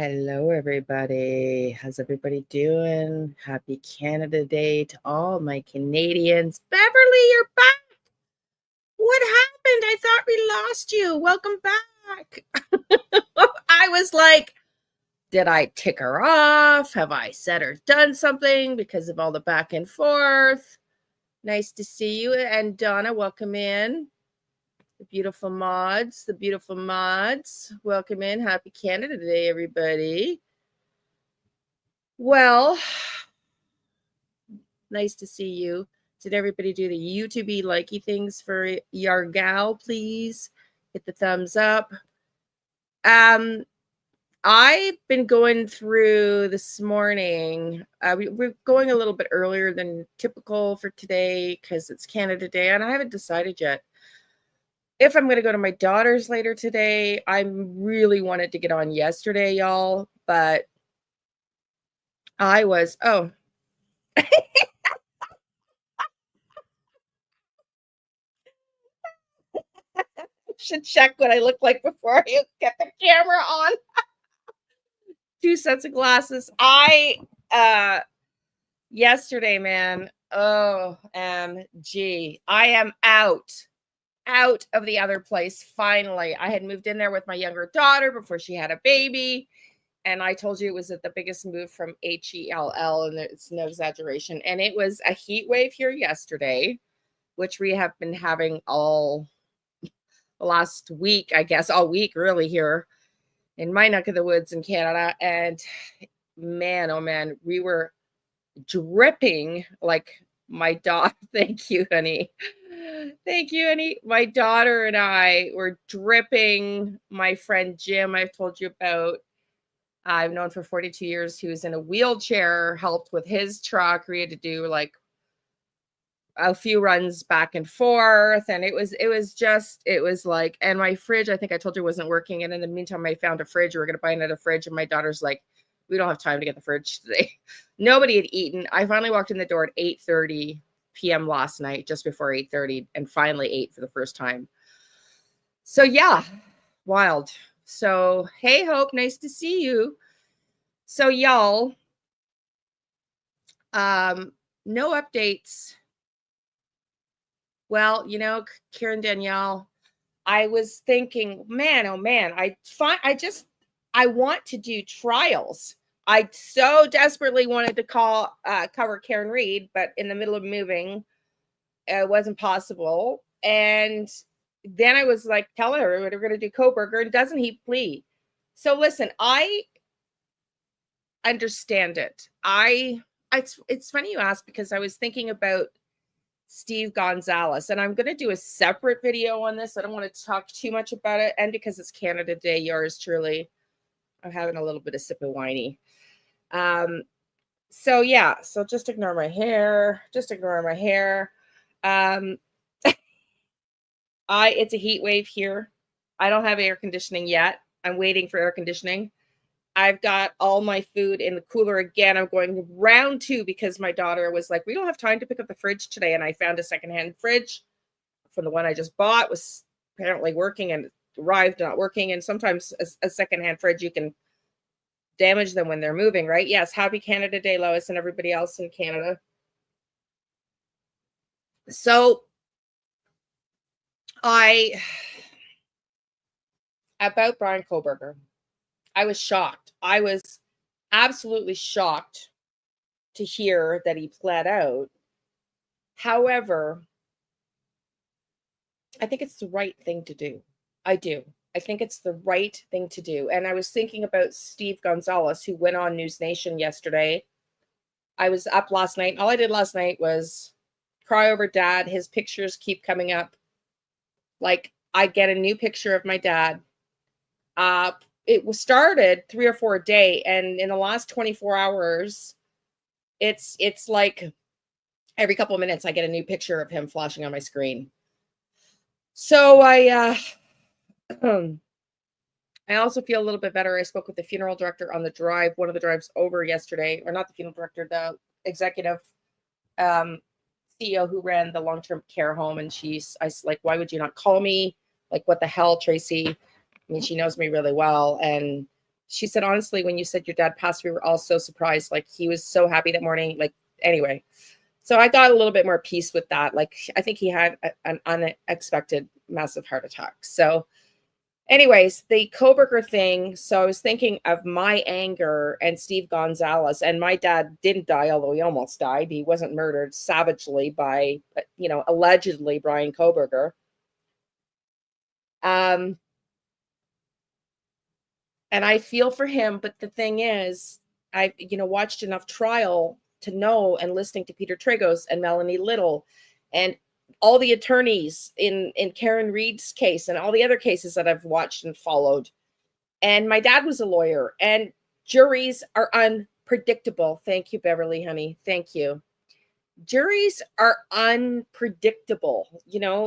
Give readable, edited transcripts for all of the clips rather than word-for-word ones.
Hello, everybody. How's everybody doing? Happy Canada Day to all my Canadians. Beverly, you're back. What happened? I thought we lost you. Welcome back. I was like, did I tick her off? Have I said or done something because of all the back and forth? Nice to see you. And Donna, welcome in. The beautiful mods. Welcome in. Happy Canada Day, everybody. Well, nice to see you. Did everybody do the YouTube likey things for your gal, please? Hit the thumbs up. I've been going through this morning. We're going a little bit earlier than typical for today because it's Canada Day, and I haven't decided yet if I'm going to go to my daughter's later today. I really wanted to get on yesterday, y'all, but I was, should check what I look like before you get the camera on. 2 sets of glasses. Yesterday, man, OMG, I am out of the other place. Finally, I had moved in there with my younger daughter before she had a baby. And I told you it was the biggest move from HELL, and it's no exaggeration. And it was a heat wave here yesterday, which we have been having all the last week, I guess, all week really here in my neck of the woods in Canada. And man, oh man, we were dripping like my daughter. Thank you, honey. My daughter and I were dripping. My friend Jim, I've told you about, I've known for 42 years, who was in a wheelchair, helped with his truck. We had to do like a few runs back and forth, and it was like, and my fridge, I think I told you, wasn't working, and in the meantime I found a fridge. We were going to buy another fridge, and my daughter's like, we don't have time to get the fridge today. Nobody had eaten. I finally walked in the door at 8:30 p.m. last night, just before 8:30, and finally ate for the first time. So yeah, wild. So hey, Hope, nice to see you. So y'all, no updates. Well, Karen Danielle, I was thinking, man, oh man, I want to do trials. I so desperately wanted to cover Karen Reed, but in the middle of moving, it wasn't possible. And then I was like, telling her we're going to do Kohberger, and doesn't he Plea? So listen, I understand it. It's funny you ask, because I was thinking about Steve Gonzalez, and I'm going to do a separate video on this. I don't want to talk too much about it, and because it's Canada Day, yours truly, I'm having a little bit of sip of whiny. So yeah, so just ignore my hair. It's a heat wave here. I don't have air conditioning yet. I'm waiting for air conditioning. I've got all my food in the cooler again. I'm going round 2 because my daughter was like, we don't have time to pick up the fridge today. And I found a secondhand fridge from the one I just bought, was apparently working, and arrived not working. And sometimes a secondhand fridge, you can damage them when they're moving, right? Yes. Happy Canada Day, Lois, and everybody else in Canada. So about Bryan Kohberger, I was shocked. I was absolutely shocked to hear that he pled out. However, I think it's the right thing to do. I do. I think it's the right thing to do. And I was thinking about Steve Gonzalez, who went on News Nation yesterday. I was up last night. All I did last night was cry over dad. His pictures keep coming up. Like, I get a new picture of my dad. It was started 3 or 4 a day, and in the last 24 hours, it's like every couple of minutes I get a new picture of him flashing on my screen. So I also feel a little bit better. I spoke with the funeral director on the drive, one of the drives over yesterday, or not the funeral director, the executive CEO who ran the long-term care home. And I was like, why would you not call me? Like, what the hell, Tracy? I mean, she knows me really well. And she said, honestly, when you said your dad passed, we were all so surprised. Like, he was so happy that morning. Like, anyway, so I got a little bit more peace with that. Like, I think he had an unexpected massive heart attack. So anyways, the Kohberger thing. So I was thinking of my anger and Steve Gonzalez, and my dad didn't die, although he almost died. He wasn't murdered savagely by, allegedly Bryan Kohberger. And I feel for him, but the thing is, I've, watched enough trial to know, and listening to Peter Trigos and Melanie Little and all the attorneys in Karen Reid's case and all the other cases that I've watched and followed. And my dad was a lawyer, and juries are unpredictable. Thank you, Beverly, honey. Thank you. Juries are unpredictable.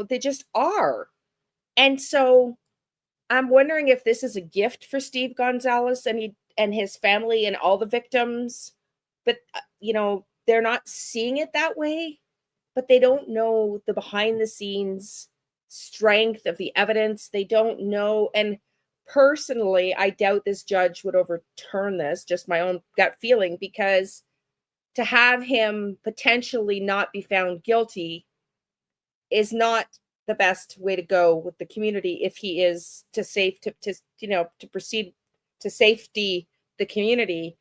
They just are. And so I'm wondering if this is a gift for Steve Gonzalez and his family and all the victims, but they're not seeing it that way, but they don't know the behind the scenes strength of the evidence. They don't know. And personally, I doubt this judge would overturn this, just my own gut feeling, because to have him potentially not be found guilty is not the best way to go with the community if he is to proceed to safety the community.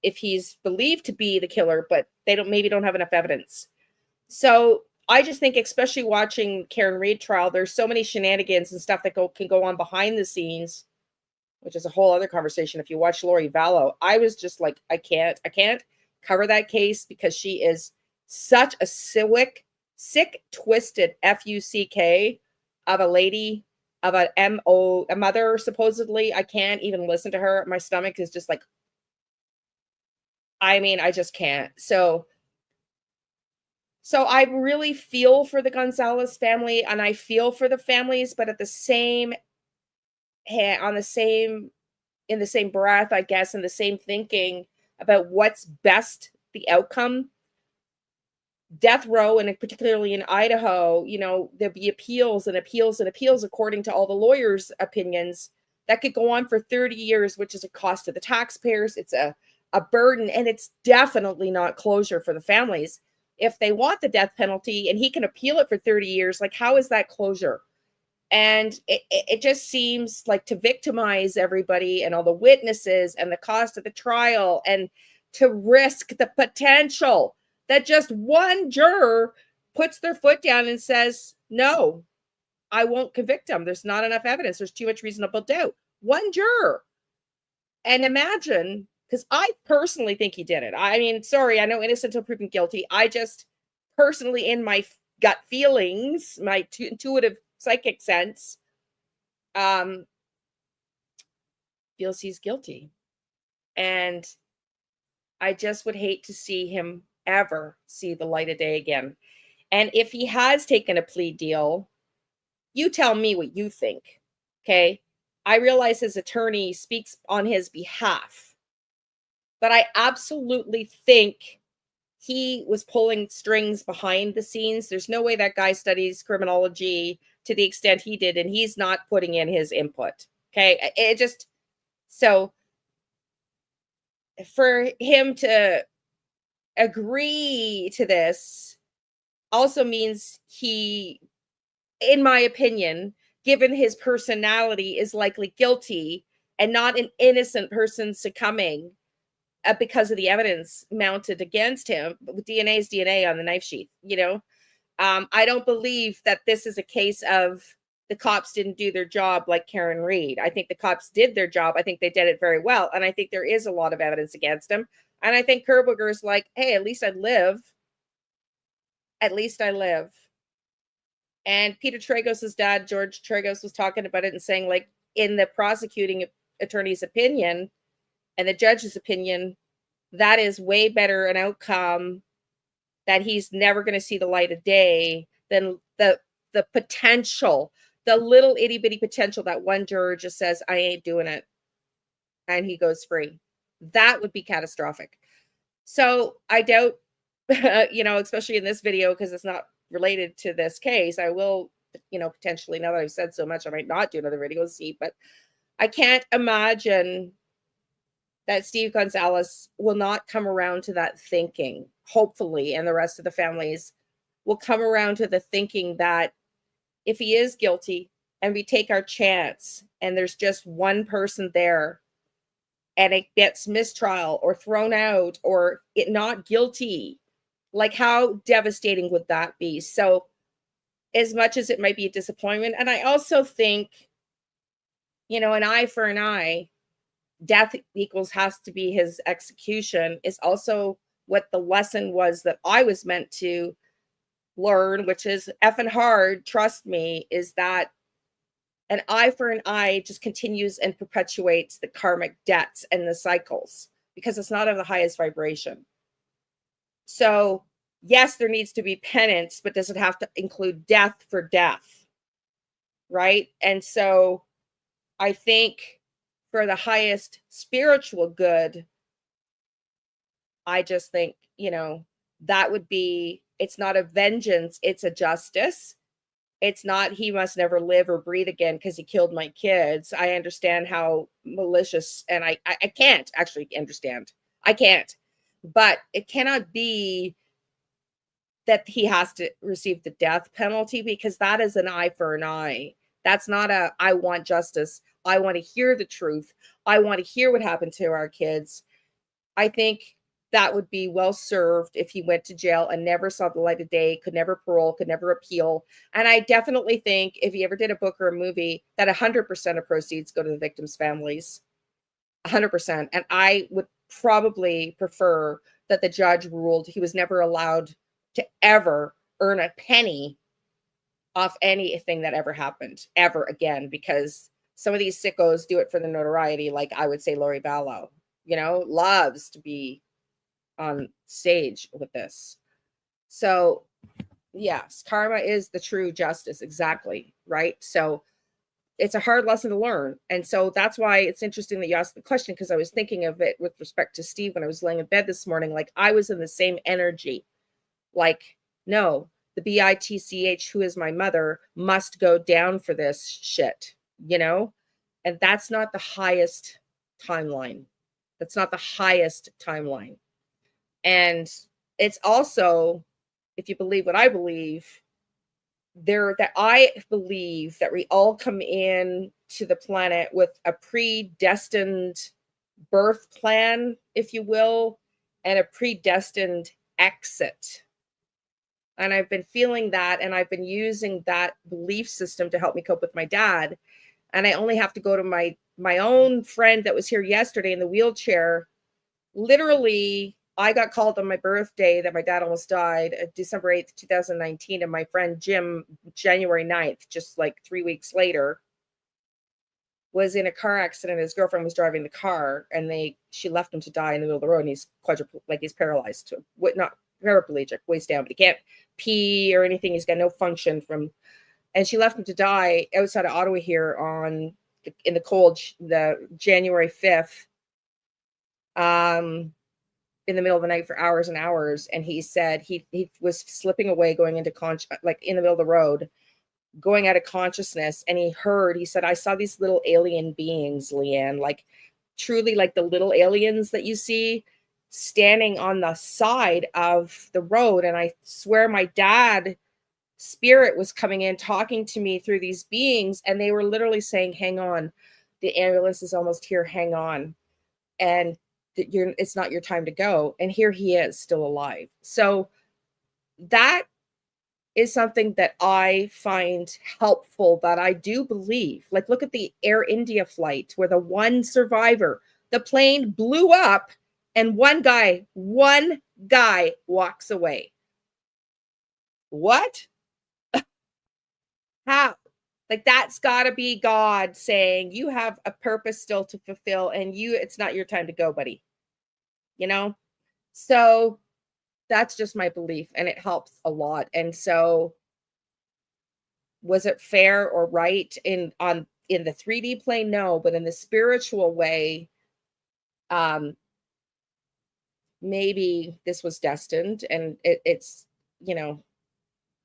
If he's believed to be the killer, but they don't have enough evidence. So I just think, especially watching Karen Reid trial, there's so many shenanigans and stuff that can go on behind the scenes, which is a whole other conversation. If you watch Lori Vallow, I was just like, I can't cover that case, because she is such a sick, twisted FUCK of a lady, of a mother, supposedly. I can't even listen to her. My stomach is just like, I just can't. So I really feel for the Gonzalez family, and I feel for the families, but at the same in the same breath, I guess, and the same thinking about what's best, the outcome. Death row, and particularly in Idaho, there'll be appeals and appeals and appeals, according to all the lawyers' opinions, that could go on for 30 years, which is a cost to the taxpayers. It's a burden, and it's definitely not closure for the families. If they want the death penalty and he can appeal it for 30 years, like, how is that closure? And it just seems like to victimize everybody and all the witnesses and the cost of the trial, and to risk the potential that just one juror puts their foot down and says, no, I won't convict him. There's not enough evidence. There's too much reasonable doubt. One juror. And imagine, because I personally think he did it. Sorry, I know innocent until proven guilty. I just personally, in my gut feelings, my intuitive psychic sense, feels he's guilty. And I just would hate to see him ever see the light of day again. And if he has taken a plea deal, you tell me what you think. Okay. I realize his attorney speaks on his behalf, but I absolutely think he was pulling strings behind the scenes. There's no way that guy studies criminology to the extent he did, and he's not putting in his input. Okay. So for him to agree to this also means he, in my opinion, given his personality, is likely guilty and not an innocent person succumbing because of the evidence mounted against him. With DNA is DNA on the knife sheath, I don't believe that this is a case of the cops didn't do their job like Karen Reid. I think the cops did their job. I think they did it very well. And I think there is a lot of evidence against him. And I think Kohberger's like, hey, at least I live. At least I live. And Peter Tragos's dad, George Tragos, was talking about it and saying, like, in the prosecuting attorney's opinion and the judge's opinion, that is way better an outcome, that he's never going to see the light of day, than the potential, the little itty bitty potential that one juror just says, I ain't doing it, and he goes free. That would be catastrophic. So I doubt, especially in this video, because it's not related to this case, I will, potentially, now that I've said so much, I might not do another video, see, but I can't imagine that Steve Gonzalez will not come around to that thinking, hopefully, and the rest of the families will come around to the thinking that if he is guilty and we take our chance and there's just one person there and it gets mistrial or thrown out or it not guilty, like how devastating would that be? So as much as it might be a disappointment, and I also think, an eye for an eye, death equals has to be his execution, is also what the lesson was that I was meant to learn, which is effing hard, trust me, is that an eye for an eye just continues and perpetuates the karmic debts and the cycles because it's not of the highest vibration. So, yes, there needs to be penance, but does it have to include death for death? Right? And so I think for the highest spiritual good, I just think, that would be, it's not a vengeance, it's a justice. It's not he must never live or breathe again because he killed my kids. I understand how malicious, and I can't actually understand. I can't. But it cannot be that he has to receive the death penalty, because that is an eye for an eye. That's not a, I want justice. I want to hear the truth. I want to hear what happened to our kids. I think that would be well served if he went to jail and never saw the light of day, could never parole, could never appeal. And I definitely think if he ever did a book or a movie, that 100% of proceeds go to the victims' families. 100%. And I would probably prefer that the judge ruled he was never allowed to ever earn a penny off anything that ever happened ever again, because some of these sickos do it for the notoriety. Like I would say Lori Vallow, loves to be on stage with this. So yes, karma is the true justice. Exactly. Right. So it's a hard lesson to learn. And so that's why it's interesting that you asked the question, because I was thinking of it with respect to Steve when I was laying in bed this morning. Like I was in the same energy. Like, no, the BITCH, who is my mother, must go down for this shit, And that's not the highest timeline. That's not the highest timeline. And it's also, if you believe what I believe, I believe that we all come in to the planet with a predestined birth plan, if you will, and a predestined exit. And I've been feeling that, and I've been using that belief system to help me cope with my dad. And I only have to go to my own friend that was here yesterday in the wheelchair. Literally, I got called on my birthday that my dad almost died, December 8th, 2019. And my friend Jim, January 9th, just like 3 weeks later, was in a car accident. His girlfriend was driving the car, and she left him to die in the middle of the road. And he's he's paralyzed, not paraplegic, waist down, but he can't pee or anything. He's got no function and she left him to die outside of Ottawa here in the cold, the January 5th. In the middle of the night for hours and hours. And he said he was slipping away, going into like in the middle of the road, going out of consciousness. And he said, I saw these little alien beings, Liane, like truly like the little aliens that you see standing on the side of the road. And I swear my dad spirit was coming in, talking to me through these beings. And they were literally saying, hang on, the ambulance is almost here. Hang on. And it's not your time to go. And here he is, still alive. So that is something that I find helpful, that I do believe. Like, look at the Air India flight where the one survivor, the plane blew up and one guy walks away. What? How? Like, that's got to be God saying, you have a purpose still to fulfill, and it's not your time to go, buddy. So that's just my belief, and it helps a lot. And so was it fair or right in the 3D plane? No, but in the spiritual way, maybe this was destined, and it's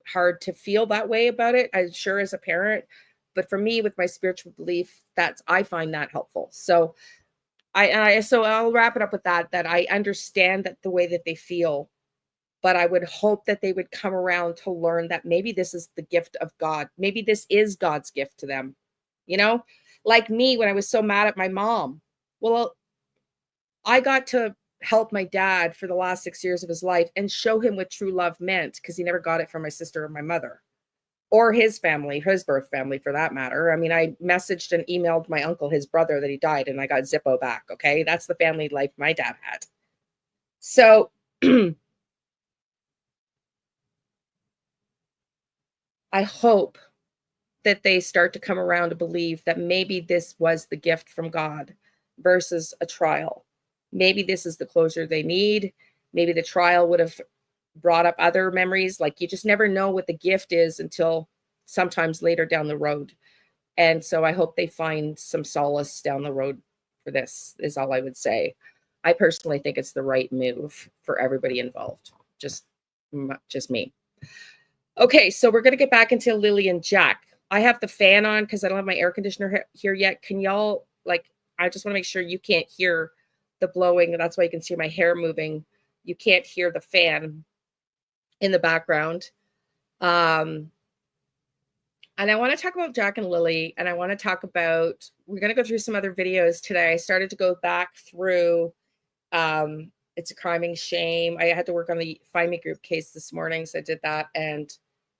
hard to feel that way about it. I'm sure as a parent, But for me, with my spiritual belief, I find that helpful. So so I'll wrap it up with that I understand that the way that they feel, but I would hope that they would come around to learn that maybe this is the gift of God. Maybe this is God's gift to them. You know, like me when I was so mad at my mom. Well, I got to help my dad for the last 6 years of his life and show him what true love meant, because he never got it from my sister or my mother or his family, his birth family for that matter. I mean, I messaged and emailed my uncle, his brother, that he died, and I got Zippo back. Okay. That's the family life my dad had. So I hope that they start to come around to believe that maybe this was the gift from God versus a trial. Maybe this is the closure they need. Maybe the trial would have brought up other memories. Like, you just never know what the gift is until sometimes later down the road. And so I hope they find some solace down the road for this, is all I would say. I personally think it's the right move for everybody involved. Just me. Okay, so we're going to get back into Lilly and Jack. I have the fan on because I don't have my air conditioner here yet. Can y'all, I just want to make sure you can't hear the blowing. That's why you can see my hair moving. You can't hear the fan in the background. And I want to talk about Jack and Lilly, and I want to talk about, we're going to go through some other videos today. I started to go back through It's a Crime and Shame. I had to work on the Find Me group case this morning, so I did that. And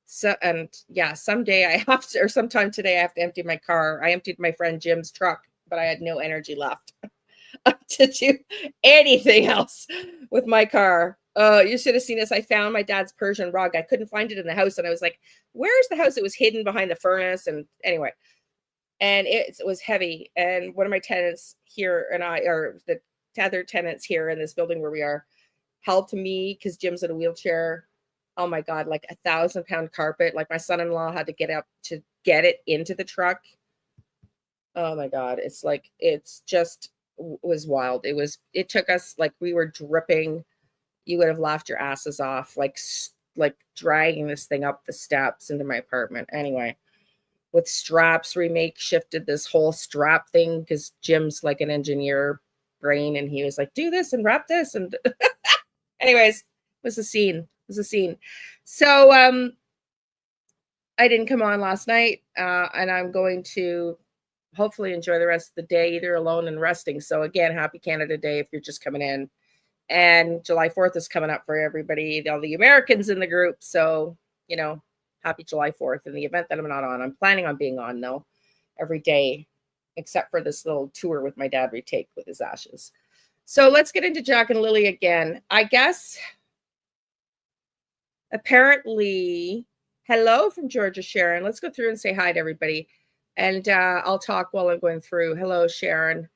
someday I have to, or sometime today I have to empty my car. I emptied my friend Jim's truck, but I had no energy left to do anything else with my car. You should have seen this. I found my dad's Persian rug. I couldn't find it in the house, and I was like, where's the house? It was hidden behind the furnace. And anyway, and it was heavy. And one of my tenants here or the other tenants here in this building where we are, helped me because Jim's in a wheelchair. Oh my God, like 1,000-pound carpet. Like, my son-in-law had to get up to get it into the truck. Oh my God. It's just was wild. It took us, like, we were dripping. You would have laughed your asses off, like dragging this thing up the steps into my apartment. Anyway, with straps, we makeshifted this whole strap thing because Jim's like an engineer brain, and he was like, do this and wrap this. And anyways, it was a scene. So I didn't come on last night, and I'm going to hopefully enjoy the rest of the day, either alone and resting. So again, happy Canada Day if you're just coming in. And July 4th is coming up for everybody, all the Americans in the group. So, happy July 4th in the event that I'm not on. I'm planning on being on, though, every day, except for this little tour with my dad we take with his ashes. So let's get into Jack and Lilly again. I guess, apparently, hello from Georgia, Sharon. Let's go through and say hi to everybody. And I'll talk while I'm going through. Hello, Sharon.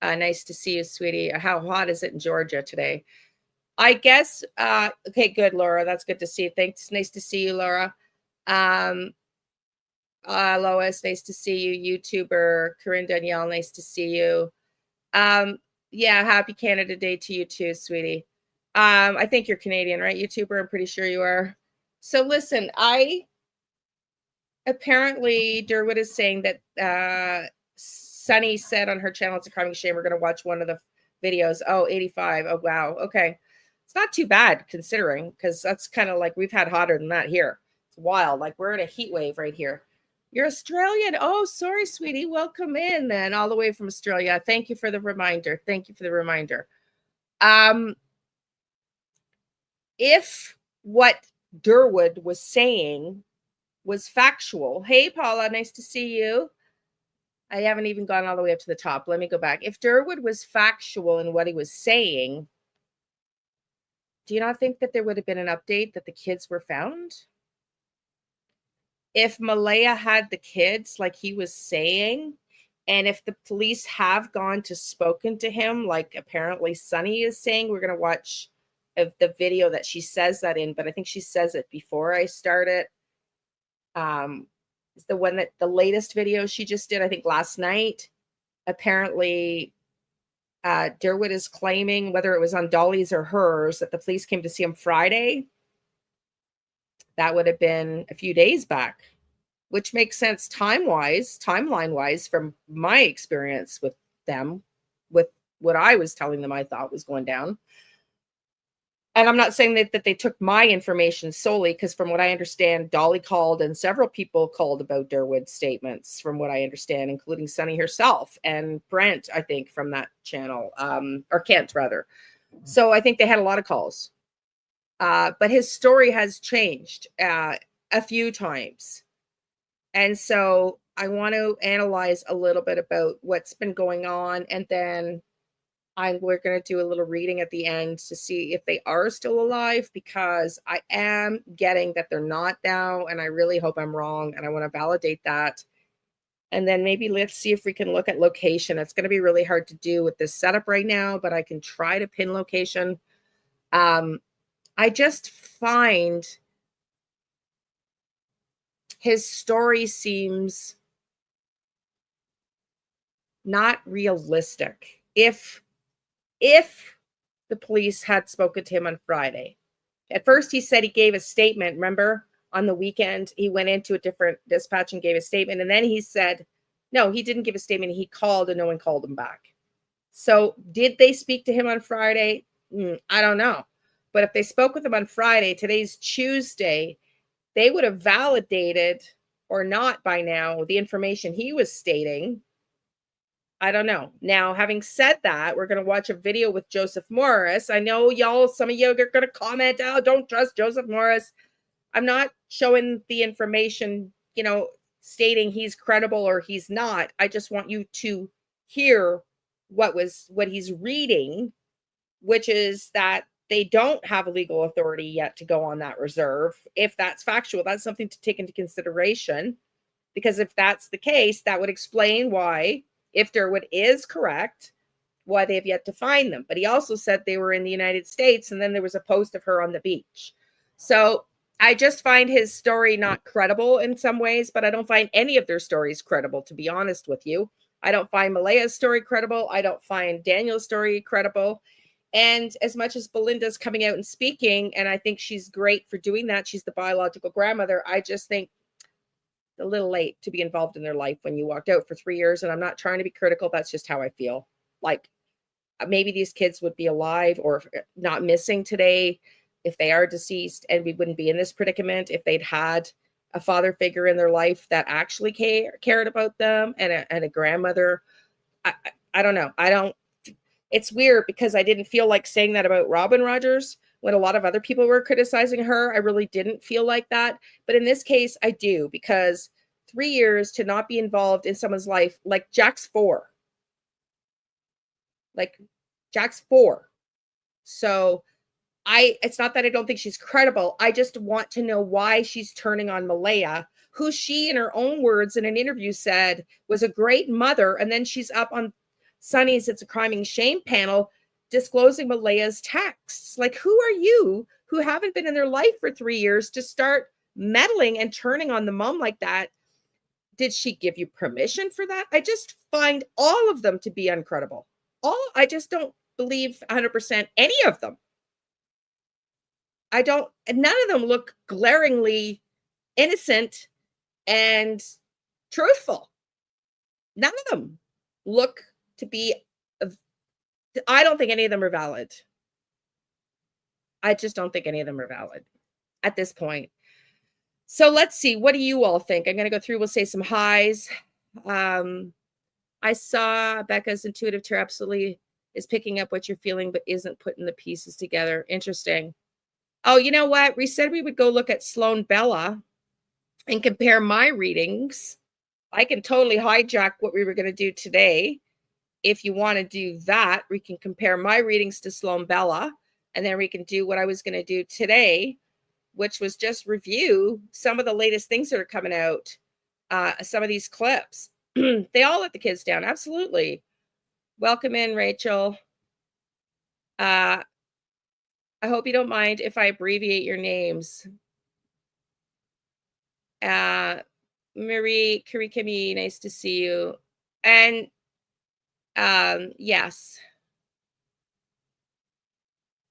Nice to see you, sweetie. How hot is it in Georgia today? I guess, okay, good, Laura. That's good to see. Thanks. Nice to see you, Laura. Lois, nice to see you. YouTuber, Corinne Danielle, nice to see you. Yeah, happy Canada Day to you too, sweetie. I think you're Canadian, right, YouTuber? I'm pretty sure you are. So listen, apparently Durwood is saying that Sunny said on her channel, It's a Crime and Shame, we're going to watch one of the videos. Oh, 85. Oh, wow. Okay. It's not too bad considering, because that's kind of like, we've had hotter than that here. It's wild. Like, we're in a heat wave right here. You're Australian. Oh, sorry, sweetie. Welcome in then, all the way from Australia. Thank you for the reminder. If what Durwood was saying was factual. Hey, Paula, nice to see you. I haven't even gone all the way up to the top. Let me go back. If Durwood was factual in what he was saying, do you not think that there would have been an update that the kids were found? If Malaya had the kids, like he was saying, and if the police have gone to spoken to him, like apparently Sunny is saying, we're going to watch the video that she says that in, but I think she says it before I start it. It's the one that the latest video she just did, I think last night. Apparently, Durwood is claiming, whether it was on Dolly's or hers, that the police came to see him Friday. That would have been a few days back. which makes sense timeline-wise from my experience with them, with what I was telling them I thought was going down. And I'm not saying that they took my information solely, because from what I understand, Dolly called and several people called about Durwood's statements, from what I understand, including Sunny herself and Brent, I think, from that channel, or Kent, rather. So I think they had a lot of calls. But his story has changed a few times. And so I want to analyze a little bit about what's been going on, and then we're going to do a little reading at the end to see if they are still alive, because I am getting that they're not now, and I really hope I'm wrong, and I want to validate that. And then maybe let's see if we can look at location. It's going to be really hard to do with this setup right now, but I can try to pin location. I just find his story seems not realistic. If the police had spoken to him on Friday. At first, he said he gave a statement. Remember, on the weekend, he went into a different dispatch and gave a statement. And then he said, no, he didn't give a statement. He called and no one called him back. So did they speak to him on Friday? I don't know. But if they spoke with him on Friday, today's Tuesday, they would have validated or not by now the information he was stating. I don't know. Now, having said that, we're going to watch a video with Joseph Morris. I know y'all, some of you are going to comment, oh, don't trust Joseph Morris. I'm not showing the information, stating he's credible or he's not. I just want you to hear what he's reading, which is that they don't have legal authority yet to go on that reserve. If that's factual, that's something to take into consideration, because if that's the case, that would explain why, if Durwood is correct, why they have yet to find them. But he also said they were in the United States, and then there was a post of her on the beach. So I just find his story not credible in some ways, but I don't find any of their stories credible, to be honest with you. I don't find Malaya's story credible. I don't find Daniel's story credible. And as much as Belinda's coming out and speaking, and I think she's great for doing that, she's the biological grandmother, I just think a little late to be involved in their life when you walked out for 3 years. And I'm not trying to be critical. That's just how I feel. Like, maybe these kids would be alive or not missing today if they are deceased, and we wouldn't be in this predicament if they'd had a father figure in their life that actually cared about them, and a grandmother. I don't know. It's weird, because I didn't feel like saying that about Robin Rogers when a lot of other people were criticizing her. I really didn't feel like that. But in this case, I do, because 3 years to not be involved in someone's life, like Jack's 4. Like Jack's 4. So it's not that I don't think she's credible. I just want to know why she's turning on Malaya, who she, in her own words in an interview, said was a great mother. And then she's up on Sunny's It's a Crime and Shame panel disclosing Malaya's texts. Like, who are you, who haven't been in their life for 3 years, to start meddling and turning on the mom like that? Did she give you permission for that? I just find all of them to be uncredible. I just don't believe 100% any of them. None of them look glaringly innocent and truthful. None of them look to be, I don't think any of them are valid. I just don't think any of them are valid at this point. So let's see. What do you all think? I'm going to go through. We'll say some highs. I saw Becca's intuitive terror absolutely is picking up what you're feeling, but isn't putting the pieces together. Interesting. Oh, you know what? We said we would go look at Sloan Bella and compare my readings. I can totally hijack what we were going to do today. If you want to do that, we can compare my readings to Sloan Bella, and then we can do what I was going to do today, which was just review some of the latest things that are coming out, some of these clips. They all let the kids down. Absolutely. Welcome in, Rachel. I hope you don't mind if I abbreviate your names. Marie Karikami, nice to see you. And yes.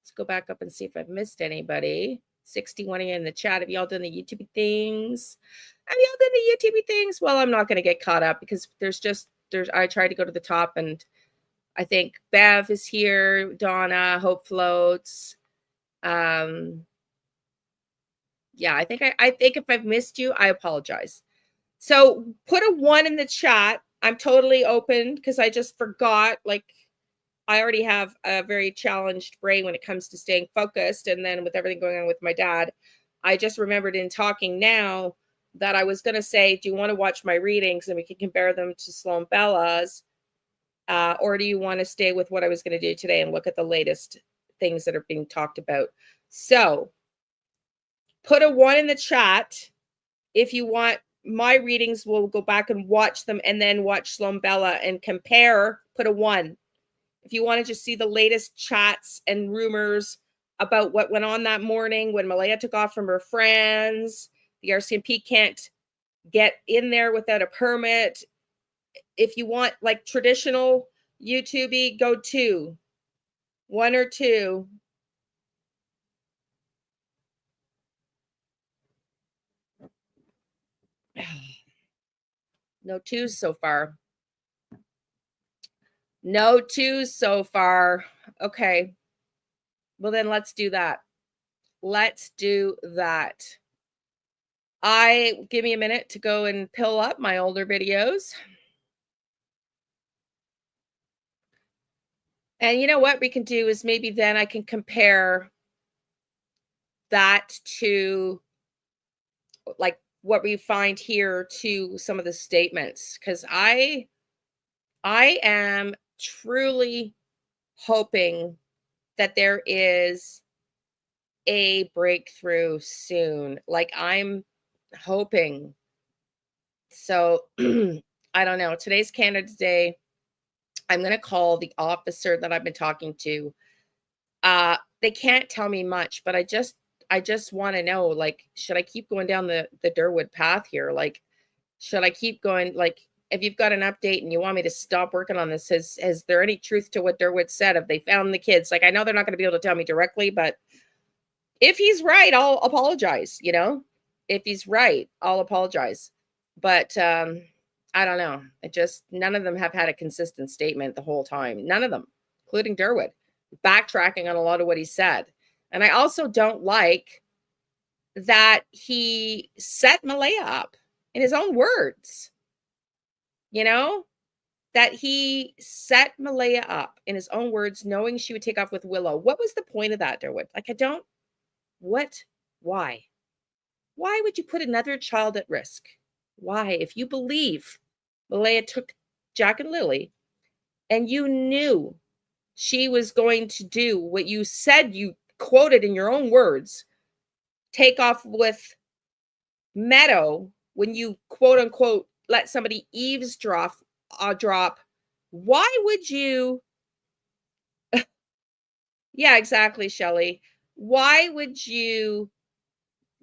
Let's go back up and see if I've missed anybody. 61 of you in the chat. Have y'all done the YouTube things? Have y'all done the YouTube things? Well, I'm not going to get caught up because I tried to go to the top, and I think Bev is here, Donna, Hope Floats. Yeah, I think if I've missed you, I apologize. So put a 1 in the chat. I'm totally open because I just forgot. Like, I already have a very challenged brain when it comes to staying focused. And then with everything going on with my dad, I just remembered in talking now that I was going to say, do you want to watch my readings and we can compare them to Sloan Bella's? Or do you want to stay with what I was going to do today and look at the latest things that are being talked about? So put a 1 in the chat if you want my readings. We'll go back and watch them and then watch Sloan Bella and compare. Put a 1. If you want to just see the latest chats and rumors about what went on that morning when Malaya took off from her friends, the RCMP can't get in there without a permit. If you want like traditional YouTube, go 2, 1 or 2. No 2s so far. No 2s so far. Okay. Well, then let's do that. Let's do that. Give me a minute to go and pull up my older videos. And you know what we can do is maybe then I can compare that to like what we find here to some of the statements, because I am truly hoping that there is a breakthrough soon. Like, I'm hoping. So I don't know. Today's Canada Day. I'm going to call the officer that I've been talking to. They can't tell me much, but I just want to know, like, should I keep going down the Durwood path here? Like, should I keep going? Like, if you've got an update and you want me to stop working on this, is there any truth to what Durwood said? Have they found the kids? Like, I know they're not going to be able to tell me directly, but if he's right, I'll apologize. If he's right, I'll apologize. But I don't know. None of them have had a consistent statement the whole time. None of them, including Durwood, backtracking on a lot of what he said. And I also don't like that he set Malaya up in his own words. That he set Malaya up in his own words, knowing she would take off with Willow. What was the point of that, Durwood? Like, why? Why would you put another child at risk? Why? If you believe Malaya took Jack and Lilly and you knew she was going to do what you said, you quoted in your own words, take off with Meadow, when you quote unquote let somebody eavesdrop, why would you? Yeah, exactly, Shelley. Why would you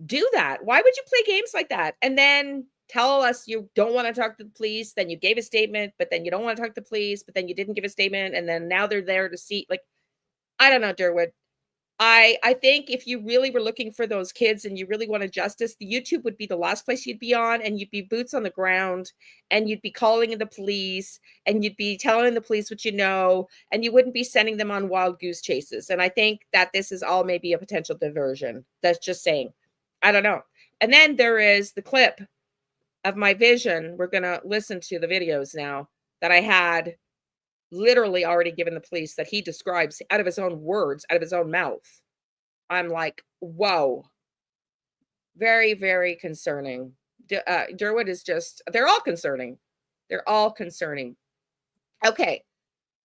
do that? Why would you play games like that and then tell us you don't want to talk to the police? Then you gave a statement, but then you don't want to talk to the police, but then you didn't give a statement, and then now they're there to see. Like, I don't know, Durwood. I think if you really were looking for those kids and you really wanted justice, the YouTube would be the last place you'd be on, and you'd be boots on the ground, and you'd be calling in the police, and you'd be telling the police what you know, and you wouldn't be sending them on wild goose chases. And I think that this is all maybe a potential diversion. That's just saying. I don't know. And then there is the clip of my vision. We're going to listen to the videos now that I had literally already given the police that he describes out of his own words, out of his own mouth. I'm like, whoa. Very, very concerning. Durwood is they're all concerning. They're all concerning. Okay.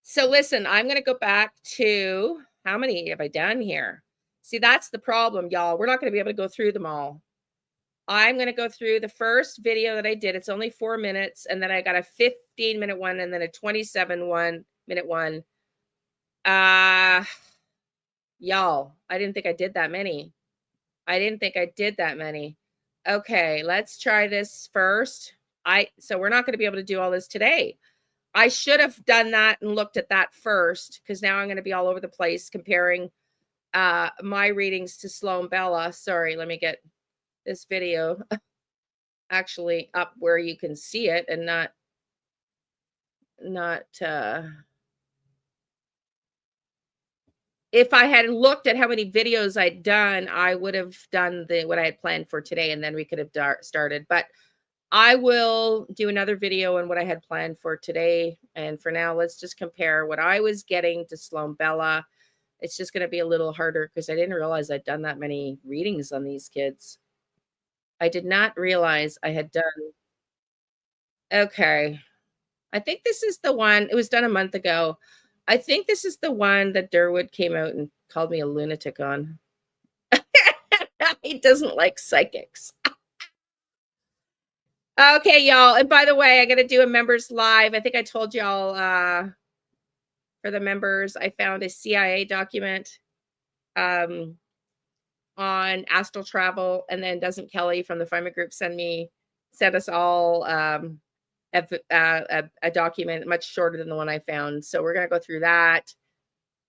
So listen, I'm going to go back to, how many have I done here? See, that's the problem, y'all. We're not going to be able to go through them all. I'm going to go through the first video that I did. It's only 4 minutes. And then I got a 15-minute one and then a 27-minute one. Y'all, I didn't think I did that many. Okay, let's try this first. So we're not going to be able to do all this today. I should have done that and looked at that first, because now I'm going to be all over the place comparing my readings to Sloan Bella. Sorry, let me get this video actually up where you can see it and not if I had looked at how many videos I'd done, I would have done what I had planned for today, and then we could have started. But I will do another video on what I had planned for today. And for now, let's just compare what I was getting to Sloan Bella. It's just going to be a little harder because I didn't realize I'd done that many readings on these kids. I did not realize I had done. Okay. I think this is the one. It was done a month ago. I think this is the one that Durwood came out and called me a lunatic on. He doesn't like psychics. Okay, y'all. And by the way, I got to do a members live. I think I told y'all for the members, I found a CIA document on astral travel, and then Doesn't Kelly from the Fireman Group sent us all a document much shorter than the one I found. So we're gonna go through that.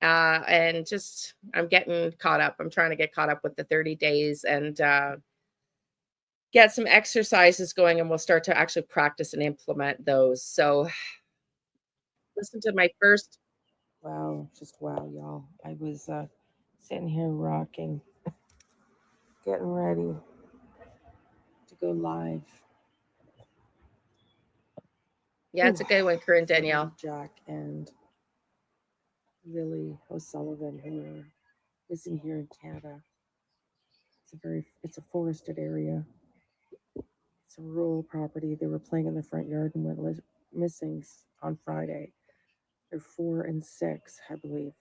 And just I'm getting caught up. I'm trying to get caught up with the 30 days and get some exercises going, and we'll start to actually practice and implement those. So listen to my first. Wow, just wow, y'all. I was sitting here rocking, getting ready to go live. Yeah, it's a good one, Corinne Danielle. Jack and Lilly O'Sullivan, who are living here in Canada. It's a forested area. It's a rural property. They were playing in the front yard and went missing on Friday. They're 4 and 6, I believe.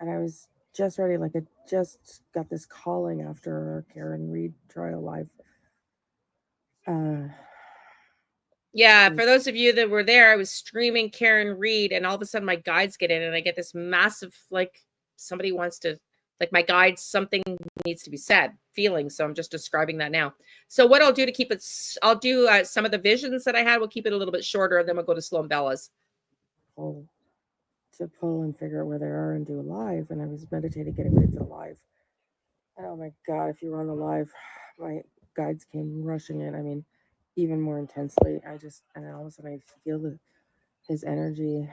And I was just ready, like I just got this calling after our Karen Reed trial live. Yeah, for those of you that were there, I was streaming Karen Reed, and all of a sudden my guides get in, and I get this massive, like, somebody wants to, like, my guides, something needs to be said, feeling. So I'm just describing that now. So what I'll do to keep it, I'll do some of the visions that I had. We'll keep it a little bit shorter, and then we'll go to Sloan Bella's. To pull and figure out where they are and do a live. And I was meditating, getting ready for the live. And oh my God, if you were on the live, my guides came rushing in. I mean, even more intensely. And then all of a sudden I feel his energy.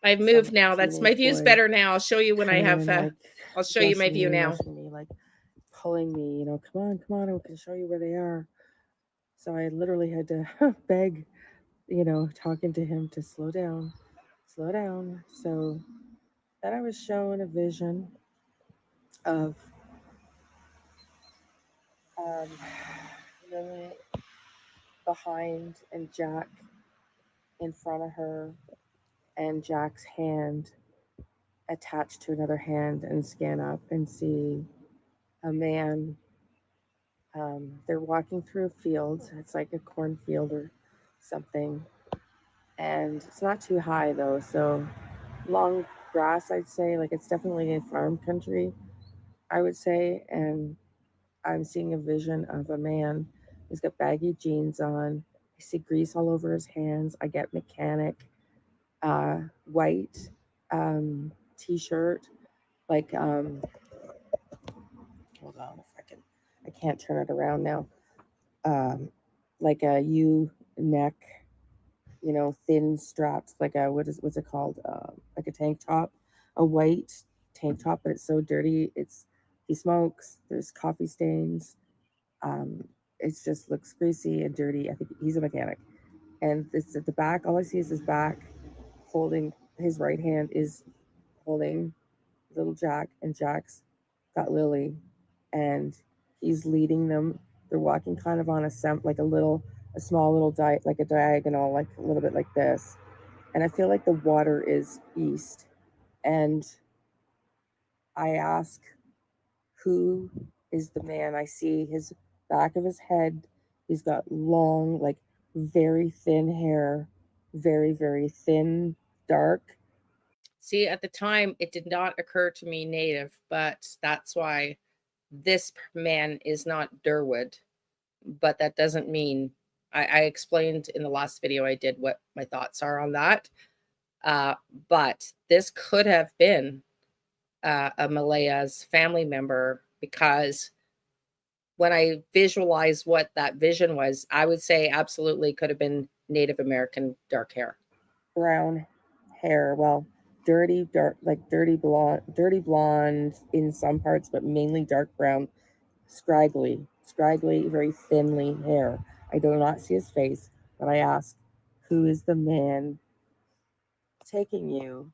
I've moved now. That's my view's better now. I'll show you when I have, I'll show you my view now. Me, like pulling me, come on, I can show you where they are. So I literally had to beg, talking to him to slow down. So then I was shown a vision of Lily behind and Jack in front of her, and Jack's hand attached to another hand, and scan up and see a man. They're walking through a field. It's like a cornfield or something, and it's not too high though, so long grass, I'd say. Like, it's definitely a farm country, I would say. And I'm seeing a vision of a man who's got baggy jeans on. I see grease all over his hands. I get mechanic, white t-shirt, like hold on if I can't turn it around now. Like a U neck, thin straps, like what's it called? Like a tank top, a white tank top, but it's so dirty. He smokes. There's coffee stains. It just looks greasy and dirty. I think he's a mechanic. And it's at the back. All I see is his back holding, his right hand is holding little Jack, and Jack's got Lily, and he's leading them. They're walking kind of on a small little like a diagonal, like a little bit like this. And I feel like the water is east. And I ask, who is the man? I see his back of his head. He's got long, like very thin hair, very, very thin, dark. See, at the time, it did not occur to me native, but that's why this man is not Durwood. But that doesn't mean, I explained in the last video I did what my thoughts are on that. But this could have been a Malaya's family member, because when I visualize what that vision was, I would say absolutely could have been Native American dark hair. Brown hair. Well, dirty, dark, like dirty blonde in some parts, but mainly dark brown, scraggly, very thinly hair. I do not see his face, but I ask, who is the man taking you?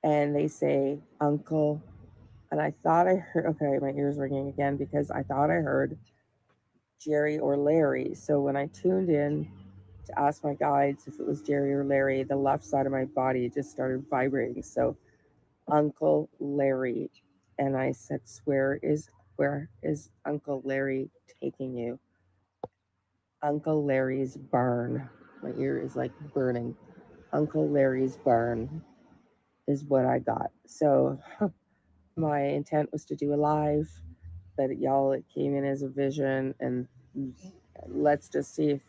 And they say, Uncle. And I thought I heard, okay, my ears ringing again because I thought I heard Jerry or Larry. So when I tuned in to ask my guides if it was Jerry or Larry, the left side of my body just started vibrating. So, Uncle Larry. And I said, where is Uncle Larry taking you? Uncle Larry's barn. My ear is like burning. Uncle Larry's barn is what I got. So my intent was to do a live, but y'all, it came in as a vision, and let's just see if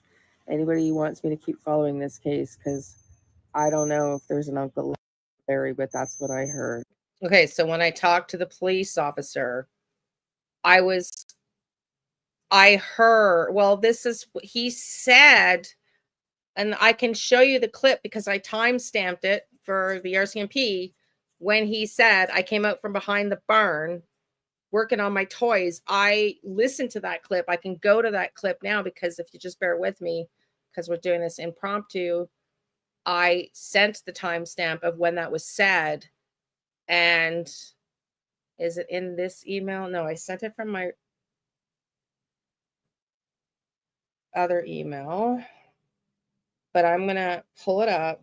anybody wants me to keep following this case, because I don't know if there's an Uncle Larry, but that's what I heard. Okay, so when I talked to the police officer, I heard, well, this is what he said, and I can show you the clip because I time stamped it for the RCMP. When he said, I came out from behind the barn working on my toys, I listened to that clip. I can go to that clip now, because if you just bear with me, because we're doing this impromptu, I sent the timestamp of when that was said. And is it in this email? No, I sent it from my other email, but I'm going to pull it up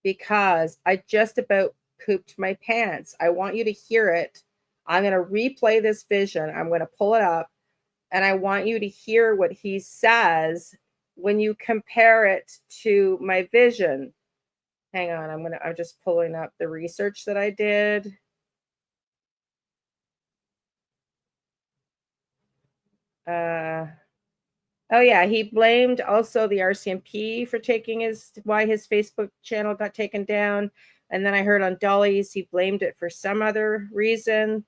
because I just about pooped my pants. I want you to hear it. I'm going to replay this vision. I'm going to pull it up, and I want you to hear what he says when you compare it to my vision. Hang on, I'm just pulling up the research that I did. Oh yeah, he blamed also the RCMP for why his Facebook channel got taken down. And then I heard on Dolly's he blamed it for some other reason.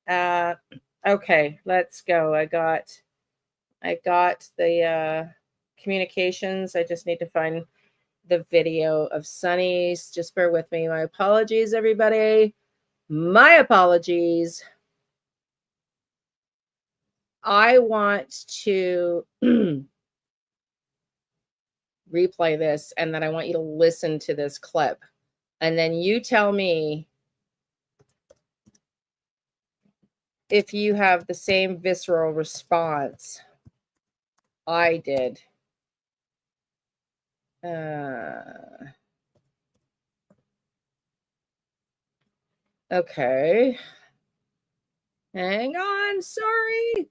Okay, let's go. I got the communications. I just need to find the video of Sunny's. Just bear with me. My apologies, everybody. My apologies. I want to replay this, and then I want you to listen to this clip. And then you tell me if you have the same visceral response I did. Okay. Hang on, sorry.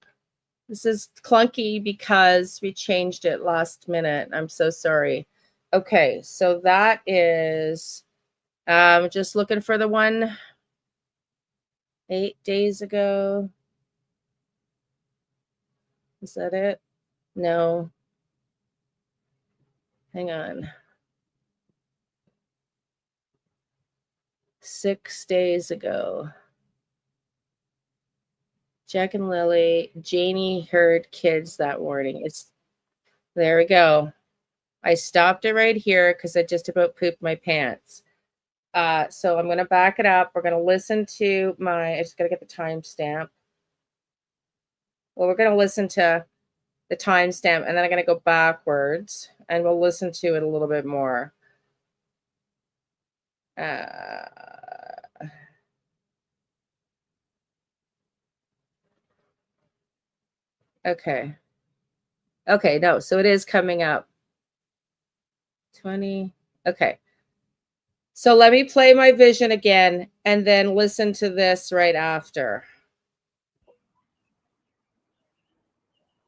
This is clunky because we changed it last minute. I'm so sorry. Okay, so that is just looking for the one 8 days ago. Is that it? No. Hang on. 6 days ago. Jack and Lilly, Janie heard kids that morning. There we go. I stopped it right here because I just about pooped my pants. So I'm going to back it up. We're going to listen to I just got to get the timestamp. Well, we're going to listen to the timestamp, and then I'm going to go backwards, and we'll listen to it a little bit more. Okay. Okay, no, so it is coming up. 20. Okay. So let me play my vision again and then listen to this right after.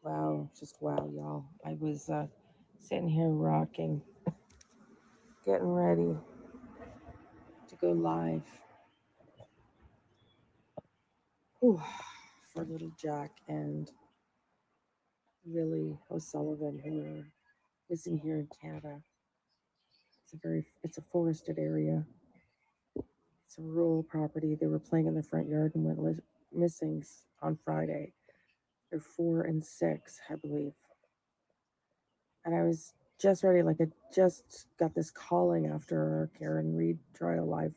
Wow, just wow, y'all. I was sitting here rocking, getting ready to go live. Whew, for little Jack and Lily O'Sullivan, who are visiting here in Canada. It's a forested area. It's a rural property. They were playing in the front yard and went missing on Friday. They're 4 and 6, I believe. And I was just ready, like I just got this calling after our Karen Reed trial live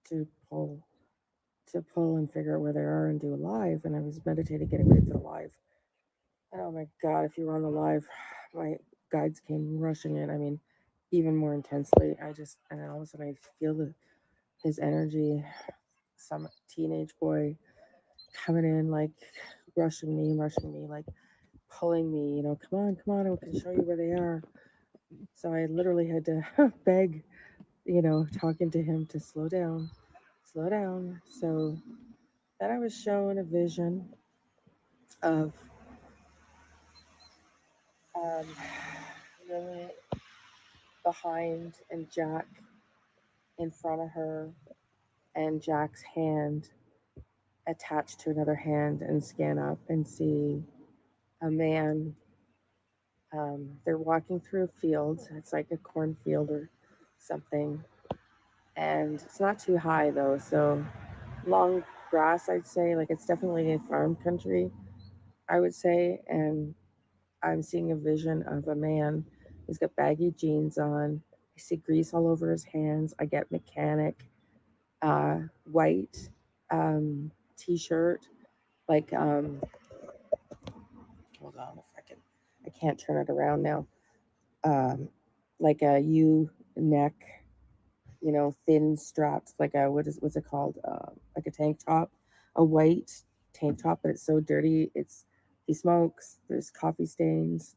to pull and figure out where they are and do a live. And I was meditating, getting ready for the live. And oh my God, if you were on the live, my guides came rushing in. I mean, even more intensely. And then all of a sudden I feel his energy, some teenage boy coming in, like rushing me, like pulling me, come on, I can show you where they are. So I literally had to beg, talking to him to slow down. So then I was shown a vision of Lily behind and Jack in front of her, and Jack's hand attached to another hand, and scan up and see a man. They're walking through a field. It's like a cornfield or something. And it's not too high though. So long grass, I'd say. Like it's definitely a farm country, I would say. And I'm seeing a vision of a man. He's got baggy jeans on. I see grease all over his hands. I get mechanic, white t-shirt. Like, hold on a second. I can't turn it around now. Like a U neck, thin straps, like a what's it called? Like a tank top, a white tank top, but it's so dirty. He smokes. There's coffee stains.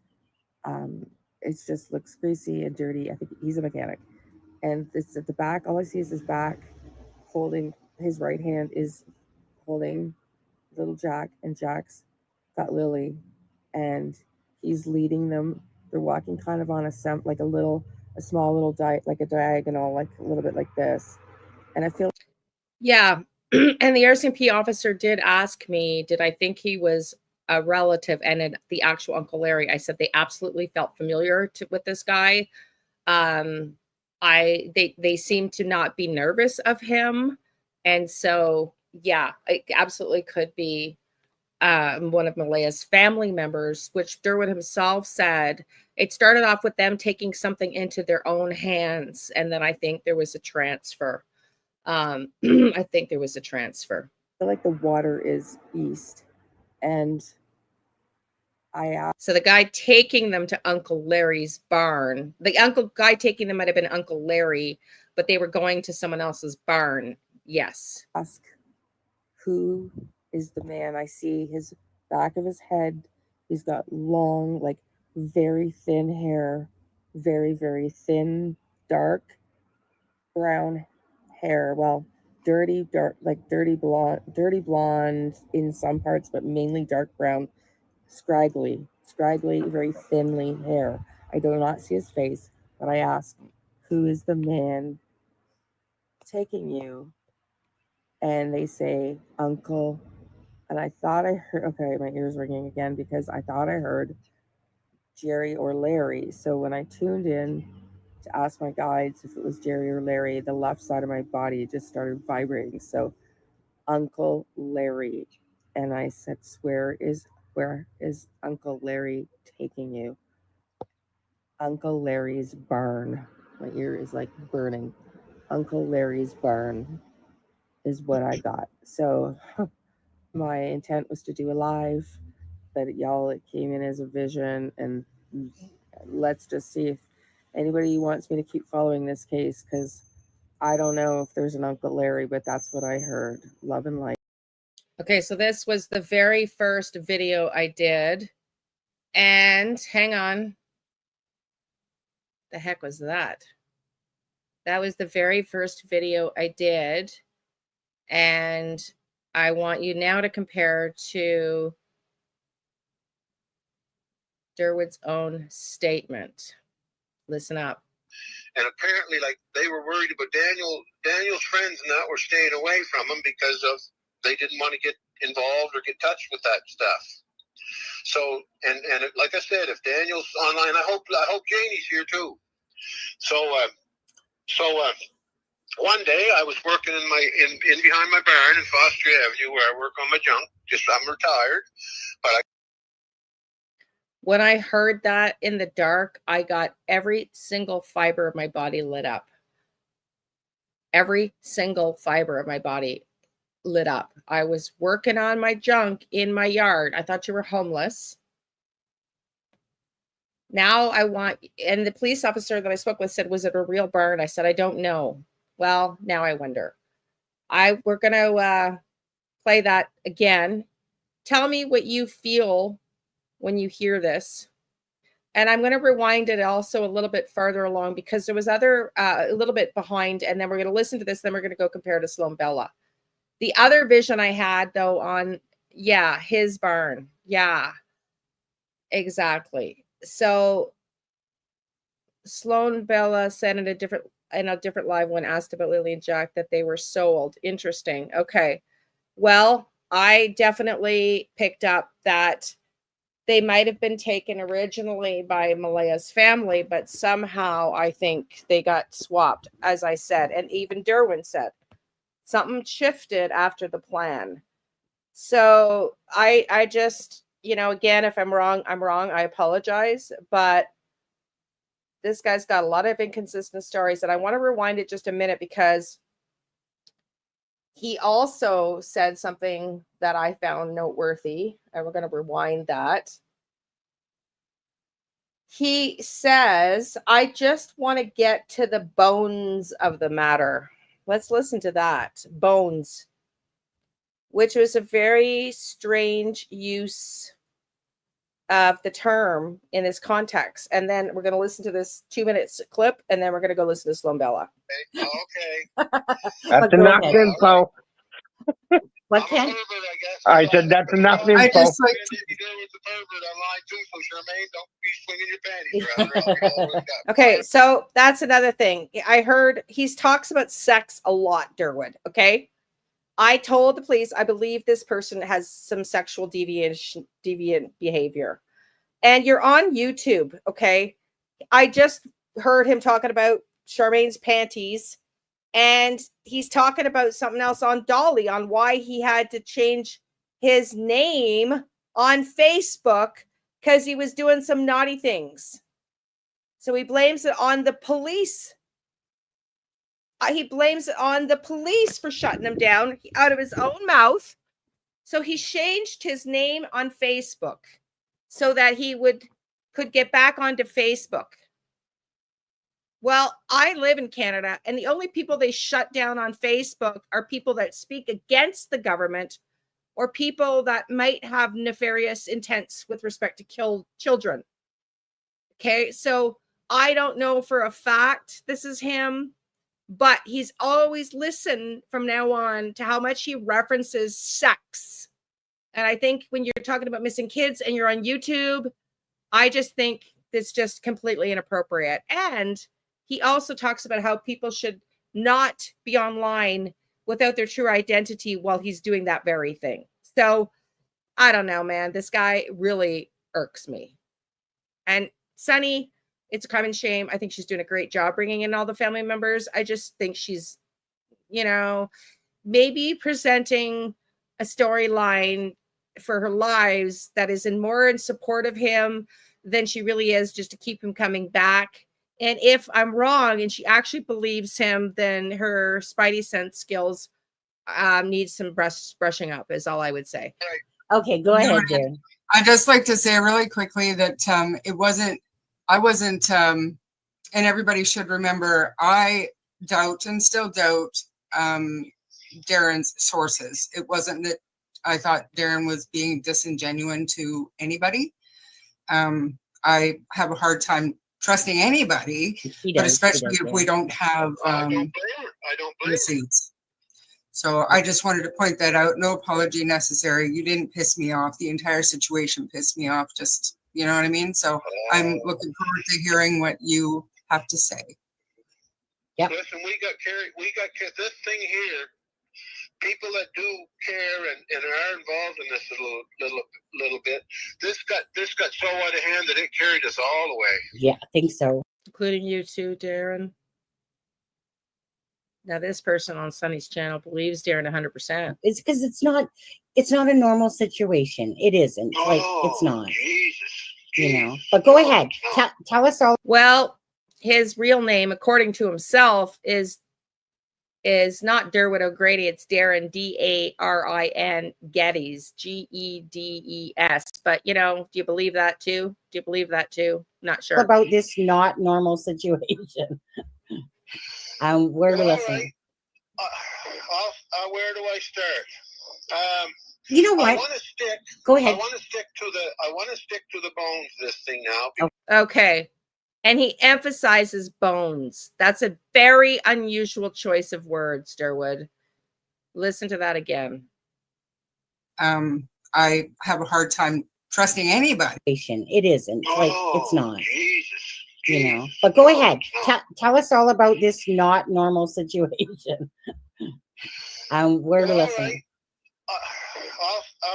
It just looks greasy and dirty. I think he's a mechanic, and it's at the back. All I see is his back, holding his right hand is holding little Jack, and Jack's got Lily, and he's leading them. They're walking kind of on a small little like a diagonal, like a little bit like this. And I feel, Yeah. And the RCMP officer did ask me, did I think he was a relative and the actual Uncle Larry? I said they absolutely felt familiar with this guy. They seem to not be nervous of him. And so, yeah, it absolutely could be one of Malaya's family members, which Derwin himself said it started off with them taking something into their own hands. And then I think there was a transfer. I think there was a transfer. I feel like the water is east. And so the guy taking them to Uncle Larry's barn, the guy taking them might have been Uncle Larry, but they were going to someone else's barn. Yes. Ask who is the man. I see his back of his head. He's got long, like very thin hair, very, very thin, dark brown hair. Well, dark, like dirty blonde in some parts, but mainly dark brown, scraggly, very thinly hair. I do not see his face, but I ask, who is the man taking you? And they say, Uncle. And I thought I heard, okay, my ears ringing again because I thought I heard Jerry or Larry. So when I tuned in to ask my guides if it was Jerry or Larry, the left side of my body just started vibrating. So Uncle Larry. And I said, where is Uncle Larry taking you? Uncle Larry's barn. My ear is like burning. Uncle Larry's barn is what I got. So my intent was to do a live, but it came in as a vision, and let's just see if anybody wants me to keep following this case, because I don't know if there's an Uncle Larry, but that's what I heard. Love and light. Okay, so this was the very first video I did. And hang on. The heck was that? That was the very first video I did. And I want you now to compare to Derwood's own statement. Listen up. And apparently, like, they were worried about Daniel's friends and that were staying away from him because they didn't want to get involved or get touched with that stuff. So, and like I said, if Daniel's online, I hope Janie's here too. So So one day I was working in behind my barn in Foster Avenue where I work on my junk. I'm retired, but when I heard that in the dark, I got every single fiber of my body lit up. Every single fiber of my body lit up. I was working on my junk in my yard. I thought you were homeless. Now I want, and the police officer that I spoke with said, was it a real burn? I said, I don't know. Well, now I wonder. We're going to play that again. Tell me what you feel when you hear this. And I'm going to rewind it also a little bit farther along because there was a little bit behind, and then we're going to listen to this. Then we're going to go compare to Sloan Bella. The other vision I had though on, his barn. Yeah, exactly. So Sloan Bella said in a different live one, asked about Lilly and Jack that they were sold. Interesting. Okay. Well, I definitely picked up that they might have been taken originally by Malaya's family, but somehow I think they got swapped, as I said. And even Derwin said something shifted after the plan. So I just, again, if I'm wrong, I'm wrong. I apologize. But this guy's got a lot of inconsistent stories. And I want to rewind it just a minute because he also said something that I found noteworthy. And we're going to rewind that. He says, I just want to get to the bones of the matter. Let's listen to that. Bones, which was a very strange use of the term in this context. And then we're going to listen to this 2 minutes clip, and then we're going to go listen to Sloan Bella. Okay. That's enough info. What, Ken? I said that's enough info. I just like Okay, so that's another thing. I heard he talks about sex a lot, Derwood. Okay. I told the police I believe this person has some sexual deviant behavior. And you're on YouTube, okay? I just heard him talking about Charmaine's panties, and he's talking about something else on Dolly, on why he had to change his name on Facebook because he was doing some naughty things. So he blames it on the police. He blames it on the police for shutting him down out of his own mouth. So he changed his name on Facebook so that he could get back onto Facebook. Well, I live in Canada, and the only people they shut down on Facebook are people that speak against the government or people that might have nefarious intents with respect to kill children. Okay, so I don't know for a fact this is him, but he's always listened from now on to how much he references sex. And I think when you're talking about missing kids and you're on YouTube, I just think it's just completely inappropriate. And he also talks about how people should not be online without their true identity while he's doing that very thing. So I don't know, man. This guy really irks me. And Sunny, it's a crime and shame. I think she's doing a great job bringing in all the family members. I just think she's, maybe presenting a storyline for her lives that is more in support of him than she really is, just to keep him coming back. And if I'm wrong and she actually believes him, then her spidey sense skills need some brushing up, is all I would say. Okay, go ahead, Darren. I'd just like to say really quickly that I wasn't, and everybody should remember, I doubt and still doubt Darren's sources. It wasn't that I thought Darren was being disingenuous to anybody. I have a hard time trusting anybody, but especially if we don't have receipts. So I just wanted to point that out. No apology necessary. You didn't piss me off. The entire situation pissed me off. Just, you know what I mean? So I'm looking forward to hearing what you have to say. Yep. Listen, we got this thing here. People that do care and are involved in this a little bit. This got so out of hand that it carried us all the way. Yeah, I think so. Including you too, Darren. Now, this person on Sunny's channel believes Darren 100%. It's because it's not a normal situation. It isn't. Like, it's not. Jesus. You know. But go ahead. Tell us all. Well, his real name, according to himself, is not Derwood O'Grady. It's Darren, Darin Geddes, Gedes. But, you know, do you believe that too? Do you believe that too? Not sure. About this not normal situation. Where to listen? Right. Where do I start? You know what? I want to stick. Go ahead. I want to stick to the bones. This thing now. Okay. And he emphasizes bones. That's a very unusual choice of words, Derwood. Listen to that again. I have a hard time trusting anybody. It isn't. Like, it's not. Jesus. You know. But go ahead. Tell us all about this not normal situation. Where to listen? Right.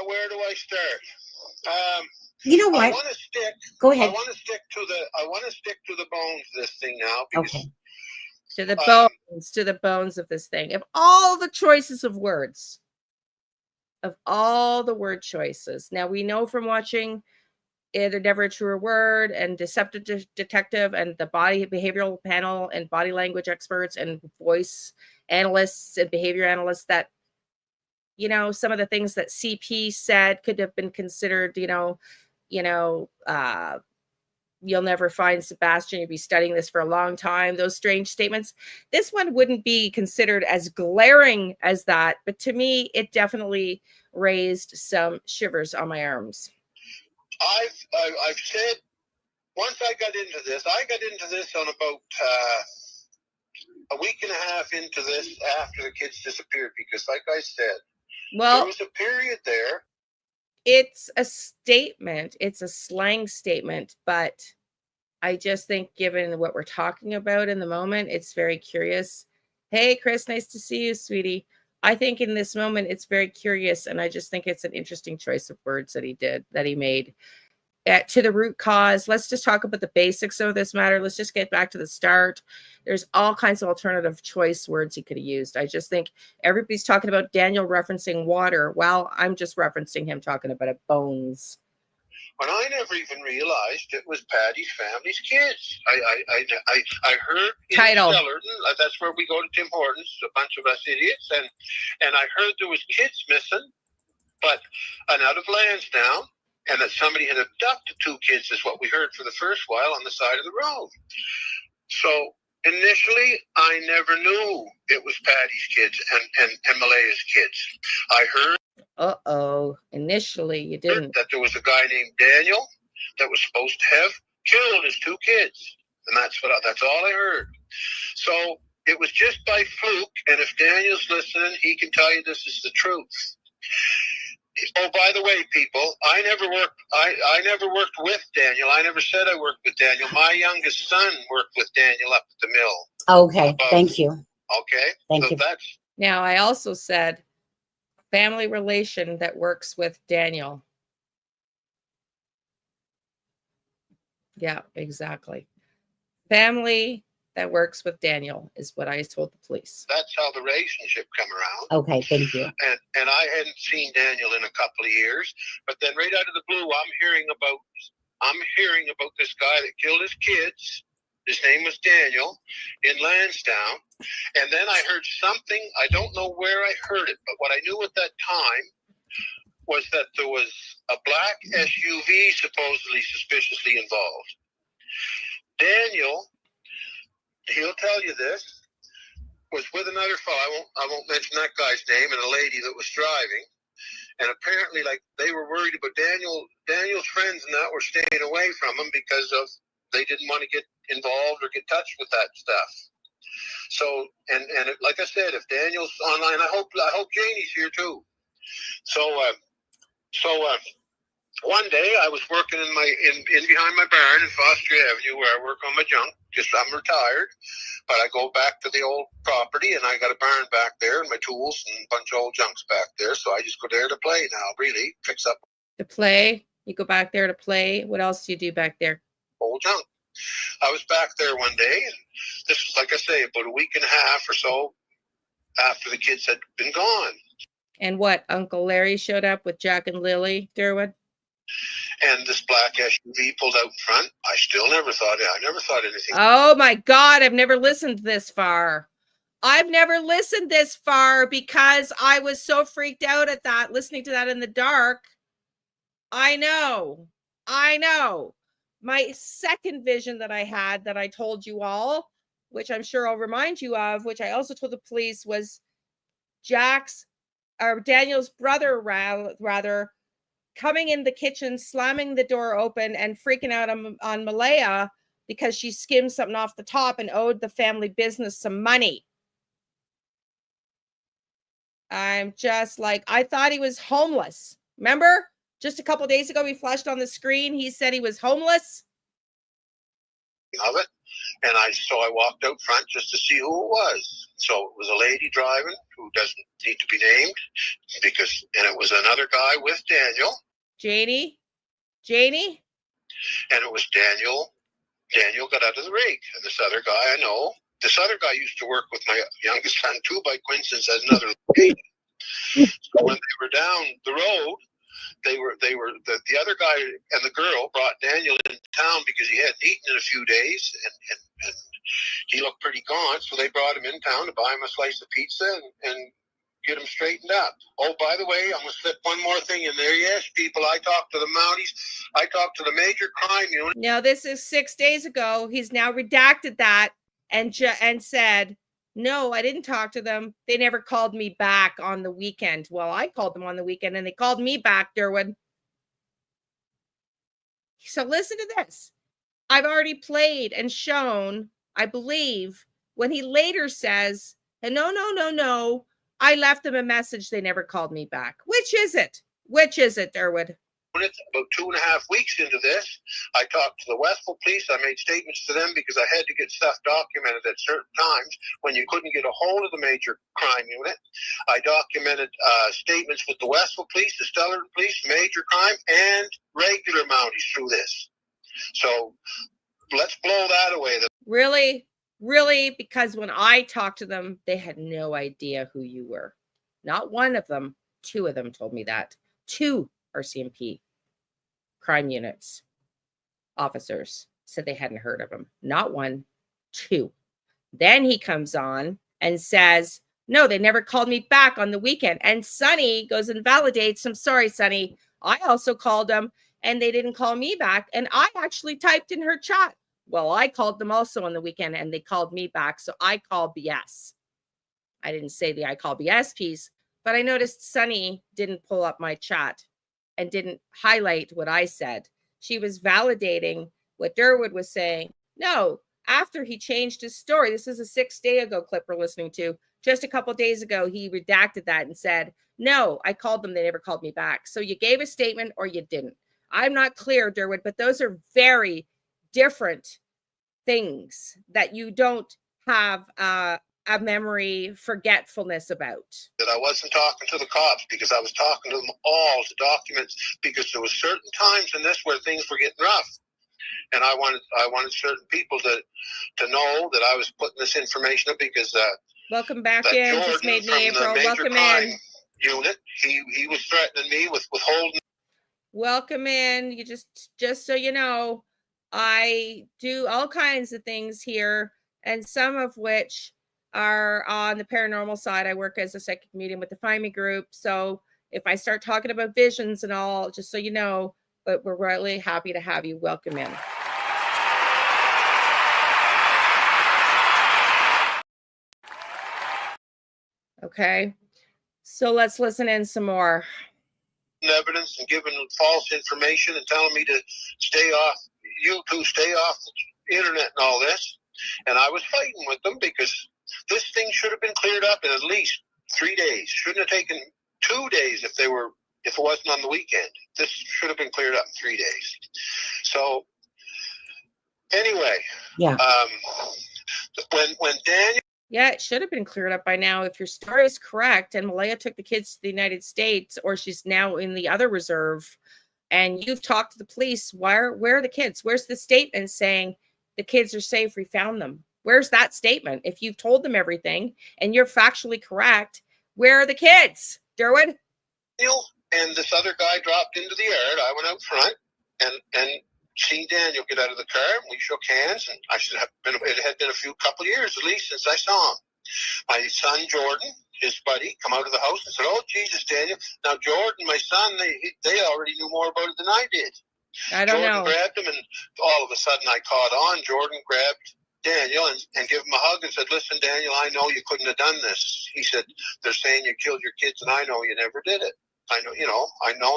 Where do I start? You know what? I want to stick. Go ahead. I want to stick to the bones. This thing now. Because, Okay. To the bones of this thing. Of all the choices of words, of all the word choices. Now, we know from watching They're Never a Truer Word and Deceptive Detective and the Body Behavioral Panel and body language experts and voice analysts and behavior analysts that, you know, some of the things that CP said could have been considered, you'll never find Sebastian. You'll be studying this for a long time. Those strange statements. This one wouldn't be considered as glaring as that, but to me, it definitely raised some shivers on my arms. I've said once I got into this on about a week and a half into this after the kids disappeared, because like I said, there was a period there. It's a statement. It's a slang statement, but I just think given what we're talking about in the moment, it's very curious. Hey, Chris, nice to see you, sweetie. I think in this moment, it's very curious, and I just think it's an interesting choice of words that he made. To the root cause, let's just talk about the basics of this matter. Let's just get back to the start. There's all kinds of alternative choice words he could have used. I just think everybody's talking about Daniel referencing water. Well, I'm just referencing him talking about bones. When I never even realized it was Patty's family's kids. I heard in Stellarton, that's where we go to Tim Hortons, a bunch of us idiots, and I heard there was kids missing, but out of Lansdowne. And that somebody had abducted 2 kids is what we heard for the first while on the side of the road. So initially, I never knew it was Patty's kids and Malaya's kids. I heard. Initially, you didn't. That there was a guy named Daniel that was supposed to have killed his 2 kids, and that's all I heard. So it was just by fluke. And if Daniel's listening, he can tell you this is the truth. Oh, by the way, people, I never worked with Daniel. I never said I worked with Daniel. My youngest son worked with Daniel up at the mill. Okay, thank you. Okay, thank you. Now, I also said family relation that works with Daniel. Yeah, exactly. Family that works with Daniel is what I told the police. That's how the relationship come around. Okay, thank you. And I hadn't seen Daniel in a couple of years, but then right out of the blue, I'm hearing about this guy that killed his kids. His name was Daniel in Lansdowne. And then I heard something, I don't know where I heard it, but what I knew at that time was that there was a black SUV supposedly suspiciously involved. Daniel, he'll tell you this, was with another fellow. I won't mention that guy's name, and a lady that was driving. And apparently, like, they were worried about Daniel's friends and that were staying away from him because of they didn't want to get involved or get touched with that stuff. So, and like I said, if Daniel's online, I hope Janie's here too. So one day I was working in behind my barn in Foster Avenue where I work on my junk. Just I'm retired, but I go back to the old property and I got a barn back there and my tools and a bunch of old junks back there. So I just go there to play now. Really fix up. To play? You go back there to play? What else do you do back there? Old junk. I was back there one day, and this was, like I say, about a week and a half or so after the kids had been gone. And what, Uncle Larry showed up with Jack and Lily, Derwood? And this black SUV pulled out in front. I never thought anything. Oh my God, I've never listened this far. I've never listened this far because I was so freaked out at that, listening to that in the dark. I know. My second vision that I had that I told you all, which I'm sure I'll remind you of, which I also told the police, was Daniel's brother, rather, coming in the kitchen, slamming the door open and freaking out on Malaya because she skimmed something off the top and owed the family business some money. I'm just like, I thought he was homeless. Remember? Just a couple days ago, he flashed on the screen. He said he was homeless. Of it. And so I walked out front just to see who it was. So it was a lady driving who doesn't need to be named and it was another guy with Daniel. Janie? And it was Daniel. Daniel got out of the rig. And this other guy I know. This other guy used to work with my youngest son too, by coincidence, as another lady. So when they were down the road, the other guy and the girl brought Daniel into town because he hadn't eaten in a few days and he looked pretty gaunt. So they brought him in town to buy him a slice of pizza and get him straightened up. Oh, by the way, I'm going to slip one more thing in there. Yes, people, I talked to the Mounties. I talked to the major crime unit. Now, this is 6 days ago. He's now redacted that and said, no, I didn't talk to them. They never called me back on the weekend. Well, I called them on the weekend and they called me back, Derwood. So listen to this. I've already played and shown, I believe, when he later says, no, I left them a message. They never called me back. Which is it, Derwood? About 2.5 weeks into this, I talked to the Westville police. I made statements to them because I had to get stuff documented at certain times when you couldn't get a hold of the major crime unit. I documented statements with the Westville police, the Stellarton police, major crime, and regular Mounties through this. So let's blow that away. Really? Because when I talked to them, they had no idea who you were. Not one of them. 2 of them told me that. 2 RCMP crime units officers said they hadn't heard of him. Not 1, 2. Then he comes on and says, no, they never called me back on the weekend. And Sonny goes and validates. I'm sorry, Sonny. I also called them and they didn't call me back. And I actually typed in her chat, well, I called them also on the weekend and they called me back. So I call BS. I didn't say the I call BS piece, but I noticed Sonny didn't pull up my chat and didn't highlight what I said. She was validating what Derwood was saying. No, after he changed his story, this is a 6 day ago clip we're listening to. Just a couple days ago, he redacted that and said, no, I called them. They never called me back. So you gave a statement or you didn't. I'm not clear, Derwood, but those are very different things that you don't have a memory forgetfulness about. That I wasn't talking to the cops because I was talking to them all to documents because there was certain times in this where things were getting rough. And I wanted certain people to know that I was putting this information up because welcome back in. Jordan just made me from April. The major Welcome crime in. Unit. He was threatening me with withholding. Welcome in. You just so you know, I do all kinds of things here, and some of which are on the paranormal side. I work as a psychic medium with the Find Me group. So if I start talking about visions and all, just so you know, but we're really happy to have you. Welcome in. Okay. So let's listen in some more. Evidence and giving false information and telling me to stay off the internet and all this. And I was fighting with them because this thing should have been cleared up in at least 3 days. Shouldn't have taken 2 days if it wasn't on the weekend. This should have been cleared up in 3 days. So anyway, yeah. When Daniel. Yeah, it should have been cleared up by now. If your story is correct and Malaya took the kids to the United States, or she's now in the other reserve, and you've talked to the police, where are the kids? Where's the statement saying the kids are safe? We found them. Where's that statement? If you've told them everything and you're factually correct, where are the kids, Derwood? And this other guy dropped into the yard. I went out front and seen Daniel get out of the car. We shook hands, and I should have been. It had been a couple of years at least since I saw him. My son Jordan, his buddy, come out of the house and said, "Oh Jesus, Daniel!" Now Jordan, my son, they already knew more about it than I did. I don't Jordan know. grabbed him, and all of a sudden I caught on. Jordan grabbed Daniel and gave him a hug and said, "Listen, Daniel, I know you couldn't have done this." He said, "They're saying you killed your kids, and I know you never did it. I know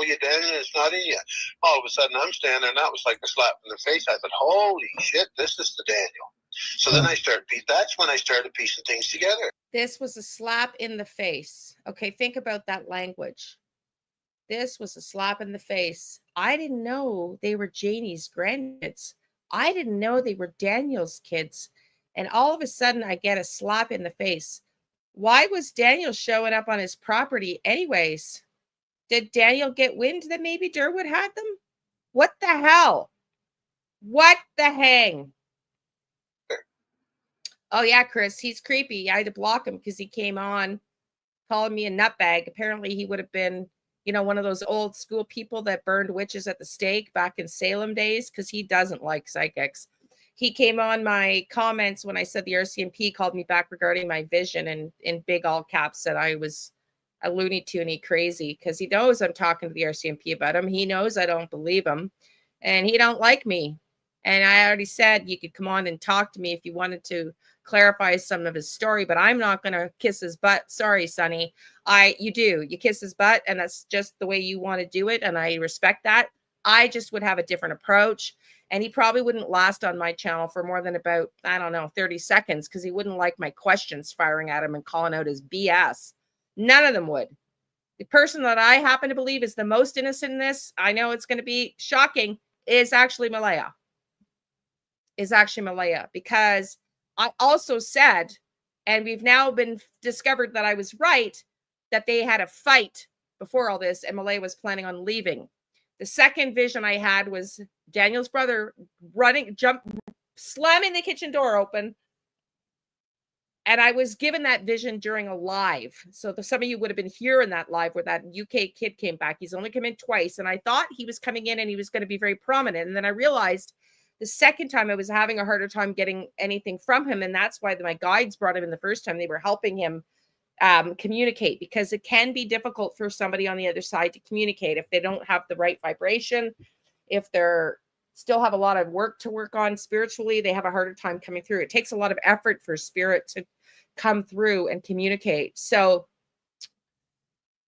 you did, and it's not in you." All of a sudden, I'm standing there, and that was like a slap in the face. I thought, "Holy shit, this is the Daniel." So then that's when I started piecing things together. This was a slap in the face. Okay, think about that language. This was a slap in the face. I didn't know they were Janie's grandkids. I didn't know they were Daniel's kids. And all of a sudden, I get a slap in the face. Why was Daniel showing up on his property anyways? Did Daniel get wind that maybe Derwood had them? What the hell? What the hang? Oh, yeah, Chris, he's creepy. I had to block him because he came on calling me a nutbag. Apparently, he would have been, one of those old school people that burned witches at the stake back in Salem days, because he doesn't like psychics. He came on my comments when I said the RCMP called me back regarding my vision, and in big all caps said I was a Looney Tooney crazy, because he knows I'm talking to the RCMP about him. He knows I don't believe him, and he don't like me. And I already said you could come on and talk to me if you wanted to clarify some of his story, but I'm not going to kiss his butt. Sorry, Sonny. You kiss his butt, and that's just the way you want to do it, and I respect that. I just would have a different approach, and he probably wouldn't last on my channel for more than about, 30 seconds, because he wouldn't like my questions firing at him and calling out his BS. None of them would. The person that I happen to believe is the most innocent in this, I know it's going to be shocking, is actually Malaya. Because I also said, and we've now been discovered that I was right, that they had a fight before all this, and Malaya was planning on leaving. The second vision I had was Daniel's brother slamming the kitchen door open. And I was given that vision during a live. So some of you would have been here in that live where that UK kid came back. He's only come in twice. And I thought he was coming in and he was going to be very prominent. And then I realized the second time I was having a harder time getting anything from him. And that's why my guides brought him in the first time. They were helping him communicate, because it can be difficult for somebody on the other side to communicate if they don't have the right vibration, if they're still have a lot of work to work on spiritually, they have a harder time coming through. It takes a lot of effort for spirit to come through and communicate. So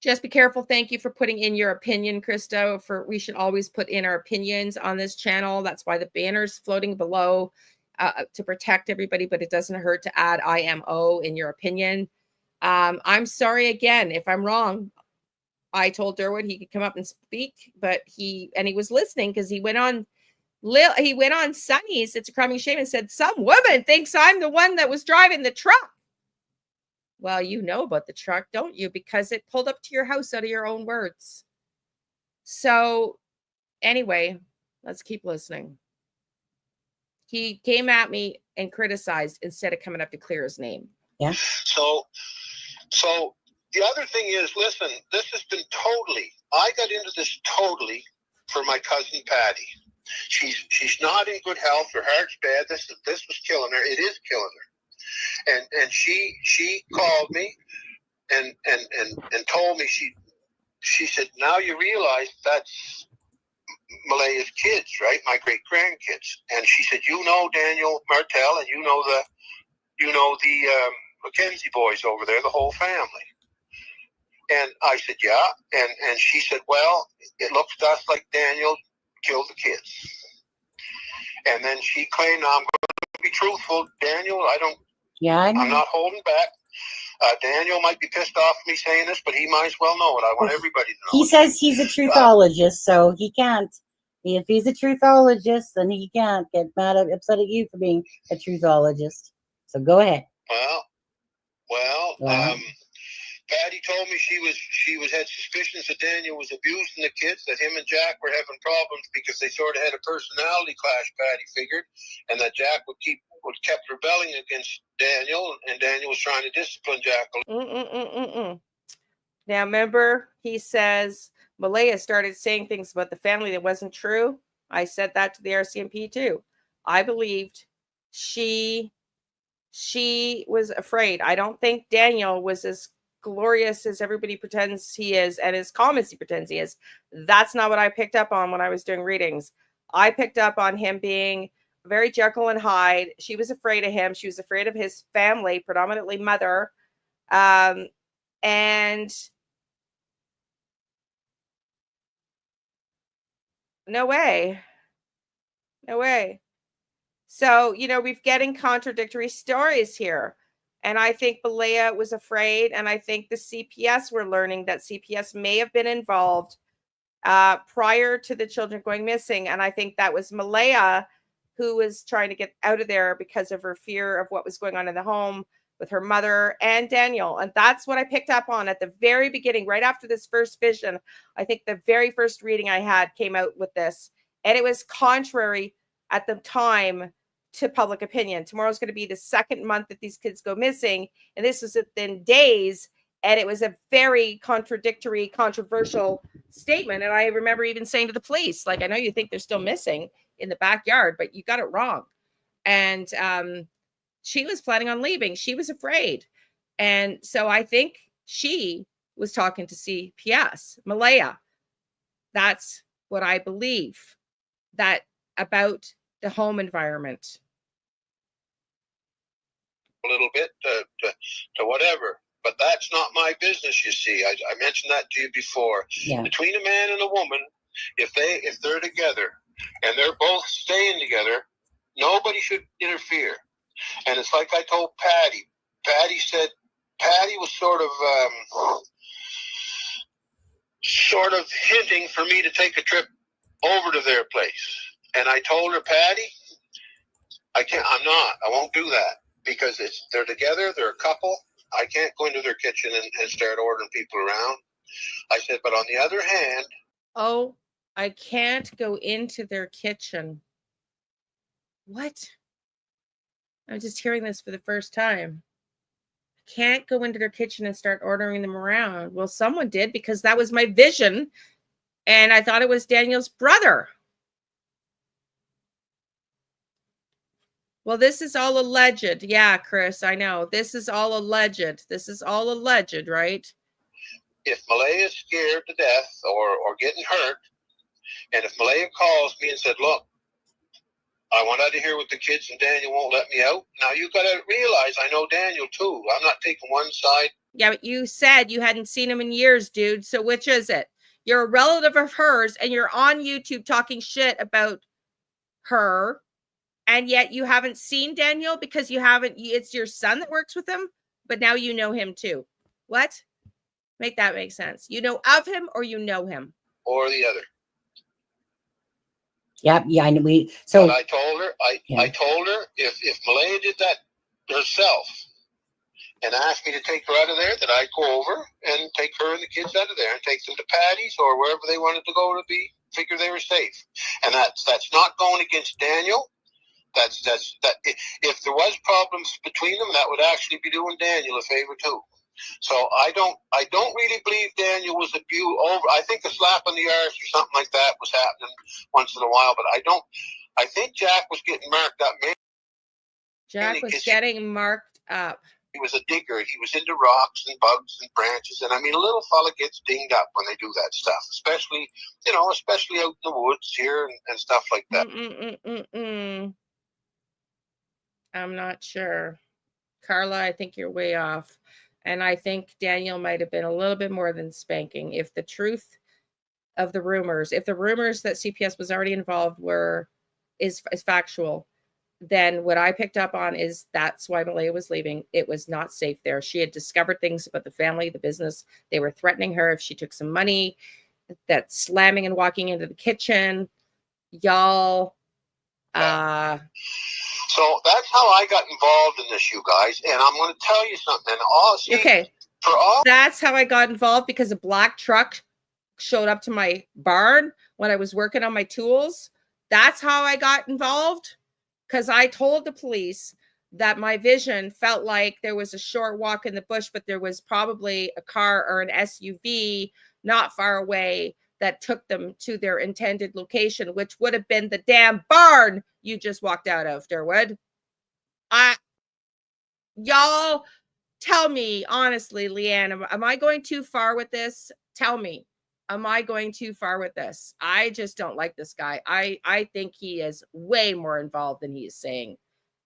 just be careful. Thank you for putting in your opinion, Christo. We should always put in our opinions on this channel. That's why the banner's floating below to protect everybody, but it doesn't hurt to add IMO in your opinion. I'm sorry again if I'm wrong. I told Derwood he could come up and speak, but he was listening, because he went on Sonny's It's a Crummy Shame and said, "Some woman thinks I'm the one that was driving the truck." Well, you know about the truck, don't you? Because it pulled up to your house out of your own words. So anyway, let's keep listening. He came at me and criticized instead of coming up to clear his name. Yeah. So the other thing is, listen, this has been I got into this totally for my cousin Patty. She's not in good health. Her heart's bad. This was killing her. It is killing her. And she called me and told me, she said, "Now you realize that's Malaya's kids, right? My great grandkids." And she said, "You know Daniel Martel, and you know the Mackenzie boys over there, the whole family." And I said, "Yeah." And she said, "Well, it looks to us like Daniel killed the kids." And then she claimed, "I'm going to be truthful, Daniel. I'm not holding back. Daniel might be pissed off at me saying this, but he might as well know it. I want everybody to know." He says he's a truthologist, so he can't. If he's a truthologist, then he can't get upset at you for being a truthologist. So go ahead. Well, Patty told me she had suspicions that Daniel was abusing the kids, that him and Jack were having problems because they sort of had a personality clash, Patty figured, and that Jack kept rebelling against Daniel, and Daniel was trying to discipline Jack. Now, remember, he says Malaya started saying things about the family that wasn't true. I said that to the RCMP too. I believed she was afraid. I don't think Daniel was as glorious as everybody pretends he is and as calm as he pretends he is. That's not what I picked up on when I was doing readings. I picked up on him being very Jekyll and Hyde. She was afraid of him. She was afraid of his family, predominantly mother. And no way. So, we're getting contradictory stories here. And I think Malaya was afraid. And I think the CPS were learning that CPS may have been involved prior to the children going missing. And I think that was Malaya who was trying to get out of there because of her fear of what was going on in the home with her mother and Daniel. And that's what I picked up on at the very beginning, right after this first vision. I think the very first reading I had came out with this. And it was contrary at the time to public opinion. Tomorrow's going to be the second month that these kids go missing. And this was within days. And it was a very contradictory, controversial statement. And I remember even saying to the police, like, I know you think they're still missing in the backyard, but you got it wrong. And she was planning on leaving. She was afraid. And so I think she was talking to CPS, Malaya. That's what I believe that about the home environment. A little bit to whatever. But that's not my business, you see. I mentioned that to you before. Yeah. Between a man and a woman, if they're together and they're both staying together, nobody should interfere. And it's like I told Patty. Patty was sort of hinting for me to take a trip over to their place. And I told her, Patty, I won't do that because they're together, they're a couple. I can't go into their kitchen and start ordering people around. I said, but on the other hand. Oh, I can't go into their kitchen. What? I'm just hearing this for the first time. I can't go into their kitchen and start ordering them around. Well, someone did because that was my vision. And I thought it was Daniel's brother. Well, this is all alleged. Yeah, Chris, I know. This is all alleged. Right? If Malaya is scared to death or getting hurt, and if Malaya calls me and said, look, I want out of here with the kids and Daniel won't let me out. Now, you got to realize I know Daniel, too. I'm not taking one side. Yeah, but you said you hadn't seen him in years, dude. So which is it? You're a relative of hers, and you're on YouTube talking shit about her. And yet you haven't seen Daniel because it's your son that works with him, but now you know him too. What? Make that make sense. You know of him or you know him? Or the other. Yep. Yeah. But I told her, I told her if Malaya did that herself and asked me to take her out of there, that I'd go over and take her and the kids out of there and take them to Patty's or wherever they wanted to go to figure they were safe. And that's not going against Daniel. That if there was problems between them, that would actually be doing Daniel a favor too. So I don't really believe Daniel was abused over. I think a slap on the arse or something like that was happening once in a while, but I think Jack was getting marked up. Jack was getting marked up. He was a digger. He was into rocks and bugs and branches. And I mean, a little fella gets dinged up when they do that stuff, especially out in the woods here and stuff like that. I'm not sure. Carla, I think you're way off. And I think Daniel might have been a little bit more than spanking. If the truth of the rumors, if the rumors that CPS was already involved is factual, then what I picked up on is that's why Malaya was leaving. It was not safe there. She had discovered things about the family, the business. They were threatening her if she took some money, that slamming and walking into the kitchen. Y'all. So that's how I got involved in this, you guys. And I'm going to tell you something. Okay. For all That's how I got involved, because a black truck showed up to my barn when I was working on my tools. That's how I got involved, because I told the police that my vision felt like there was a short walk in the bush, but there was probably a car or an SUV not far away that took them to their intended location, which would have been the damn barn you just walked out of, Durwood. Y'all tell me honestly, Liane, am I going too far with this? Tell me, am I going too far with this? I just don't like this guy. I think he is way more involved than he is saying.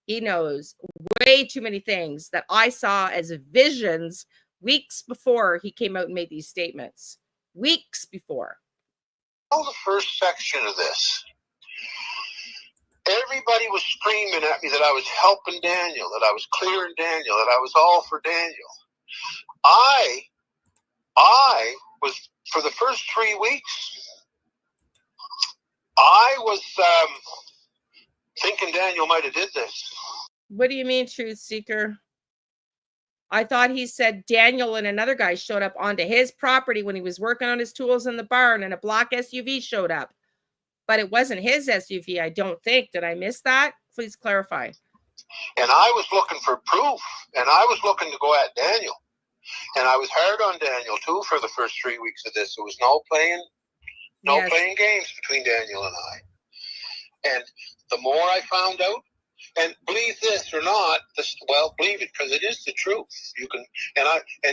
He knows way too many things that I saw as visions weeks before he came out and made these statements. Weeks before. the first section of this, everybody was screaming at me that I was helping Daniel, that I was clearing Daniel, that I was all for Daniel. I was, for the first 3 weeks, I was thinking Daniel might have did this. What do you mean, Truth Seeker? I thought he said Daniel and another guy showed up onto his property when he was working on his tools in the barn, and a black SUV showed up. But it wasn't his SUV, I don't think. Did I miss that? Please clarify. And I was looking for proof, and I was looking to go at Daniel. And I was hard on Daniel, too, for the first 3 weeks of this. There was no playing games between Daniel and I. And the more I found out, and believe this or not, believe it, because it is the truth. You can, and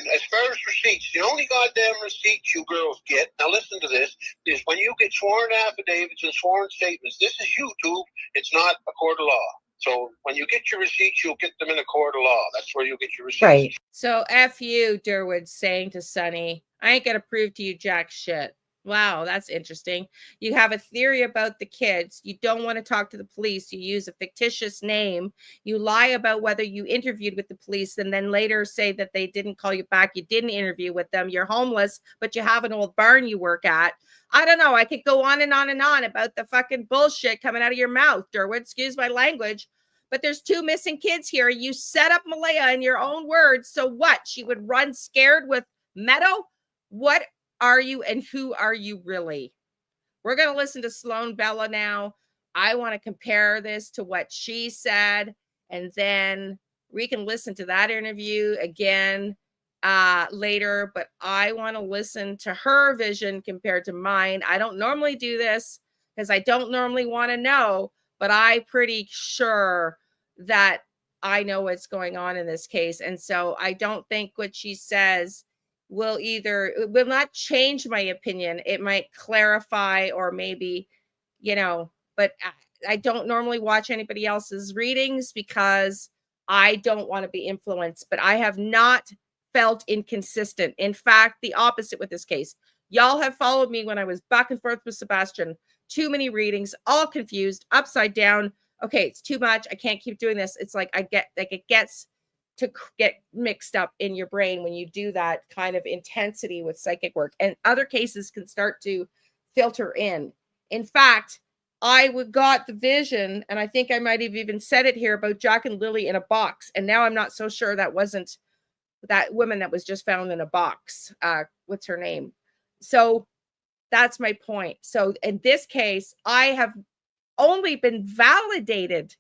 as far as receipts, the only goddamn receipts you girls get, now listen to this, is when you get sworn affidavits and sworn statements. This is YouTube. It's not a court of law. So when you get your receipts, you'll get them in a court of law. That's where you'll get your receipts. Right. So F you, Durwood, saying to Sonny, I ain't gonna prove to you jack shit. Wow, that's interesting. You have a theory about the kids. You don't want to talk to the police. You use a fictitious name. You lie about whether you interviewed with the police and then later say that they didn't call you back. You didn't interview with them. You're homeless, but you have an old barn you work at. I don't know. I could go on and on and on about the fucking bullshit coming out of your mouth, Durwood. Excuse my language. But there's 2 missing kids here. You set up Malaya in your own words. So what? She would run scared with Meadow? What are you and who are you really? We're going to listen to Sloan Bella now. I want to compare this to what she said, and then we can listen to that interview again later, but I want to listen to her vision compared to mine. I don't normally do this because I don't normally want to know, but I'm pretty sure that I know what's going on in this case. And so I don't think what she says will not change my opinion. It might clarify or maybe, but I don't normally watch anybody else's readings because I don't want to be influenced, but I have not felt inconsistent. In fact, the opposite with this case. Y'all have followed me when I was back and forth with Sebastian. Too many readings, all confused, upside down. Okay, it's too much. I can't keep doing this. It's like it gets to get mixed up in your brain when you do that kind of intensity with psychic work, and other cases can start to filter in. In fact, I got the vision, and I think I might have even said it here about Jack and Lilly in a box, and now I'm not so sure that wasn't that woman that was just found in a box. What's her name? So that's my point. So in this case, I have only been validated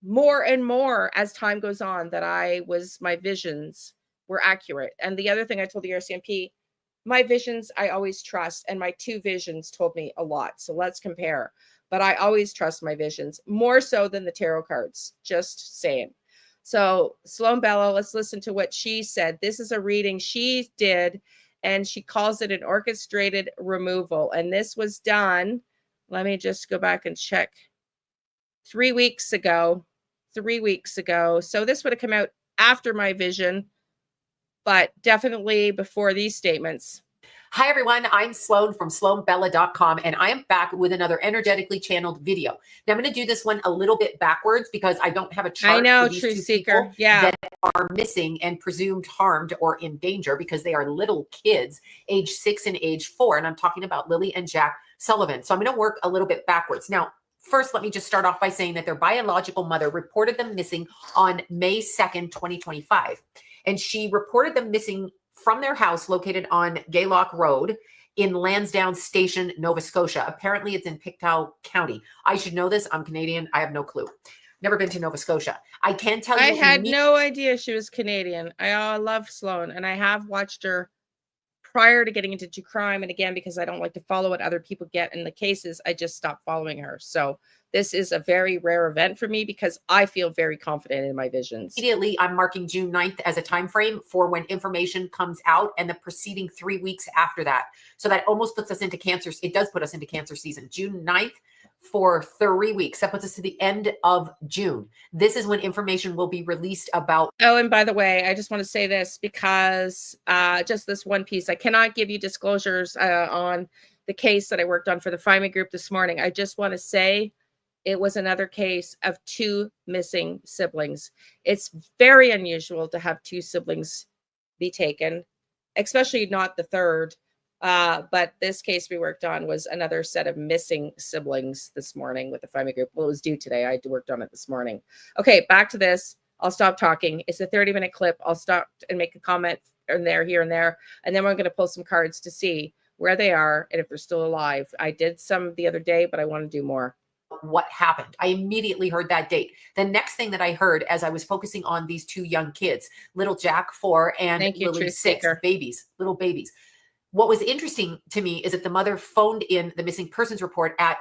more and more as time goes on that my visions were accurate. And the other thing I told the RCMP, my visions, I always trust. And my 2 visions told me a lot. So let's compare. But I always trust my visions more so than the tarot cards. Just saying. So Sloan Bella, let's listen to what she said. This is a reading she did, and she calls it an orchestrated removal. And this was done. Let me just go back and check. 3 weeks ago. So this would have come out after my vision, but definitely before these statements. Hi, everyone. I'm Sloan from SloanBella.com, and I am back with another energetically channeled video. Now, I'm going to do this one a little bit backwards because I don't have a chart for these 2 people that are missing and presumed harmed or in danger because they are little kids, age 6 and age 4. And I'm talking about Lily and Jack Sullivan. So I'm going to work a little bit backwards. Now, first, let me just start off by saying that their biological mother reported them missing on May 2nd, 2025. And she reported them missing from their house located on Gaylock Road in Lansdowne Station, Nova Scotia. Apparently it's in Pictou County. I should know this. I'm Canadian. I have no clue. Never been to Nova Scotia. I can tell you. I had no idea she was Canadian. I love Sloan, and I have watched her prior to getting into true crime. And again, because I don't like to follow what other people get in the cases, I just stopped following her. So this is a very rare event for me because I feel very confident in my visions. Immediately, I'm marking June 9th as a time frame for when information comes out and the preceding 3 weeks after that. So that almost puts us into Cancer. It does put us into Cancer season. June 9th for 3 weeks. That puts us to the end of June. This is when information will be released about. Oh, and by the way, I just want to say this because just this one piece, I cannot give you disclosures on the case that I worked on for the FIMA group this morning. I just want to say it was another case of 2 missing siblings. It's very unusual to have 2 siblings be taken, especially not the third. But this case we worked on was another set of missing siblings this morning with the FIMA group. Well, it was due today. I worked on it this morning. Okay, back to this. I'll stop talking. It's a 30-minute clip. I'll stop and make a comment here and there. And then we're going to pull some cards to see where they are and if they're still alive. I did some the other day, but I want to do more. What happened. I immediately heard that date. The next thing that I heard as I was focusing on these 2 young kids, little Jack 4 and Lily 6, little babies. What was interesting to me is that the mother phoned in the missing persons report at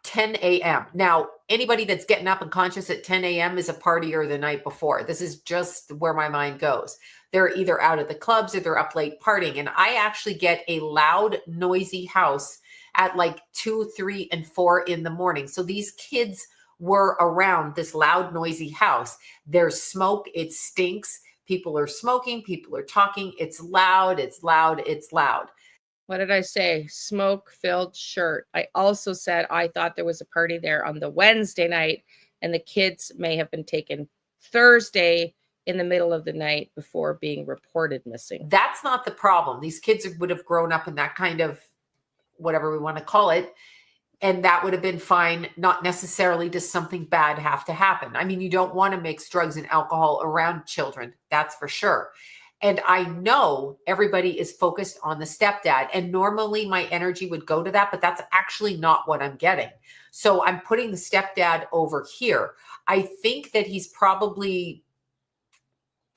10 a.m. Now, anybody that's getting up and conscious at 10 a.m. is a partier the night before. This is just where my mind goes. They're either out at the clubs or they're up late partying. And I actually get a loud, noisy house at like 2, 3, and 4 in the morning. So these kids were around this loud, noisy house. There's smoke. It stinks. People are smoking. People are talking. It's loud. It's loud. It's loud. What did I say? Smoke-filled shirt. I also said I thought there was a party there on the Wednesday night, and the kids may have been taken Thursday in the middle of the night before being reported missing. That's not the problem. These kids would have grown up in that kind of whatever we want to call it. And that would have been fine. Not necessarily does something bad have to happen. I mean, you don't want to mix drugs and alcohol around children. That's for sure. And I know everybody is focused on the stepdad. And normally my energy would go to that, but that's actually not what I'm getting. So I'm putting the stepdad over here. I think that he's probably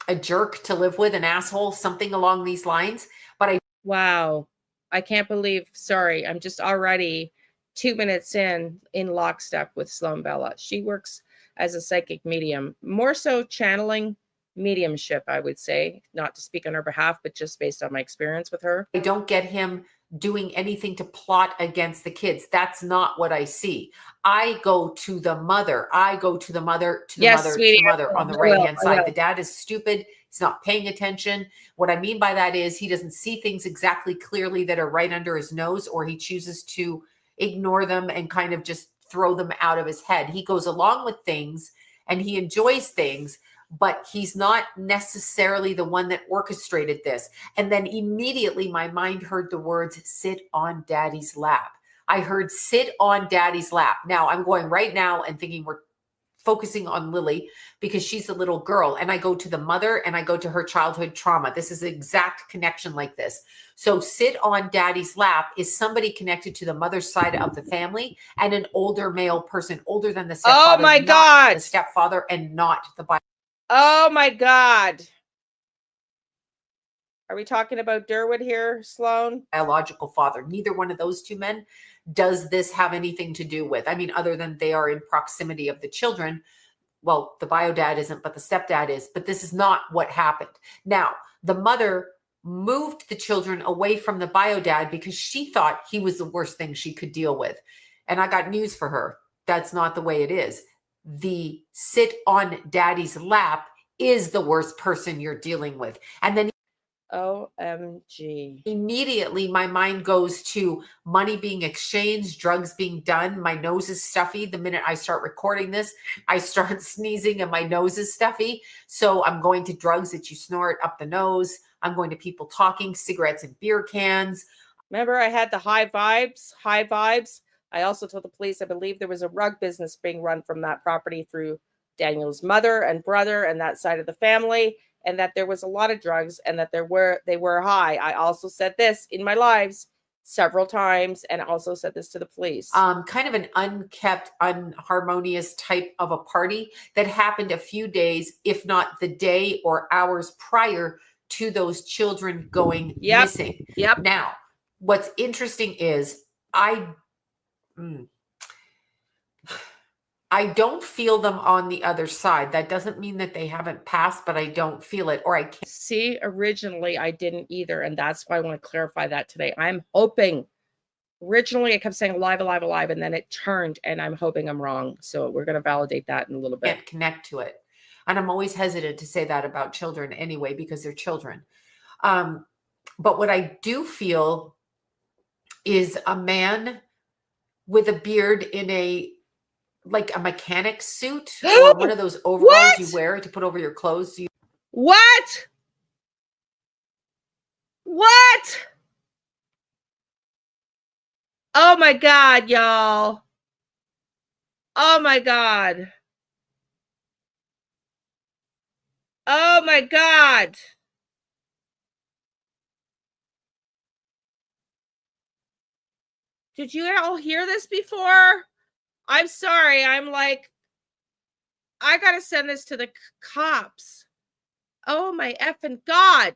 a jerk to live with, an asshole, something along these lines. But wow. I can't believe, sorry, I'm just already 2 minutes in lockstep with Sloan Bella. She works as a psychic medium, more so channeling mediumship, I would say, not to speak on her behalf, but just based on my experience with her. I don't get him doing anything to plot against the kids. That's not what I see. I go to the mother. I go to the mother, to the mother, sweetie, to the mother on the right-hand side. The dad is stupid. He's not paying attention. What I mean by that is he doesn't see things exactly clearly that are right under his nose, or he chooses to ignore them and kind of just throw them out of his head. He goes along with things and he enjoys things, but he's not necessarily the one that orchestrated this. And then immediately my mind heard the words, sit on daddy's lap. I heard sit on daddy's lap. Now I'm going right now and thinking we're focusing on Lily because she's a little girl, and I go to the mother and I go to her childhood trauma. This is the exact connection like this. So sit on daddy's lap is somebody connected to the mother's side of the family and an older male person, older than the stepfather. Oh my God. The stepfather and not the Oh my God. Are we talking about Durwood here, Sloan? Biological father. Neither one of those 2 men does this have anything to do with. I mean, other than they are in proximity of the children. Well, the bio dad isn't, but the stepdad is. But this is not what happened. Now, the mother moved the children away from the bio dad because she thought he was the worst thing she could deal with. And I got news for her. That's not the way it is. The sit on daddy's lap is the worst person you're dealing with. And then OMG. Immediately my mind goes to money being exchanged, drugs being done. My nose is stuffy. The minute I start recording this, I start sneezing and my nose is stuffy. So I'm going to drugs that you snort up the nose. I'm going to people talking, cigarettes and beer cans. Remember, I had the high vibes. I also told the police I believe there was a rug business being run from that property through Daniel's mother and brother and that side of the family. and that there was a lot of drugs and that they were high. I also said this in my lives several times and also said this to the police. Kind of an unkept, unharmonious type of a party that happened a few days, if not the day or hours prior to those children going missing. Yep. Now, what's interesting is I don't feel them on the other side. That doesn't mean that they haven't passed, but I don't feel it, or I can't. See, originally I didn't either, and that's why I want to clarify that today. I'm hoping. Originally, I kept saying alive, alive, alive, and then it turned, and I'm hoping I'm wrong. So we're going to validate that in a little bit. Can't connect to it. And I'm always hesitant to say that about children anyway, because they're children. But what I do feel is a man with a beard in like a mechanic suit or one of those overalls you wear to put over your clothes. What? Oh my God, y'all. Oh my God. Oh my God. Did you all hear this before? I'm sorry. I'm like, I got to send this to the cops. Oh my effing God.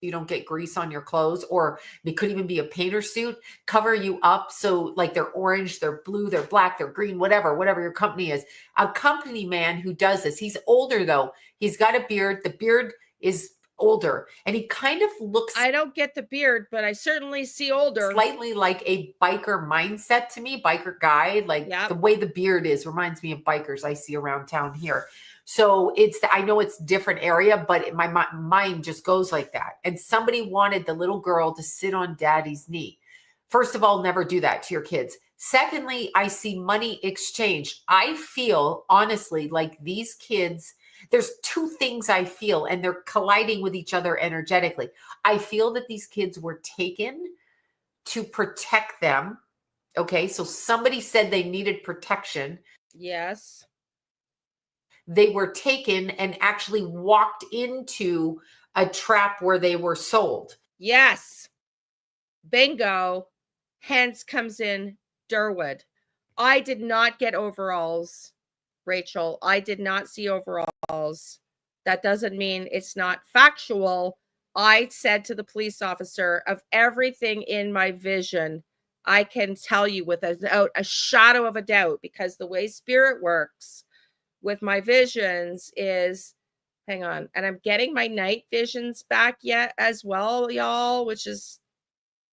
You don't get grease on your clothes, or it could even be a painter suit, cover you up. So like they're orange, they're blue, they're black, they're green, whatever your company is. A company man who does this, he's older though. He's got a beard. The beard is older and he kind of looks. I don't get the beard, but I certainly see older. Slightly like a biker mindset to me, biker guy. Like the way the beard is reminds me of bikers I see around town here. So I know it's different area, but my mind just goes like that. And somebody wanted the little girl to sit on daddy's knee. First of all, never do that to your kids. Secondly, I see money exchanged. I feel honestly like these kids, there's two things I feel, and they're colliding with each other energetically. I feel that these kids were taken to protect them. Okay. So somebody said they needed protection. Yes. They were taken and actually walked into a trap where they were sold. Yes. Bingo. Hence comes in Durwood. I did not get overalls, Rachel. I did not see overalls. That doesn't mean it's not factual. I said to the police officer, of everything in my vision, I can tell you without a shadow of a doubt, because the way spirit works with my visions is, hang on, and I'm getting my night visions back yet as well, y'all, which is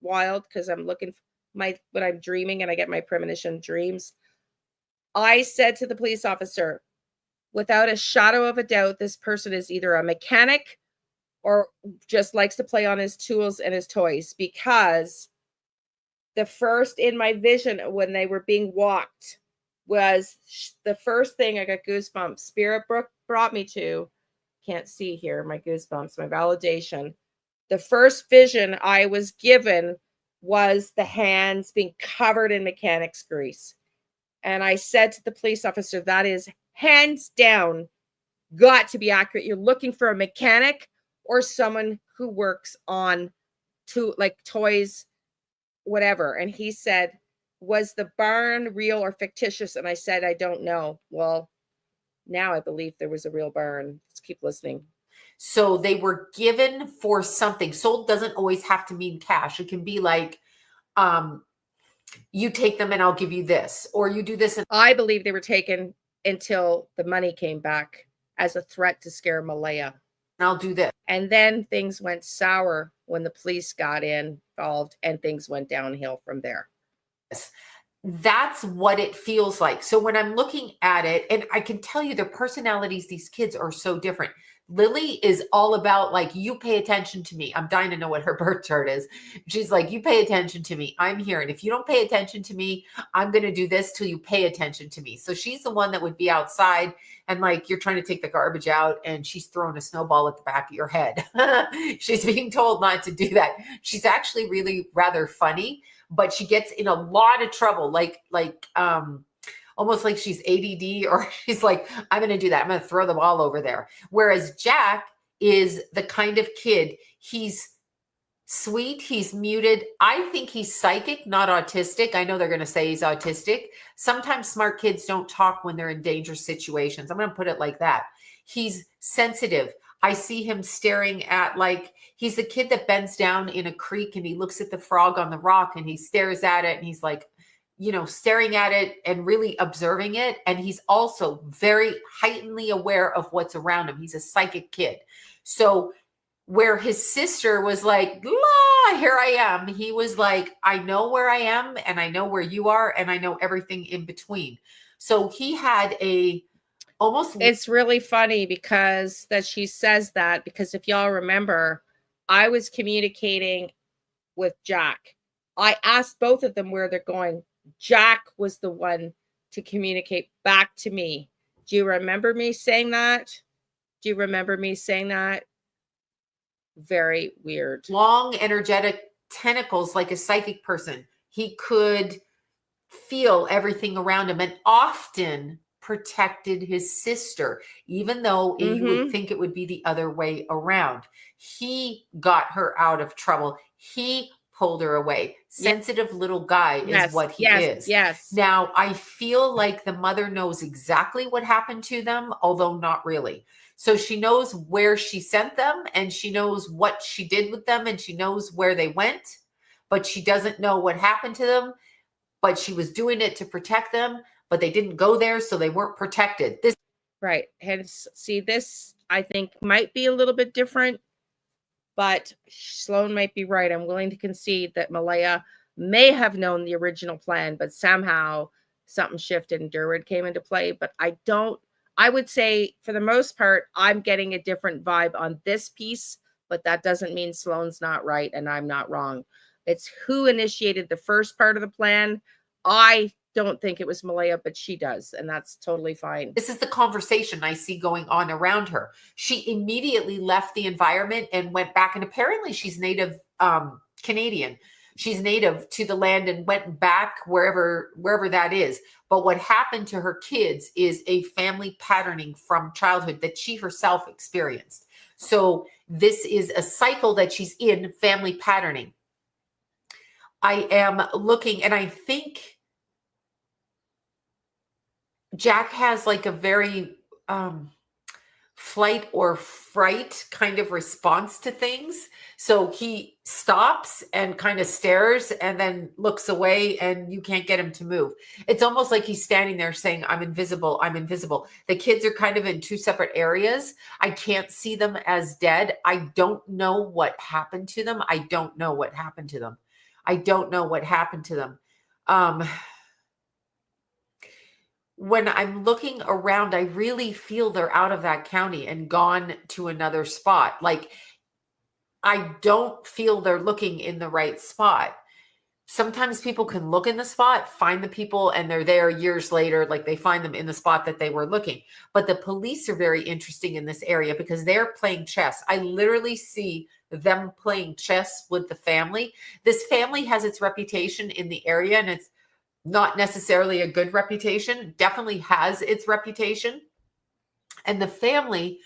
wild because I'm looking when I'm dreaming and I get my premonition dreams. I said to the police officer, without a shadow of a doubt, this person is either a mechanic or just likes to play on his tools and his toys, because the first in my vision when they were being walked was the first thing I got goosebumps. Spirit brought me to, can't see here, my goosebumps, my validation. The first vision I was given was the hands being covered in mechanics grease. And I said to the police officer, that is hands down got to be accurate. You're looking for a mechanic or someone who works on like toys, whatever. And he said, was the barn real or fictitious? And I said, I don't know. Well, now I believe there was a real barn. Let's keep listening. So they were given for something. Sold doesn't always have to mean cash. It can be like, you take them and I'll give you this, or you do this. And I believe they were taken until the money came back as a threat to scare Malaya. And I'll do this. And then things went sour when the police got involved and things went downhill from there. That's what it feels like. So when I'm looking at it, and I can tell you their personalities, these kids are so different. Lilly is all about like, you pay attention to me. I'm dying to know what her birth chart is. She's like, you pay attention to me. I'm here. And if you don't pay attention to me, I'm going to do this till you pay attention to me. So she's the one that would be outside and like, you're trying to take the garbage out and she's throwing a snowball at the back of your head. She's being told not to do that. She's actually really rather funny, but she gets in a lot of trouble. almost like she's ADD, or she's like, I'm going to do that. I'm going to throw the ball over there. Whereas Jack is the kind of kid, he's sweet, he's muted. I think he's psychic, not autistic. I know they're going to say he's autistic. Sometimes smart kids don't talk when they're in dangerous situations. I'm going to put it like that. He's sensitive. I see him staring at, like, he's the kid that bends down in a creek and he looks at the frog on the rock and he stares at it and he's like, you know, staring at it and really observing it. And he's also very heightenedly aware of what's around him. He's a psychic kid. So where his sister was like, la, here I am, he was like, I know where I am and I know where you are and I know everything in between. So he had a almost. It's really funny because that she says that, because if y'all remember, I was communicating with Jack. I asked both of them where they're going. Jack was the one to communicate back to me. Do you remember me saying that? Do you remember me saying that? Very weird. Long, energetic tentacles, like a psychic person. He could feel everything around him and often protected his sister, even though you would think it would be the other way around. He got her out of trouble. He pulled her away. Sensitive little guy is what he is. Yes. Now, I feel like the mother knows exactly what happened to them, although not really. So she knows where she sent them and she knows what she did with them and she knows where they went, but she doesn't know what happened to them. But she was doing it to protect them, but they didn't go there, so they weren't protected. Right. And see, this I think might be a little bit different, but Sloan might be right. I'm willing to concede that Malaya may have known the original plan, but somehow something shifted and Durwood came into play. But I would say for the most part, I'm getting a different vibe on this piece, but that doesn't mean Sloan's not right and I'm not wrong. It's who initiated the first part of the plan. I don't think it was Malaya, but she does, and that's totally fine. This is the conversation I see going on around her. She immediately left the environment and went back, and apparently she's native Canadian. She's native to the land and went back wherever that is. But what happened to her kids is a family patterning from childhood that she herself experienced. So this is a cycle that she's in, family patterning. I am looking, and I think Jack has like a very flight or fright kind of response to things. So he stops and kind of stares and then looks away and you can't get him to move. It's almost like he's standing there saying, I'm invisible, I'm invisible. The kids are kind of in two separate areas. I can't see them as dead. I don't know what happened to them. I don't know what happened to them. I don't know what happened to them. When I'm looking around, I really feel they're out of that county and gone to another spot. Like, I don't feel they're looking in the right spot. Sometimes people can look in the spot, find the people, and they're there years later, like they find them in the spot that they were looking. But the police are very interesting in this area because they're playing chess. I literally see them playing chess with the family. This family has its reputation in the area, and it's not necessarily a good reputation, definitely has its reputation. And the family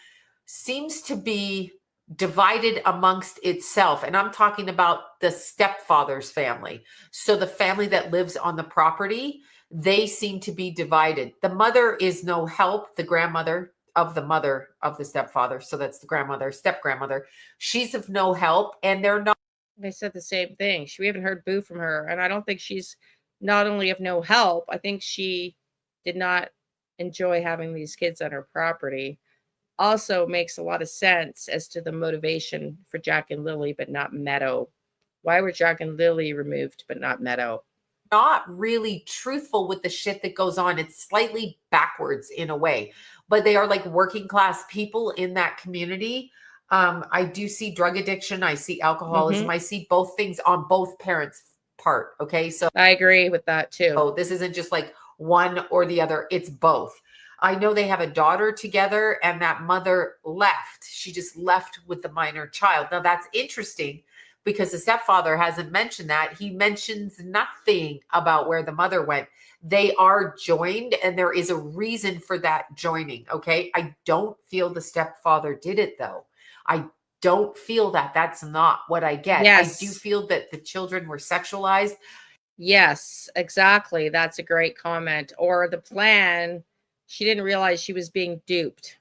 seems to be divided amongst itself. And I'm talking about the stepfather's family. So the family that lives on the property, they seem to be divided. The mother is no help, the grandmother of the mother of the stepfather. So that's the grandmother, step-grandmother. She's of no help, and they're not. They said the same thing. We haven't heard boo from her. And I don't think she's not only of no help, I think she did not enjoy having these kids on her property. Also makes a lot of sense as to the motivation for Jack and Lilly, but not Meadow. Why were Jack and Lilly removed, but not Meadow? Not really truthful with the shit that goes on. It's slightly backwards in a way, but they are like working class people in that community. I do see drug addiction. I see alcoholism. I see both things on both parents' part. Okay. So I agree with that too. So this isn't just like one or the other. It's both. I know they have a daughter together and that mother left. She just left with the minor child. Now that's interesting because the stepfather hasn't mentioned that. He mentions nothing about where the mother went. They are joined, and there is a reason for that joining. Okay. I don't feel the stepfather did it though. I don't feel that. That's not what I get. Yes. I do feel that the children were sexualized. Yes, exactly. That's a great comment. Or the plan, she didn't realize she was being duped.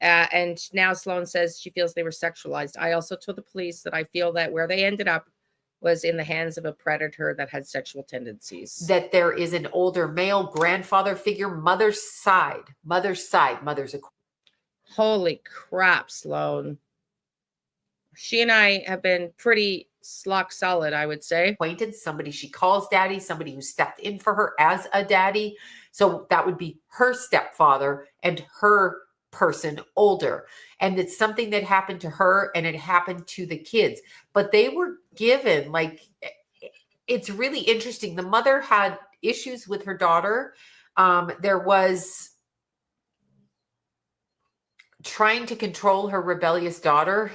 And now Sloan says she feels they were sexualized. I also told the police that I feel that where they ended up was in the hands of a predator that had sexual tendencies. That there is an older male grandfather figure, mother's side. Mother's a... Holy crap, Sloan. She and I have been pretty rock solid, I would say. Acquaintance, somebody she calls daddy, somebody who stepped in for her as a daddy. So that would be her stepfather and her person older. And it's something that happened to her and it happened to the kids. But they were given, like, it's really interesting. The mother had issues with her daughter. There was trying to control her rebellious daughter,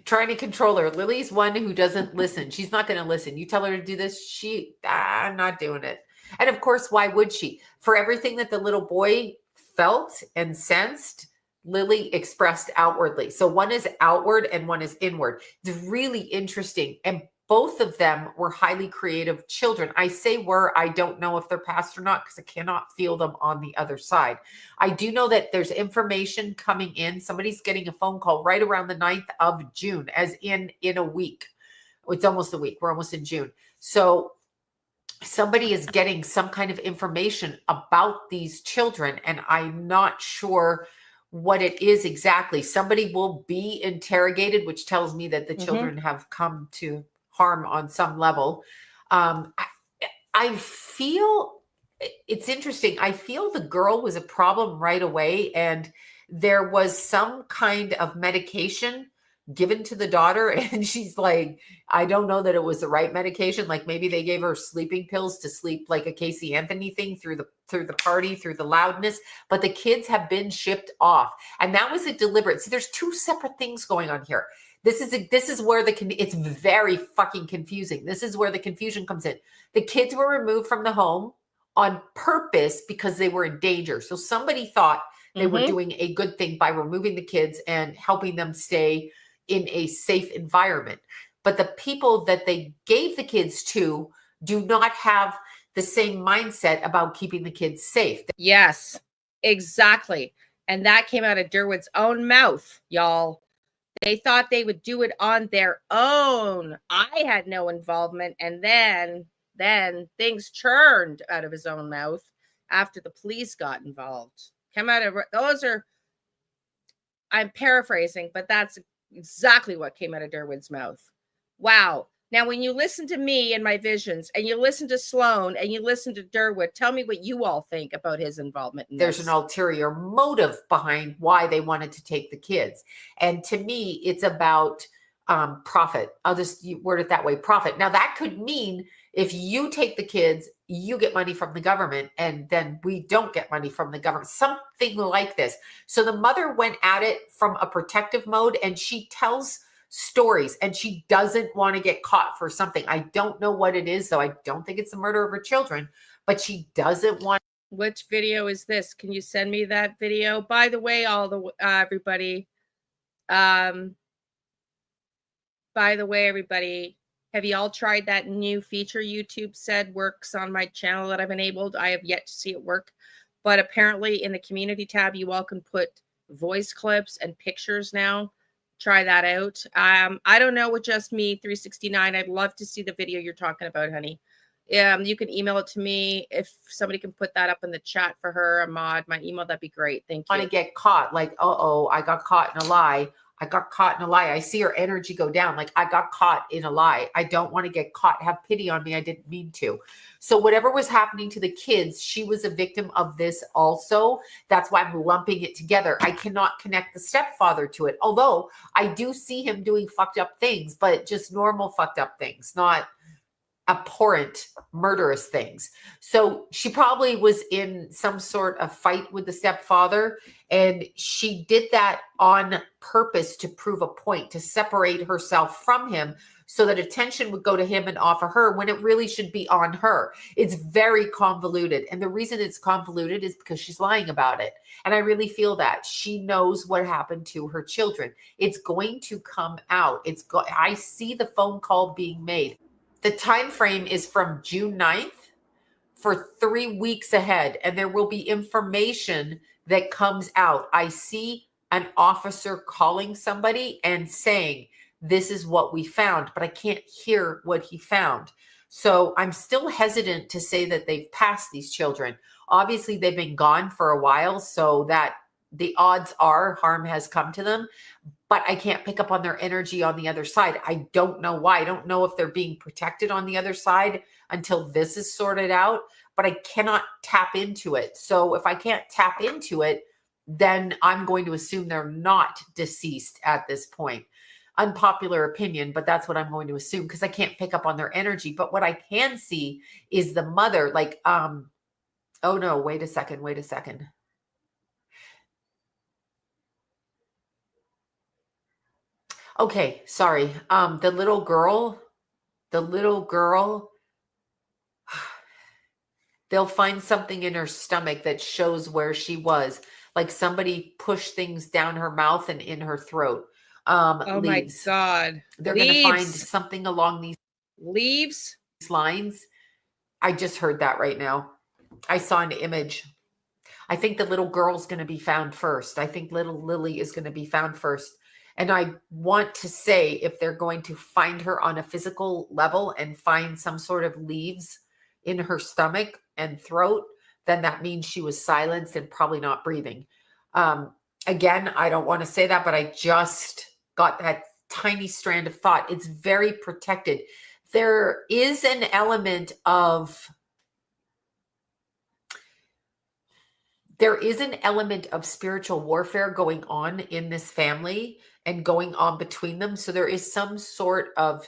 trying to control her. Lily's one who doesn't listen. She's not going to listen. You tell her to do this, I'm not doing it. And of course, why would she? For everything that the little boy felt and sensed, Lilly expressed outwardly. So one is outward and one is inward. It's really interesting. And both of them were highly creative children. I say were, I don't know if they're past or not because I cannot feel them on the other side. I do know that there's information coming in. Somebody's getting a phone call right around the 9th of June, as in a week. It's almost a week. We're almost in June. So somebody is getting some kind of information about these children, and I'm not sure what it is exactly. Somebody will be interrogated, which tells me that the children have come to harm on some level. I feel it's interesting. I feel the girl was a problem right away, and there was some kind of medication given to the daughter, and she's like, I don't know that it was the right medication. Like maybe they gave her sleeping pills to sleep, like a Casey Anthony thing through the party, through the loudness. But the kids have been shipped off, and that was a deliberate. See, there's two separate things going on here. This is where it's very fucking confusing. This is where the confusion comes in. The kids were removed from the home on purpose because they were in danger. So somebody thought they were doing a good thing by removing the kids and helping them stay in a safe environment. But the people that they gave the kids to do not have the same mindset about keeping the kids safe. Yes, exactly. And that came out of Derwood's own mouth, y'all. They thought they would do it on their own. I had no involvement. And then things churned out of his own mouth after the police got involved. I'm paraphrasing, but that's exactly what came out of Derwood's mouth. Wow. Now, when you listen to me and my visions, and you listen to Sloan, and you listen to Derwood, tell me what you all think about his involvement in There's this. an ulterior motive behind why they wanted to take the kids. And to me, it's about profit. I'll just word it that way, profit. Now, that could mean if you take the kids, you get money from the government, and then we don't get money from the government. Something like this. So the mother went at it from a protective mode, and she tells stories, and she doesn't want to get caught for something. I don't know what it is, though. I don't think it's the murder of her children, but she doesn't want. Which video is this? Can you send me that video? By the way, everybody, have you all tried that new feature YouTube said works on my channel that I've enabled? I have yet to see it work, but apparently in the community tab, you all can put voice clips and pictures now. Try that out. I don't know with just me 369. I'd love to see the video you're talking about, honey. You can email it to me. If somebody can put that up in the chat for her, Ahmad, my email, that'd be great. Thank you. Want to get caught, like, I got caught in a lie. I see her energy go down. Like, I got caught in a lie. I don't want to get caught. Have pity on me. I didn't mean to. So whatever was happening to the kids, she was a victim of this also. That's why I'm lumping it together. I cannot connect the stepfather to it. Although I do see him doing fucked up things, but just normal fucked up things, not abhorrent, murderous things. So she probably was in some sort of fight with the stepfather, and she did that on purpose to prove a point, to separate herself from him so that attention would go to him and off of her when it really should be on her. It's very convoluted. And the reason it's convoluted is because she's lying about it. And I really feel that she knows what happened to her children. It's going to come out. I see the phone call being made. The time frame is from June 9th for 3 weeks ahead, and there will be information that comes out. I see an officer calling somebody and saying, this is what we found, but I can't hear what he found. So I'm still hesitant to say that they've passed these children. Obviously, they've been gone for a while, so that the odds are harm has come to them, but I can't pick up on their energy on the other side. I don't know why. I don't know if they're being protected on the other side until this is sorted out, but I cannot tap into it. So if I can't tap into it, then I'm going to assume they're not deceased at this point. Unpopular opinion, but that's what I'm going to assume because I can't pick up on their energy. But what I can see is the mother, like, oh no, wait a second. Okay, sorry. The little girl, they'll find something in her stomach that shows where she was. Like somebody pushed things down her mouth and in her throat. Oh leaves. my God. They're going to find something along these leaves lines. I just heard that right now. I saw an image. I think the little girl's going to be found first. I think little Lily is going to be found first. And I want to say if they're going to find her on a physical level and find some sort of leaves in her stomach and throat, then that means she was silenced and probably not breathing. Again, I don't want to say that, but I just got that tiny strand of thought. It's very protected. There is an element of spiritual warfare going on in this family and going on between them. So there is some sort of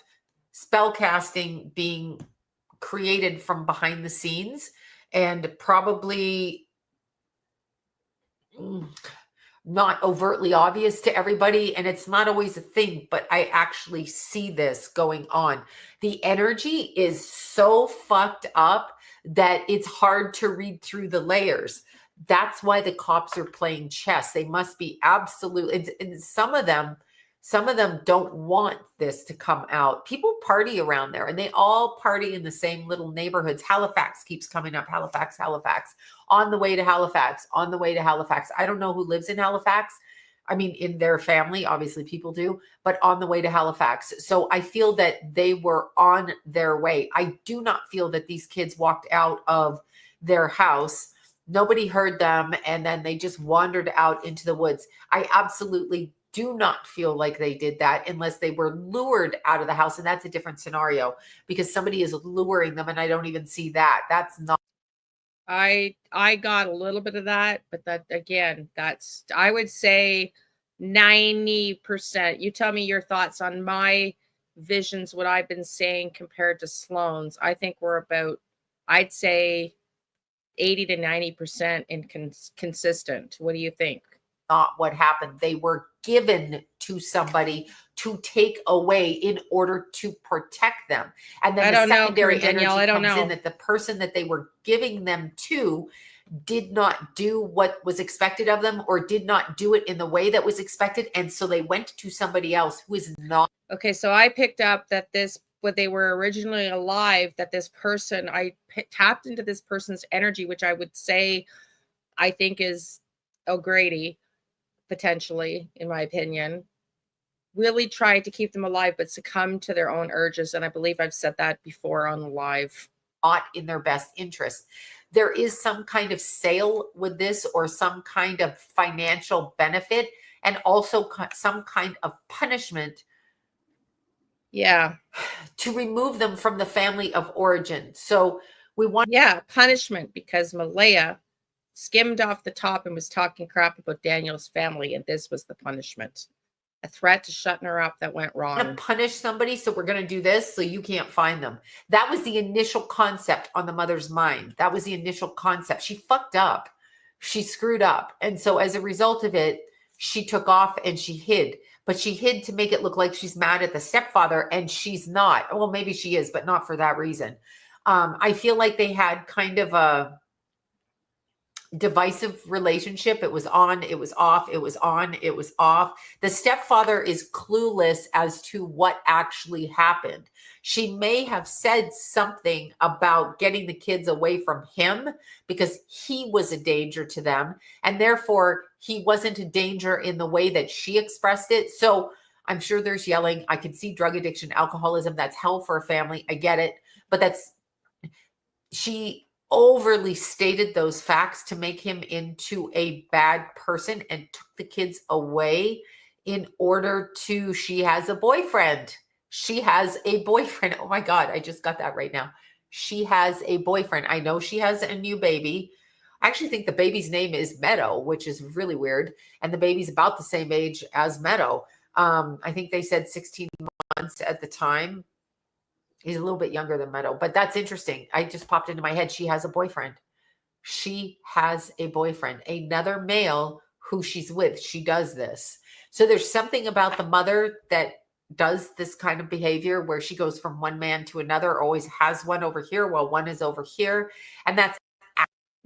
spell casting being created from behind the scenes, and probably not overtly obvious to everybody. And it's not always a thing, but I actually see this going on. The energy is so fucked up that it's hard to read through the layers. That's why the cops are playing chess. They must be absolutely, and some of them don't want this to come out. People party around there, and they all party in the same little neighborhoods. Halifax keeps coming up. Halifax, on the way to Halifax. I don't know who lives in Halifax. I mean, in their family, obviously people do, but on the way to Halifax. So I feel that they were on their way. I do not feel that these kids walked out of their house. Nobody heard them, and then they just wandered out into the woods. I absolutely do not feel like they did that unless they were lured out of the house. And that's a different scenario because somebody is luring them, and I don't even see that. That's not. I got a little bit of that, but that again, that's, I would say 90%. You tell me your thoughts on my visions, what I've been saying compared to Sloan's. I think we're about, I'd say 80 to 90% consistent. What do you think? Not what happened. They were given to somebody to take away in order to protect them. And then the secondary energy comes in that the person that they were giving them to did not do what was expected of them, or did not do it in the way that was expected. And so they went to somebody else who is not. Okay, so I picked up that when they were originally alive, that this person, I tapped into this person's energy, which I would say, I think is O'Grady, potentially, in my opinion, really tried to keep them alive, but succumbed to their own urges. And I believe I've said that before on live. Not in their best interest. There is some kind of sale with this, or some kind of financial benefit, and also some kind of punishment. Yeah. To remove them from the family of origin. So we want. Yeah, punishment, because Malaya skimmed off the top and was talking crap about Daniel's family, and this was the punishment. a threat to shutting her up that went We're going wrong. to punish somebody, so we're going to do this so you can't find them. That was the initial concept on the mother's mind. That was the initial concept. She fucked up. She screwed up. And so as a result of it, she took off and she hid. But she hid to make it look like she's mad at the stepfather, and she's not. Well, maybe she is, but not for that reason. I feel like they had kind of a divisive relationship. It was on, it was off, it was on, it was off. The stepfather is clueless as to what actually happened. She may have said something about getting the kids away from him because he was a danger to them, and therefore he wasn't a danger in the way that she expressed it. So I'm sure there's yelling. I can see drug addiction, alcoholism. That's hell for a family. I get it. But she overly stated those facts to make him into a bad person and took the kids away in order to, she has a boyfriend. She has a boyfriend. Oh my God, I just got that right now. She has a boyfriend. I know she has a new baby. I actually think the baby's name is Meadow, which is really weird. And the baby's about the same age as Meadow. I think they said 16 months at the time. He's a little bit younger than Meadow, but that's interesting. I just popped into my head. She has a boyfriend. She has a boyfriend, another male who she's with. She does this. So there's something about the mother that does this kind of behavior where she goes from one man to another, always has one over here while one is over here. And that's.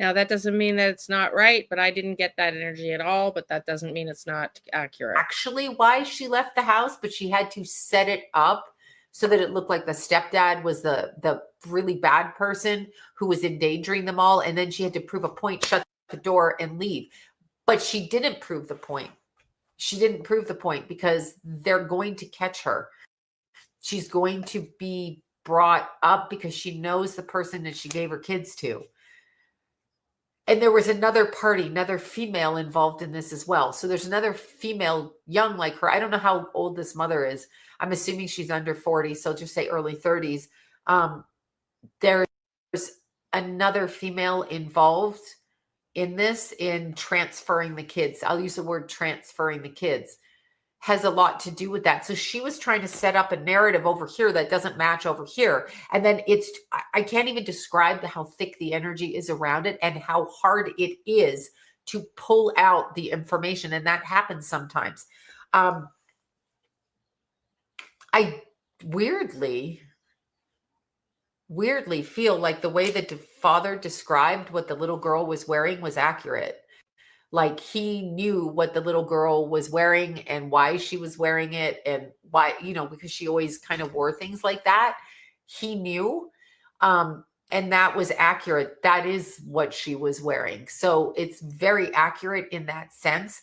Now, that doesn't mean that it's not right, but I didn't get that energy at all, but that doesn't mean it's not accurate. Actually, why she left the house, but she had to set it up so that it looked like the stepdad was the really bad person who was endangering them all. And then she had to prove a point, shut the door and leave. But she didn't prove the point. She didn't prove the point because they're going to catch her. She's going to be brought up because she knows the person that she gave her kids to. And there was another party, another female involved in this as well. So there's another female young like her. I don't know how old this mother is. I'm assuming she's under 40. So just say early 30s. There's another female involved in this, in transferring the kids. I'll use the word transferring the kids. Has a lot to do with that. So she was trying to set up a narrative over here that doesn't match over here. And then I can't even describe how thick the energy is around it and how hard it is to pull out the information. And that happens sometimes. I weirdly feel like the way that the father described what the little girl was wearing was accurate. Like he knew what the little girl was wearing and why she was wearing it and why, because she always kind of wore things like that. He knew. And that was accurate. That is what she was wearing. So it's very accurate in that sense.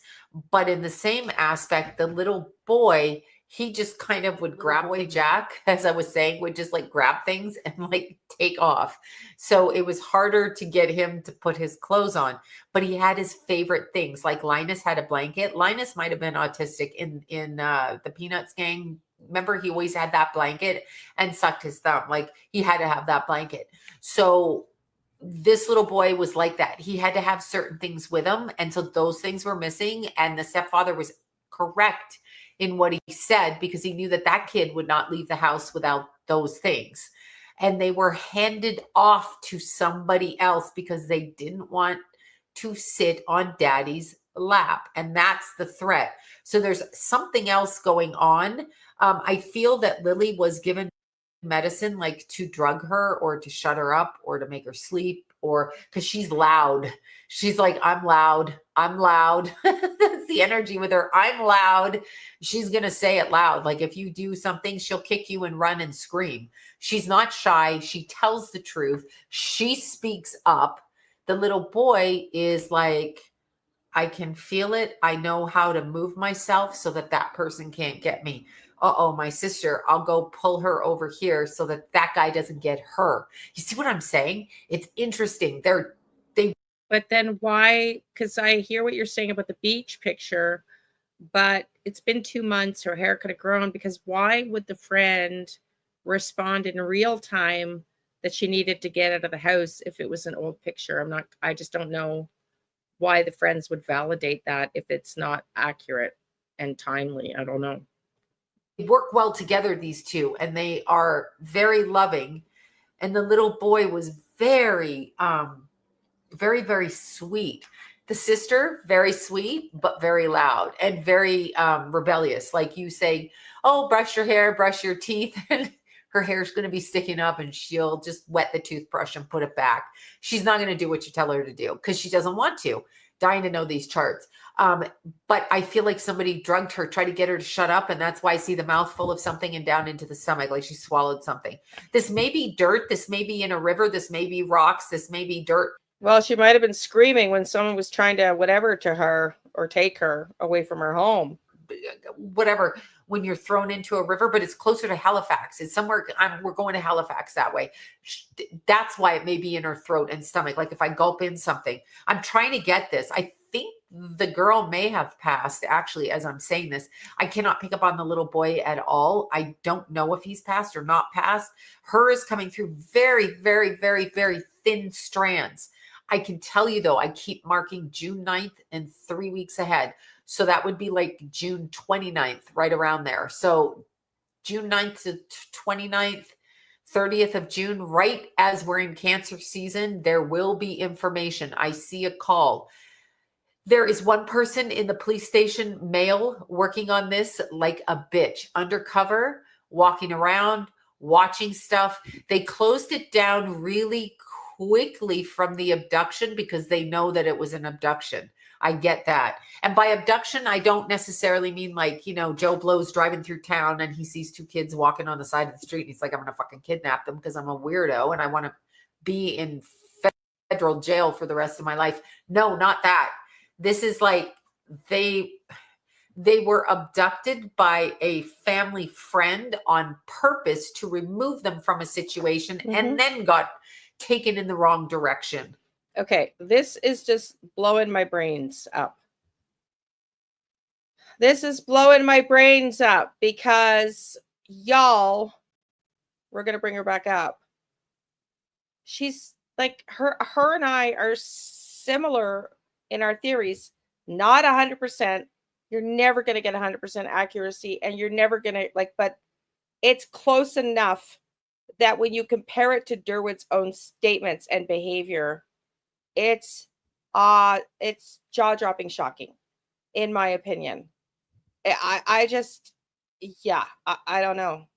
But in the same aspect, the little boy, he just kind of would grab away Jack, as I was saying, would just like grab things and like take off. So it was harder to get him to put his clothes on, but he had his favorite things. Like Linus had a blanket. Linus might've been autistic in the Peanuts gang. Remember, he always had that blanket and sucked his thumb. Like he had to have that blanket. So this little boy was like that. He had to have certain things with him. And so those things were missing. And the stepfather was correct in what he said, because he knew that kid would not leave the house without those things. And they were handed off to somebody else because they didn't want to sit on daddy's lap. And that's the threat. So there's something else going on. I feel that Lilly was given medicine, like to drug her or to shut her up or to make her sleep, or because she's loud. She's like, I'm loud. That's the energy with her. I'm loud. She's going to say it loud. Like if you do something, she'll kick you and run and scream. She's not shy. She tells the truth. She speaks up. The little boy is like, I can feel it. I know how to move myself so that person can't get me. Uh-oh, my sister, I'll go pull her over here so that guy doesn't get her. You see what I'm saying? It's interesting. But then why? Because I hear what you're saying about the beach picture, but it's been 2 months. Her hair could have grown. Because why would the friend respond in real time that she needed to get out of the house if it was an old picture? I just don't know why the friends would validate that if it's not accurate and timely. I don't know. They work well together, these two, and they are very loving. And the little boy was very, very, very sweet. The sister, very sweet, but very loud and very rebellious. Like you say, oh, brush your hair, brush your teeth. And her hair's going to be sticking up and she'll just wet the toothbrush and put it back. She's not going to do what you tell her to do because she doesn't want to. Dying to know these charts. But I feel like somebody drugged her, tried to get her to shut up. And that's why I see the mouth full of something and down into the stomach, like she swallowed something. This may be dirt. This may be in a river. This may be rocks. This may be dirt. Well, she might have been screaming when someone was trying to whatever to her or take her away from her home. Whatever, when you're thrown into a river, but it's closer to Halifax. It's somewhere, we're going to Halifax that way. That's why it may be in her throat and stomach. Like if I gulp in something, I'm trying to get this. I think the girl may have passed, actually, as I'm saying this. I cannot pick up on the little boy at all. I don't know if he's passed or not passed. Her is coming through very, very, very, very thin strands. I can tell you though, I keep marking June 9th and 3 weeks ahead. So that would be like June 29th, right around there. So June 9th to 29th, 30th of June, right as we're in Cancer season, there will be information. I see a call. There is one person in the police station, male, working on this like a bitch, undercover, walking around, watching stuff. They closed it down really quickly from the abduction because they know that it was an abduction. I get that. And by abduction, I don't necessarily mean like, you know, Joe Blow's driving through town and he sees two kids walking on the side of the street. And he's like, I'm going to fucking kidnap them because I'm a weirdo and I want to be in federal jail for the rest of my life. No, not that. This is like they were abducted by a family friend on purpose to remove them from a situation and then got taken in the wrong direction. Okay, this is just blowing my brains up. This is blowing my brains up because y'all, we're going to bring her back up. She's like, her and I are similar in our theories, not 100%. You're never going to get 100% accuracy and you're never going to but it's close enough that when you compare it to Derwood's own statements and behavior, it's jaw-dropping shocking, in my opinion. I just, yeah, I don't know.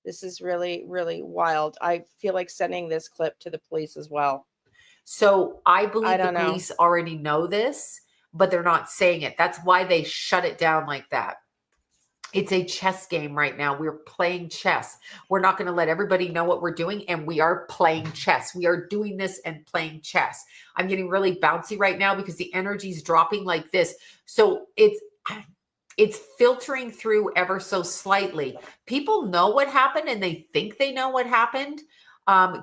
This is really, really wild. I feel like sending this clip to the police as well. So I believe the police already know this, but they're not saying it. That's why they shut it down like that. It's a chess game right now. We're playing chess. We're not going to let everybody know what we're doing, and we are playing chess. We are doing this and playing chess. I'm getting really bouncy right now because the energy is dropping like this. So it's filtering through ever so slightly. People know what happened and they think they know what happened.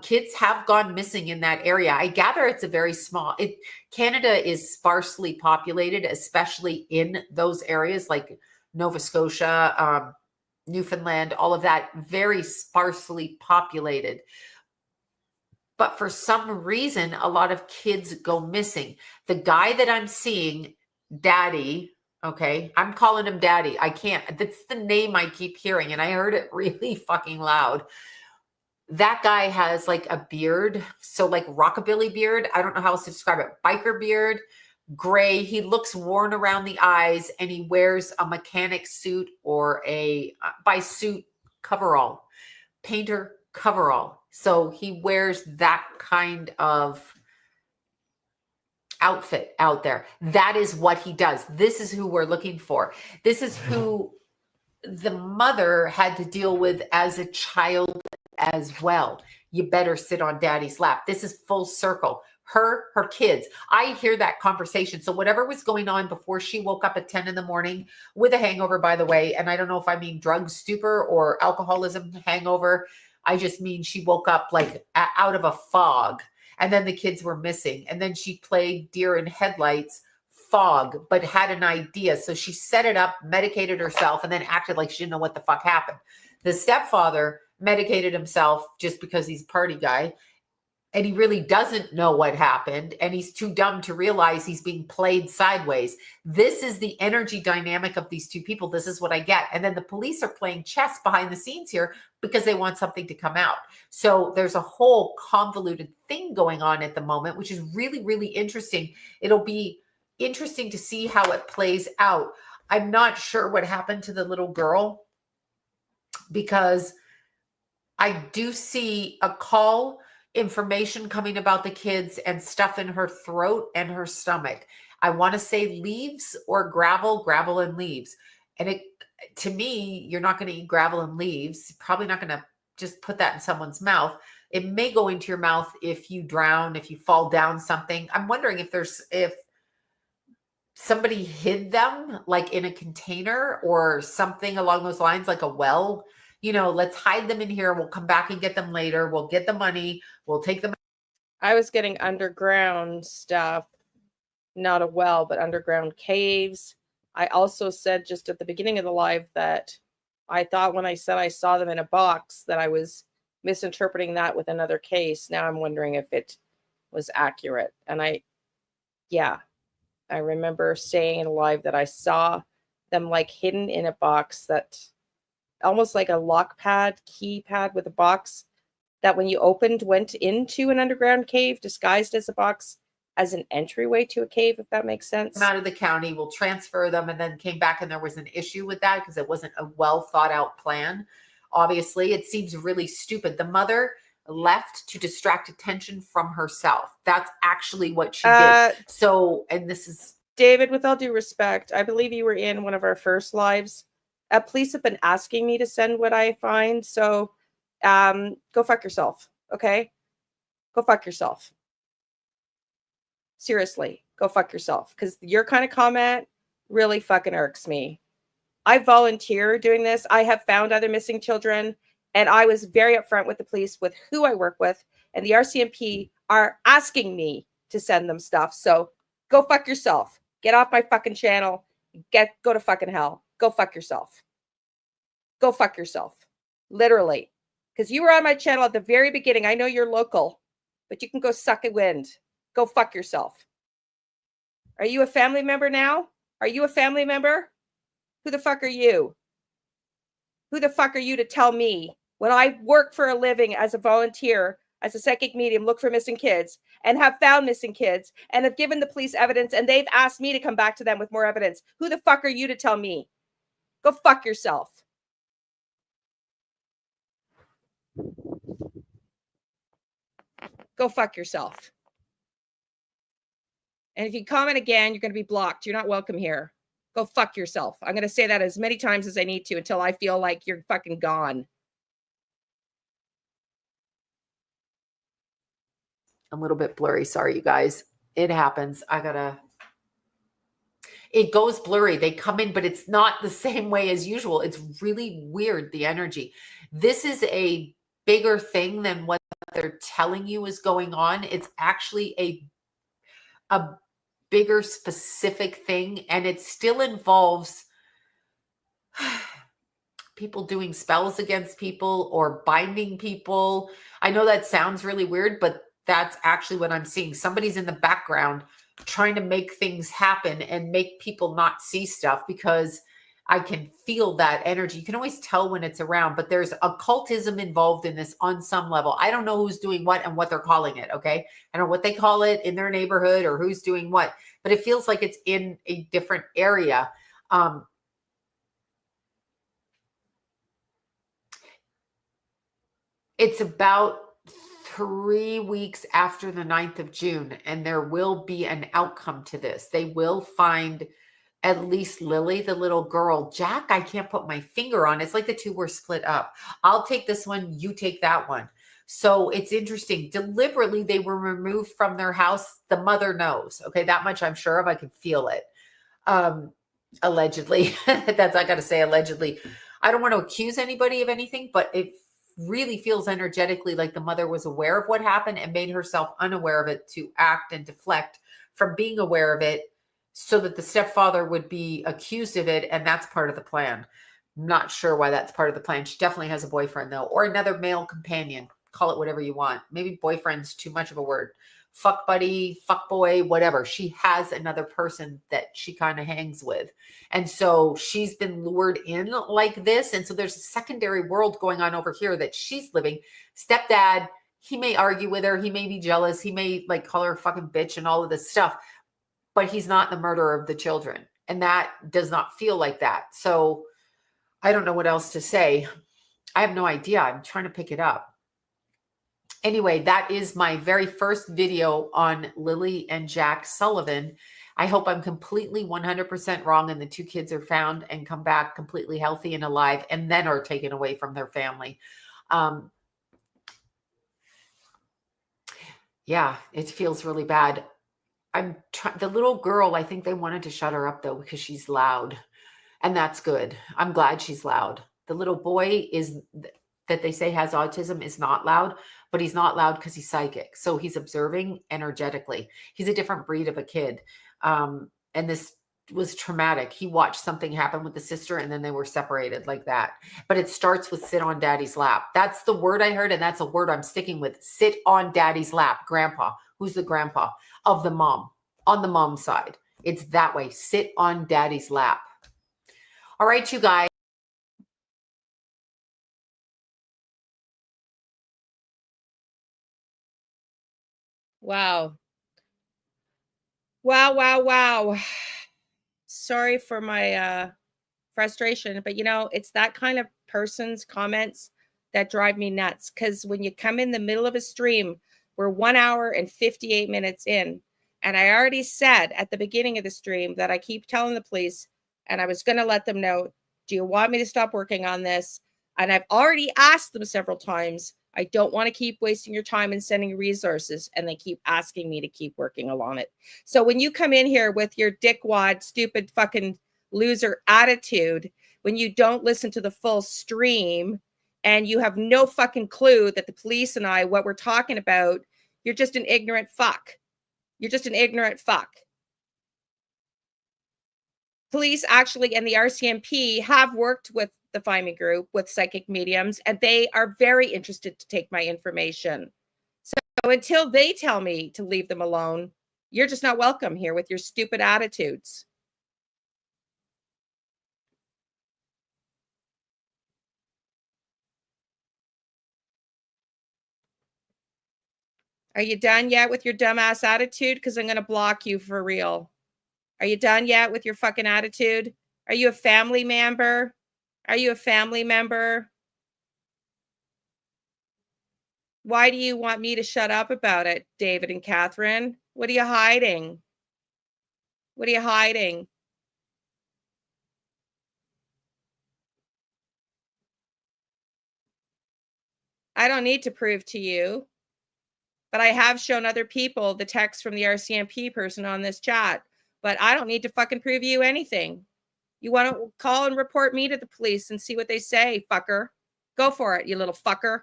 Kids have gone missing in that area. I gather it's a very small, Canada is sparsely populated, especially in those areas like Nova Scotia, Newfoundland, all of that, very sparsely populated. But for some reason, a lot of kids go missing. The guy that I'm seeing, Daddy, okay, I'm calling him Daddy. I can't, that's the name I keep hearing, and I heard it really fucking loud. That guy has like a beard, so like rockabilly beard. I don't know how else to describe it. Biker beard, gray. He looks worn around the eyes, and he wears a mechanic suit or a by suit coverall, painter coverall. So he wears that kind of outfit out there. That is what he does. This is who we're looking for. This is who the mother had to deal with as a child as well. You better sit on Daddy's lap. This is full circle. Her kids. I hear that conversation. So whatever was going on before she woke up at 10 in the morning with a hangover, by the way, and I don't know if I mean drug stupor or alcoholism hangover. I just mean she woke up like out of a fog, and then the kids were missing. And then she played deer in headlights, fog, but had an idea. So she set it up, medicated herself, and then acted like she didn't know what the fuck happened. The stepfather medicated himself just because he's a party guy, and he really doesn't know what happened, and he's too dumb to realize he's being played sideways. This is the energy dynamic of these two people. This is what I get. And then the police are playing chess behind the scenes here because they want something to come out. So there's a whole convoluted thing going on at the moment, which is really, really interesting. It'll be interesting to see how it plays out. I'm not sure what happened to the little girl, because I do see a call, information coming about the kids, and stuff in her throat and her stomach. I want to say leaves or gravel and leaves. And it, to me, you're not going to eat gravel and leaves. You're probably not going to just put that in someone's mouth. It may go into your mouth if you drown, if you fall down something. I'm wondering if somebody hid them like in a container or something along those lines, like a well. You know, let's hide them in here. We'll come back and get them later. We'll get the money. We'll take them. I was getting underground stuff, not a well, but underground caves. I also said just at the beginning of the live that I thought when I said I saw them in a box that I was misinterpreting that with another case. Now I'm wondering if it was accurate. And I remember saying in a live that I saw them like hidden in a box, that almost like a lock pad, keypad with a box that when you opened went into an underground cave disguised as a box as an entryway to a cave, if that makes sense. Out of the county, we'll transfer them, and then came back and there was an issue with that because it wasn't a well thought out plan. Obviously, it seems really stupid. The mother left to distract attention from herself. That's actually what she did. So, and this is David, with all due respect, I believe you were in one of our first lives. Police have been asking me to send what I find. So go fuck yourself. Okay. Go fuck yourself. Seriously, go fuck yourself. Because your kind of comment really fucking irks me. I volunteer doing this. I have found other missing children, and I was very upfront with the police with who I work with, and the RCMP are asking me to send them stuff. So go fuck yourself. Get off my fucking channel. Go to fucking hell. Go fuck yourself. Go fuck yourself. Literally. Because you were on my channel at the very beginning. I know you're local, but you can go suck a wind. Go fuck yourself. Are you a family member now? Are you a family member? Who the fuck are you? Who the fuck are you to tell me when I work for a living as a volunteer, as a psychic medium, look for missing kids, and have found missing kids, and have given the police evidence, and they've asked me to come back to them with more evidence? Who the fuck are you to tell me? Go fuck yourself. Go fuck yourself. And if you comment again, you're going to be blocked. You're not welcome here. Go fuck yourself. I'm going to say that as many times as I need to until I feel like you're fucking gone. a little bit blurry. Sorry, you guys. It happens. It goes blurry. They come in, but it's not the same way as usual. It's really weird, the energy. This is a bigger thing than what they're telling you is going on. It's actually a bigger specific thing, and it still involves people doing spells against people or binding people. I know that sounds really weird, but that's actually what I'm seeing. Somebody's in the background trying to make things happen and make people not see stuff, because I can feel that energy. You can always tell when it's around, but there's occultism involved in this on some level. I don't know who's doing what and what they're calling it. Okay. I don't know what they call it in their neighborhood or who's doing what, but it feels like it's in a different area. It's about 3 weeks after the 9th of June, and there will be an outcome to this. They will find at least Lilly, the little girl. Jack, I can't put my finger on. It's like the two were split up. I'll take this one. You take that one. So it's interesting. Deliberately, they were removed from their house. The mother knows. Okay, that much I'm sure of. I can feel it. Allegedly. I got to say allegedly. I don't want to accuse anybody of anything, but it really feels energetically like the mother was aware of what happened and made herself unaware of it to act and deflect from being aware of it, so that the stepfather would be accused of it. And that's part of the plan. I'm not sure why that's part of the plan. She definitely has a boyfriend though, or another male companion. call it whatever you want. Maybe boyfriend's too much of a word. Fuck buddy, fuck boy, whatever. She has another person that she kind of hangs with. And so she's been lured in like this. And so there's a secondary world going on over here that she's living. Stepdad, he may argue with her. He may be jealous. He may like call her a fucking bitch and all of this stuff, but he's not the murderer of the children. And that does not feel like that. So I don't know what else to say. I have no idea. I'm trying to pick it up. Anyway, that is my very first video on Lilly and Jack Sullivan. I hope I'm completely 100% wrong and the two kids are found and come back completely healthy and alive and then are taken away from their family. Yeah, it feels really bad. The little girl, I think they wanted to shut her up though because she's loud, and that's good. I'm glad she's loud. The little boy that they say has autism is not loud, but he's not loud because he's psychic. So he's observing energetically. He's a different breed of a kid. And this was traumatic. He watched something happen with the sister and then they were separated like that. But it starts with sit on daddy's lap. That's the word I heard. And that's a word I'm sticking with. Sit on daddy's lap. Grandpa. Who's the grandpa of the mom? On the mom side. It's that way. Sit on daddy's lap. All right, you guys. Wow. Wow. Sorry for my frustration, but you know, it's that kind of person's comments that drive me nuts. Because when you come in the middle of a stream, we're 1 hour and 58 minutes in. And I already said at the beginning of the stream that I keep telling the police, and I was going to let them know, do you want me to stop working on this? And I've already asked them several times, I don't want to keep wasting your time and sending resources. And they keep asking me to keep working along it. So when you come in here with your dickwad, stupid fucking loser attitude, when you don't listen to the full stream and you have no fucking clue that the police and I, what we're talking about, you're just an ignorant fuck. You're just an ignorant fuck. Police actually and the RCMP have worked with the FIME group with psychic mediums, and they are very interested to take my information. So until they tell me to leave them alone, you're just not welcome here with your stupid attitudes. Are you done yet with your dumbass attitude? Because I'm going to block you for real. Are you done yet with your fucking attitude? Are you a family member? Are you a family member? Why do you want me to shut up about it, David and Catherine? What are you hiding? What are you hiding? I don't need to prove to you, but I have shown other people the text from the RCMP person on this chat, but I don't need to fucking prove you anything. You want to call and report me to the police and see what they say, fucker. Go for it, you little fucker.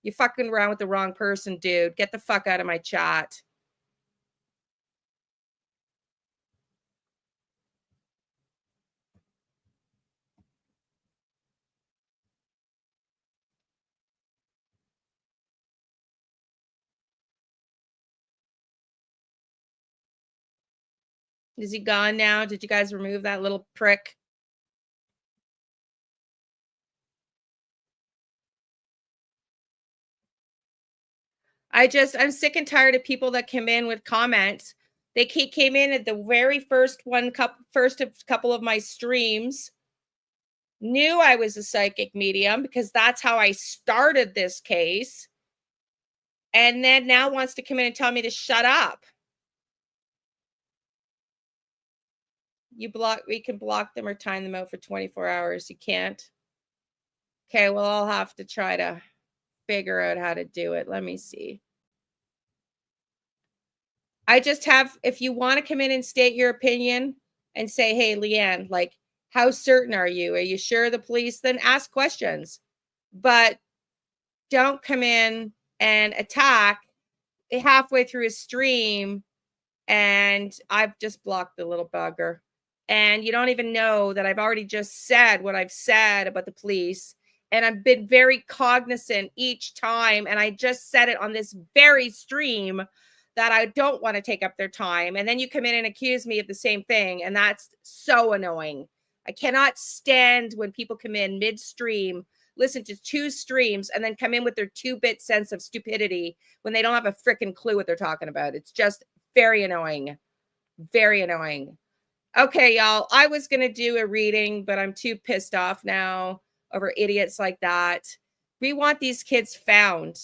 You fucking around with the wrong person, dude. Get the fuck out of my chat. Is he gone now? Did you guys remove that little prick? I'm sick and tired of people that come in with comments. They came in at the very first couple of my streams, knew I was a psychic medium because that's how I started this case, and then now wants to come in and tell me to shut up. We can block them or time them out for 24 hours. You can't. Okay, well, I'll have to try to figure out how to do it. Let me see. I just have, if you want to come in and state your opinion and say, hey, Liane, like, how certain are you? Are you sure the police? Then ask questions. But don't come in and attack halfway through a stream. And I've just blocked the little bugger. And you don't even know that I've already just said what I've said about the police. And I've been very cognizant each time. And I just said it on this very stream that I don't want to take up their time. And then you come in and accuse me of the same thing. And that's so annoying. I cannot stand when people come in midstream, listen to 2 streams, and then come in with their 2-bit sense of stupidity when they don't have a freaking clue what they're talking about. It's just very annoying. Very annoying. Okay, y'all. I was going to do a reading, but I'm too pissed off now over idiots like that. We want these kids found.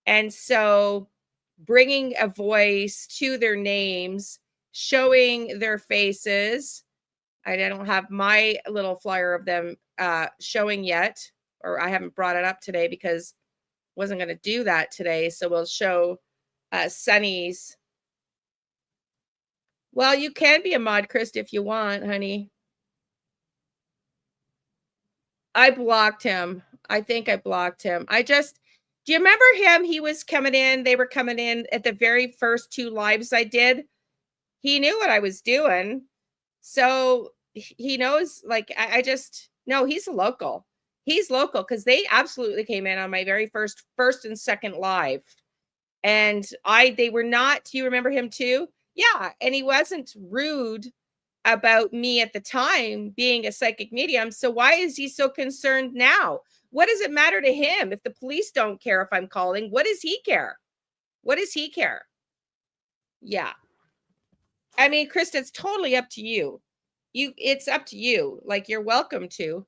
And so bringing a voice to their names, showing their faces. I don't have my little flyer of them showing yet, or I haven't brought it up today because I wasn't going to do that today. So we'll show Sunny's. Well, you can be a mod, Chris, if you want, honey. I blocked him. I think I blocked him. Do you remember him? He was coming in. They were coming in at the very first 2 lives I did. He knew what I was doing. So he knows, like, no, he's a local. He's local because they absolutely came in on my very first and second live. And they were not, do you remember him too? Yeah. And he wasn't rude about me at the time being a psychic medium. So why is he so concerned now? What does it matter to him if the police don't care if I'm calling? What does he care? What does he care? Yeah. I mean, Krista, it's totally up to you. It's up to you. Like, you're welcome to,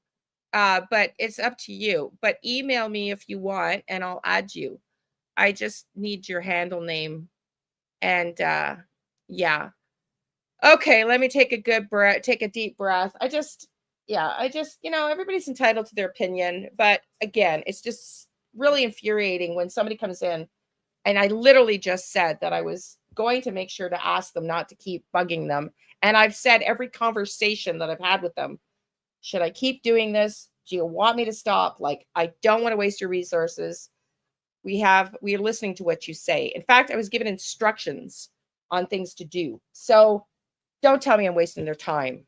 but it's up to you. But email me if you want, and I'll add you. I just need your handle name. And yeah. Okay, let me take a good breath, take a deep breath. Everybody's entitled to their opinion. But again, it's just really infuriating when somebody comes in, and I literally just said that I was going to make sure to ask them not to keep bugging them. And I've said every conversation that I've had with them, should I keep doing this? Do you want me to stop? Like, I don't want to waste your resources. We are listening to what you say. In fact, I was given instructions on things to do. So don't tell me I'm wasting their time.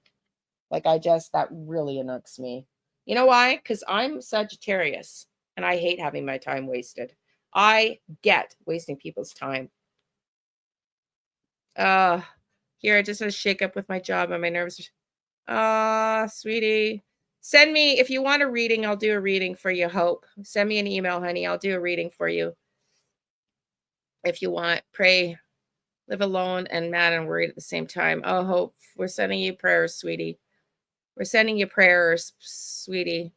Like, that really annoys me. You know why? Because I'm Sagittarius and I hate having my time wasted. I get wasting people's time. Here, I just had a shake up with my job and my nerves. Sweetie. Send me, if you want a reading, I'll do a reading for you, Hope. Send me an email, honey. I'll do a reading for you. If you want, pray, live alone and mad and worried at the same time. Oh, Hope, we're sending you prayers, sweetie. We're sending you prayers, sweetie.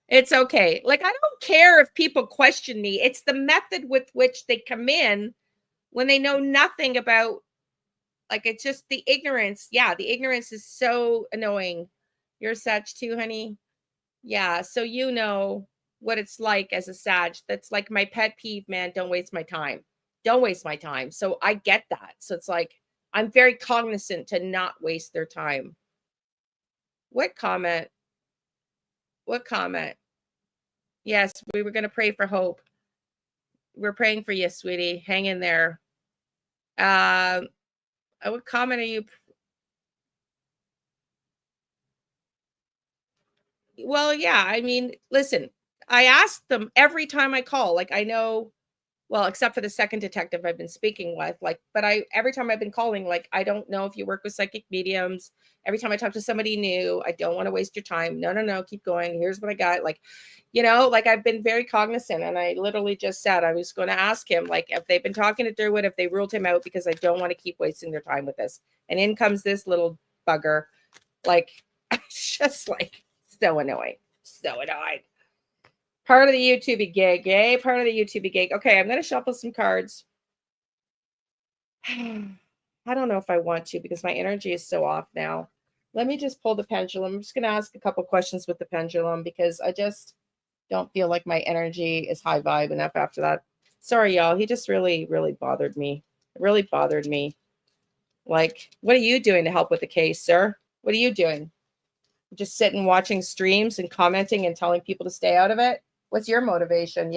It's okay. Like, I don't care if people question me. It's the method with which they come in when they know nothing about, like, it's just the ignorance. Yeah, the ignorance is so annoying. You're Sag too, honey. Yeah, so you know what it's like as a Sag. That's like my pet peeve, man. Don't waste my time. Don't waste my time. So I get that. So it's like, I'm very cognizant to not waste their time. What comment? What comment? Yes, we were going to pray for Hope. We're praying for you, sweetie. Hang in there. What comment are you? Well, yeah. I mean, listen, I ask them every time I call. Like, I know, well, except for the second detective I've been speaking with, like, but every time I've been calling, like, I don't know if you work with psychic mediums. Every time I talk to somebody new, I don't want to waste your time. No, keep going. Here's what I got. Like, like, I've been very cognizant, and I literally just said I was going to ask him, like, if they've been talking to Durwood, if they ruled him out, because I don't want to keep wasting their time with this. And in comes this little bugger. Like, it's just like so annoying. So annoying. Part of the YouTube gig. Yay, part of the YouTube gig. Okay, I'm going to shuffle some cards. I don't know if I want to because my energy is so off now. Let me just pull the pendulum. I'm just going to ask a couple questions with the pendulum because I just don't feel like my energy is high vibe enough after that. Sorry, y'all. He just really, really bothered me. It really bothered me. Like, what are you doing to help with the case, sir? What are you doing? Just sitting watching streams and commenting and telling people to stay out of it? What's your motivation,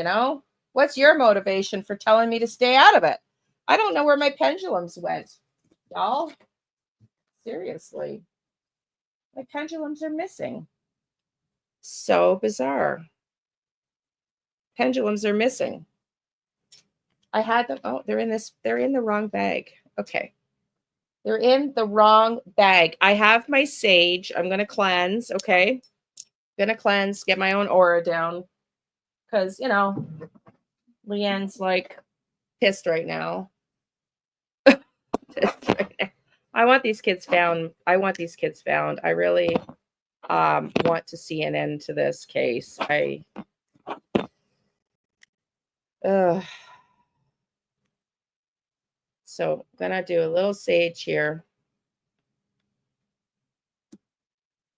What's your motivation for telling me to stay out of it? I don't know where my pendulums went, y'all. Seriously. My pendulums are missing. So bizarre. Pendulums are missing. I had them. Oh, they're in the wrong bag. Okay. They're in the wrong bag. I have my sage. I'm going to cleanse. Okay. Going to cleanse, get my own aura down. Because, Liane's like pissed right now. I want these kids found. I really want to see an end to this case. So I'm gonna do a little sage here.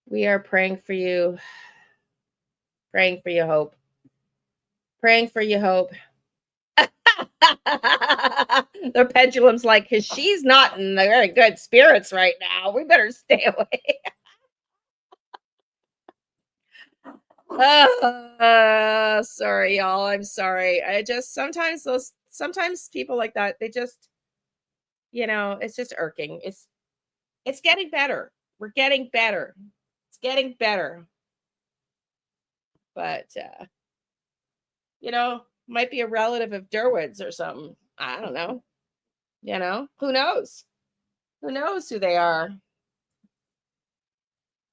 We are praying for you. Praying for your hope. Praying for your hope. The pendulum's like, because she's not in very good spirits right now. We better stay away. Sorry, y'all. I'm sorry. I just sometimes people like that, they just, it's just irking. It's getting better. We're getting better. It's getting better. But might be a relative of Derwood's or something. I don't know. Who knows? Who knows who they are?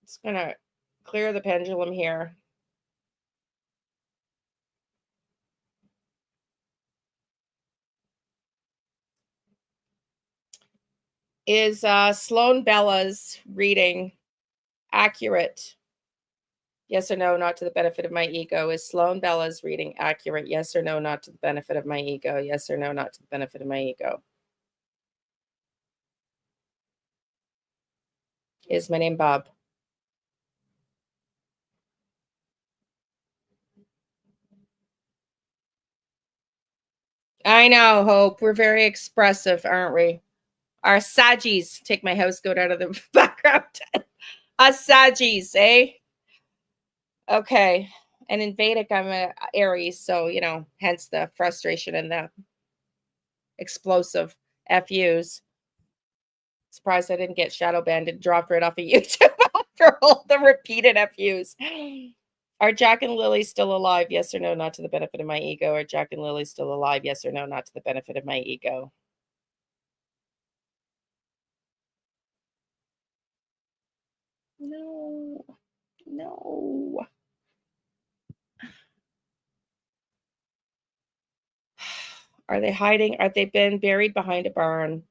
It's gonna clear the pendulum here. Is Sloan Bella's reading accurate? Yes or no, not to the benefit of my ego. Is Sloan Bella's reading accurate? Yes or no, not to the benefit of my ego. Yes or no, not to the benefit of my ego. Is my name Bob? I know, Hope. We're very expressive, aren't we? Our Sagis. Take my house goat out of the background. Us Sagis, eh? Okay. And in Vedic, I'm a Aries, so, hence the frustration and the explosive FUs. Surprised I didn't get shadow banned and dropped right off of YouTube after all the repeated FUs. Are Jack and Lily still alive? Yes or no, not to the benefit of my ego. Are Jack and Lily still alive? Yes or no, not to the benefit of my ego. No. Are they hiding? Have they been buried behind a barn?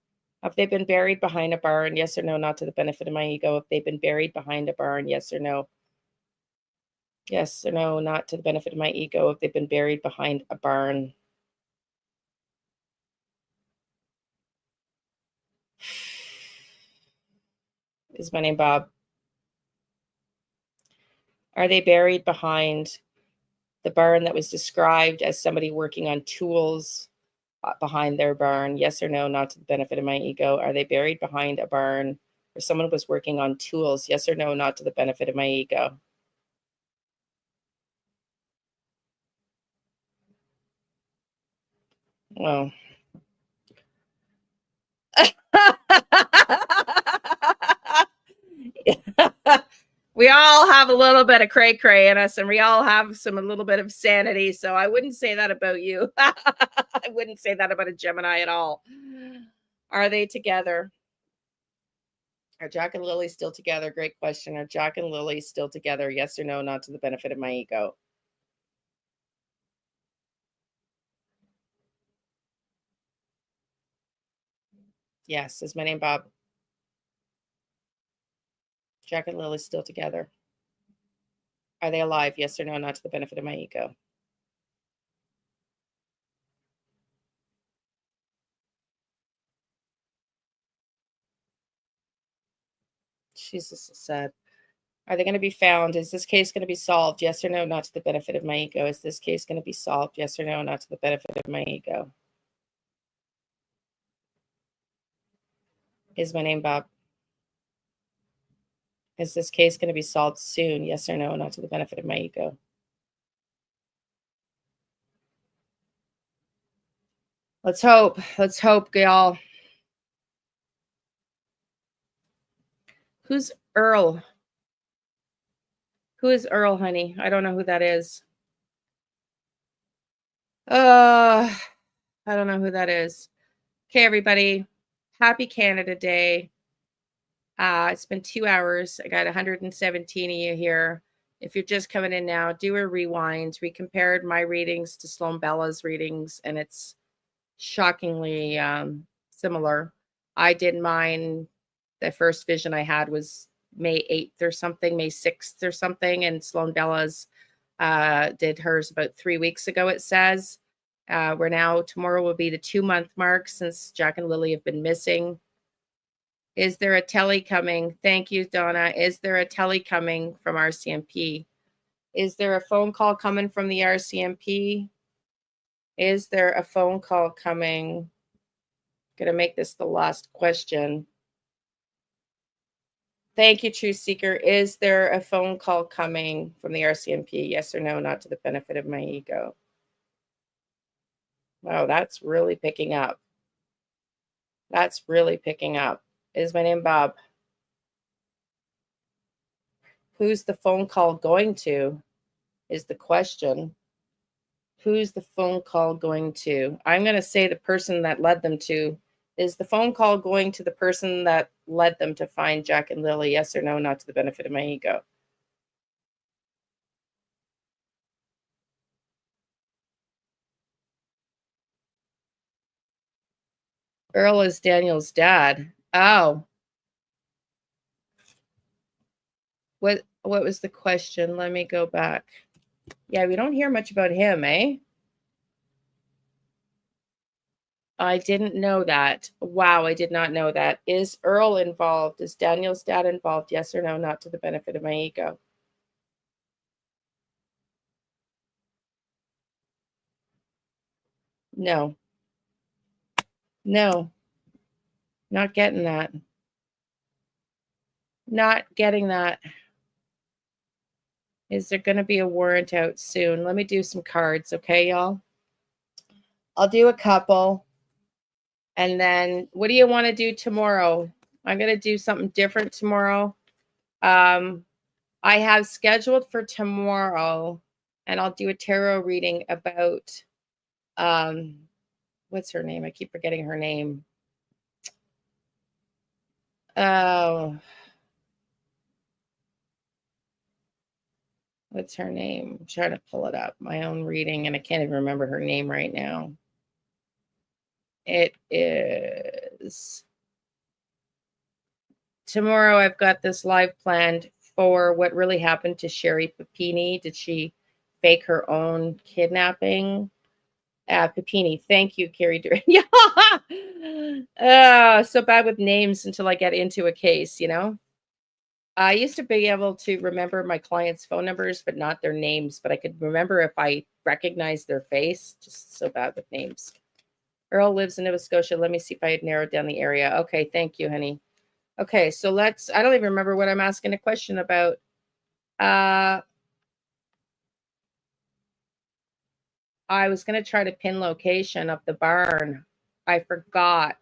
Have they been buried behind a barn? Yes or no, not to the benefit of my ego. Have they been buried behind a barn? Yes or no? Yes or no, not to the benefit of my ego. Have they been buried behind a barn? Is my name Bob? Are they buried behind the barn that was described as somebody working on tools behind their barn? Yes or no, not to the benefit of my ego. Are they buried behind a barn where someone was working on tools? Yes or no, not to the benefit of my ego. Well. We all have a little bit of cray cray in us, and we all have a little bit of sanity. So I wouldn't say that about you. I wouldn't say that about a Gemini at all. Are they together? Are Jack and Lily still together? Great question. Are Jack and Lily still together? Yes or no, not to the benefit of my ego. Yes. Is my name Bob? Jack and Lily still together. Are they alive? Yes or no, not to the benefit of my ego. Jesus is sad. Are they going to be found? Is this case going to be solved? Yes or no, not to the benefit of my ego. Is this case going to be solved? Yes or no, not to the benefit of my ego. Is my name Bob? Is this case going to be solved soon? Yes or no, not to the benefit of my ego. Let's hope. Let's hope, y'all. Who's Earl? Who is Earl, honey? I don't know who that is. I don't know who that is. Okay, everybody. Happy Canada Day. It's been 2 hours. I got 117 of you here. If you're just coming in now, do a rewind. We compared my readings to Sloan Bella's readings, and it's shockingly similar. I did mine. The first vision I had was May 8th or something, May 6th or something, and Sloan Bella's did hers about 3 weeks ago, it says. We're now, tomorrow will be the 2-month mark since Jack and Lily have been missing. Is there a telly coming? Thank you, Donna. Is there a telly coming from RCMP? Is there a phone call coming from the RCMP? Is there a phone call coming? Gonna make this the last question. Thank you, Truth Seeker. Is there a phone call coming from the RCMP? Yes or no, not to the benefit of my ego. Wow, that's really picking up. That's really picking up. Is my name Bob? Who's the phone call going to is the question. Who's the phone call going to? I'm going to say the person that led them to. Is the phone call going to the person that led them to find Jack and Lily? Yes or no, not to the benefit of my ego. Earl is Daniel's dad. Oh. What was the question? Let me go back. Yeah, we don't hear much about him, eh? I didn't know that. Wow, I did not know that. Is Earl involved? Is Daniel's dad involved? Yes or no, not to the benefit of my ego. No. No. Not getting that. Not getting that. Is there going to be a warrant out soon? Let me do some cards, okay, y'all? I'll do a couple. And then what do you want to do tomorrow? I'm going to do something different tomorrow. I have scheduled for tomorrow, and I'll do a tarot reading about, what's her name? I keep forgetting her name. Oh, what's her name? I'm trying to pull it up, my own reading, and I can't even remember her name right now. It is tomorrow. I've got this live planned for what really happened to Sherry Papini. Did she fake her own kidnapping? Papini, thank you, Carrie Duran. Yeah, so bad with names until I get into a case, you know. I used to be able to remember my clients' phone numbers, but not their names. But I could remember if I recognized their face. Just so bad with names. Earl lives in Nova Scotia. Let me see if I had narrowed down the area. Okay, thank you, honey. Okay, so let's, I don't even remember what I'm asking a question about. I was going to try to pin location of the barn. I forgot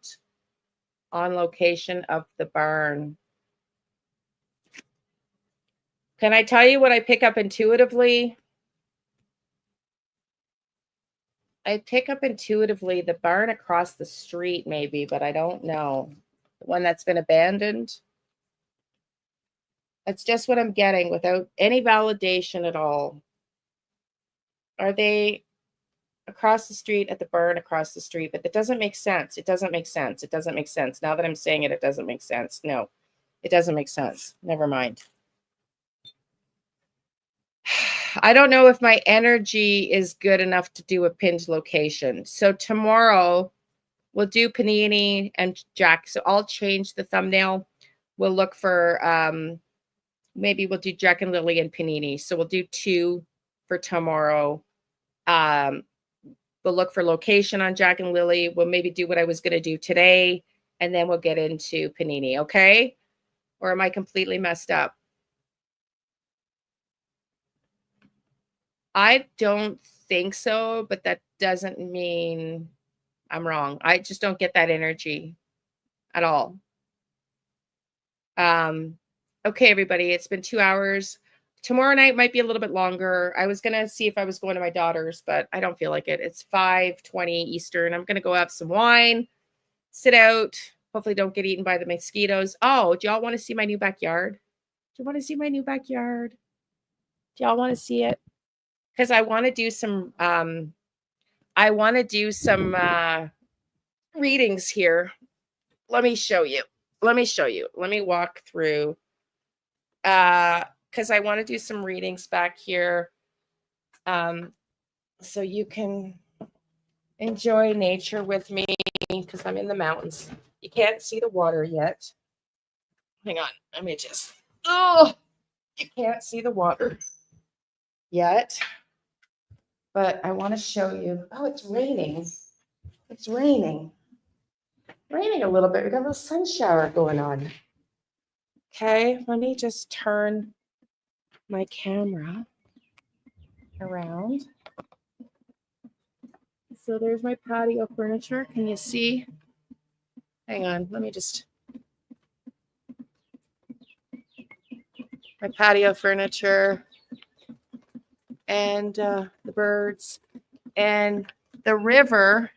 on location of the barn. Can I tell you what I pick up intuitively? I pick up intuitively the barn across the street, maybe, but I don't know. The one that's been abandoned. That's just what I'm getting without any validation at all. Are they across the street at the barn across the street? But that doesn't make sense. It doesn't make sense. It doesn't make sense. Now that I'm saying it, it doesn't make sense. No, it doesn't make sense. Never mind. I don't know if my energy is good enough to do a pinned location. So tomorrow we'll do Panini and Jack. So I'll change the thumbnail. We'll look for, maybe we'll do Jack and Lily and Panini. So we'll do 2 for tomorrow. We'll look for location on Jack and Lily. We'll maybe do what I was going to do today, and then we'll get into Panini, okay? Or am I completely messed up? I don't think so, but that doesn't mean I'm wrong. I just don't get that energy at all. Okay, everybody, it's been 2 hours. Tomorrow night might be a little bit longer. I was going to see if I was going to my daughter's, but I don't feel like it. It's 5:20 Eastern. I'm going to go have some wine, sit out, hopefully don't get eaten by the mosquitoes. Oh, do y'all want to see my new backyard? Do you want to see my new backyard? Do y'all want to see it? Because I want to do some readings here. Let me show you. Let me walk through. Because I want to do some readings back here. So you can enjoy nature with me because I'm in the mountains. You can't see the water yet. Hang on. Let me just. Oh, you can't see the water yet. But I want to show you. Oh, it's raining. It's raining. Raining a little bit. We got a little sun shower going on. Okay, let me just turn my camera around. So there's my patio furniture. Can you see? Hang on, let me just. My patio furniture and the birds and the river.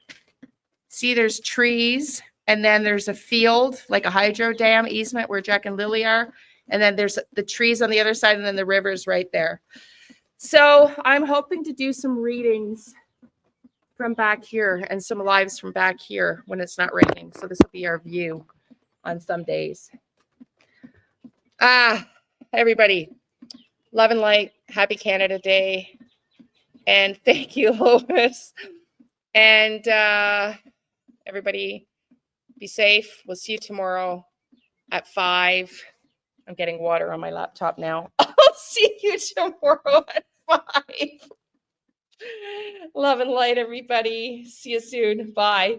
See, there's trees, and then there's a field, like a hydro dam easement where Jack and Lilly are. And then there's the trees on the other side, and then the river's right there. So I'm hoping to do some readings from back here and some lives from back here when it's not raining. So this will be our view on some days. Everybody, love and light. Happy Canada Day. And thank you, Lois. And everybody be safe. We'll see you tomorrow at 5. I'm getting water on my laptop now. I'll see you tomorrow at 5. Love and light, everybody. See you soon. Bye.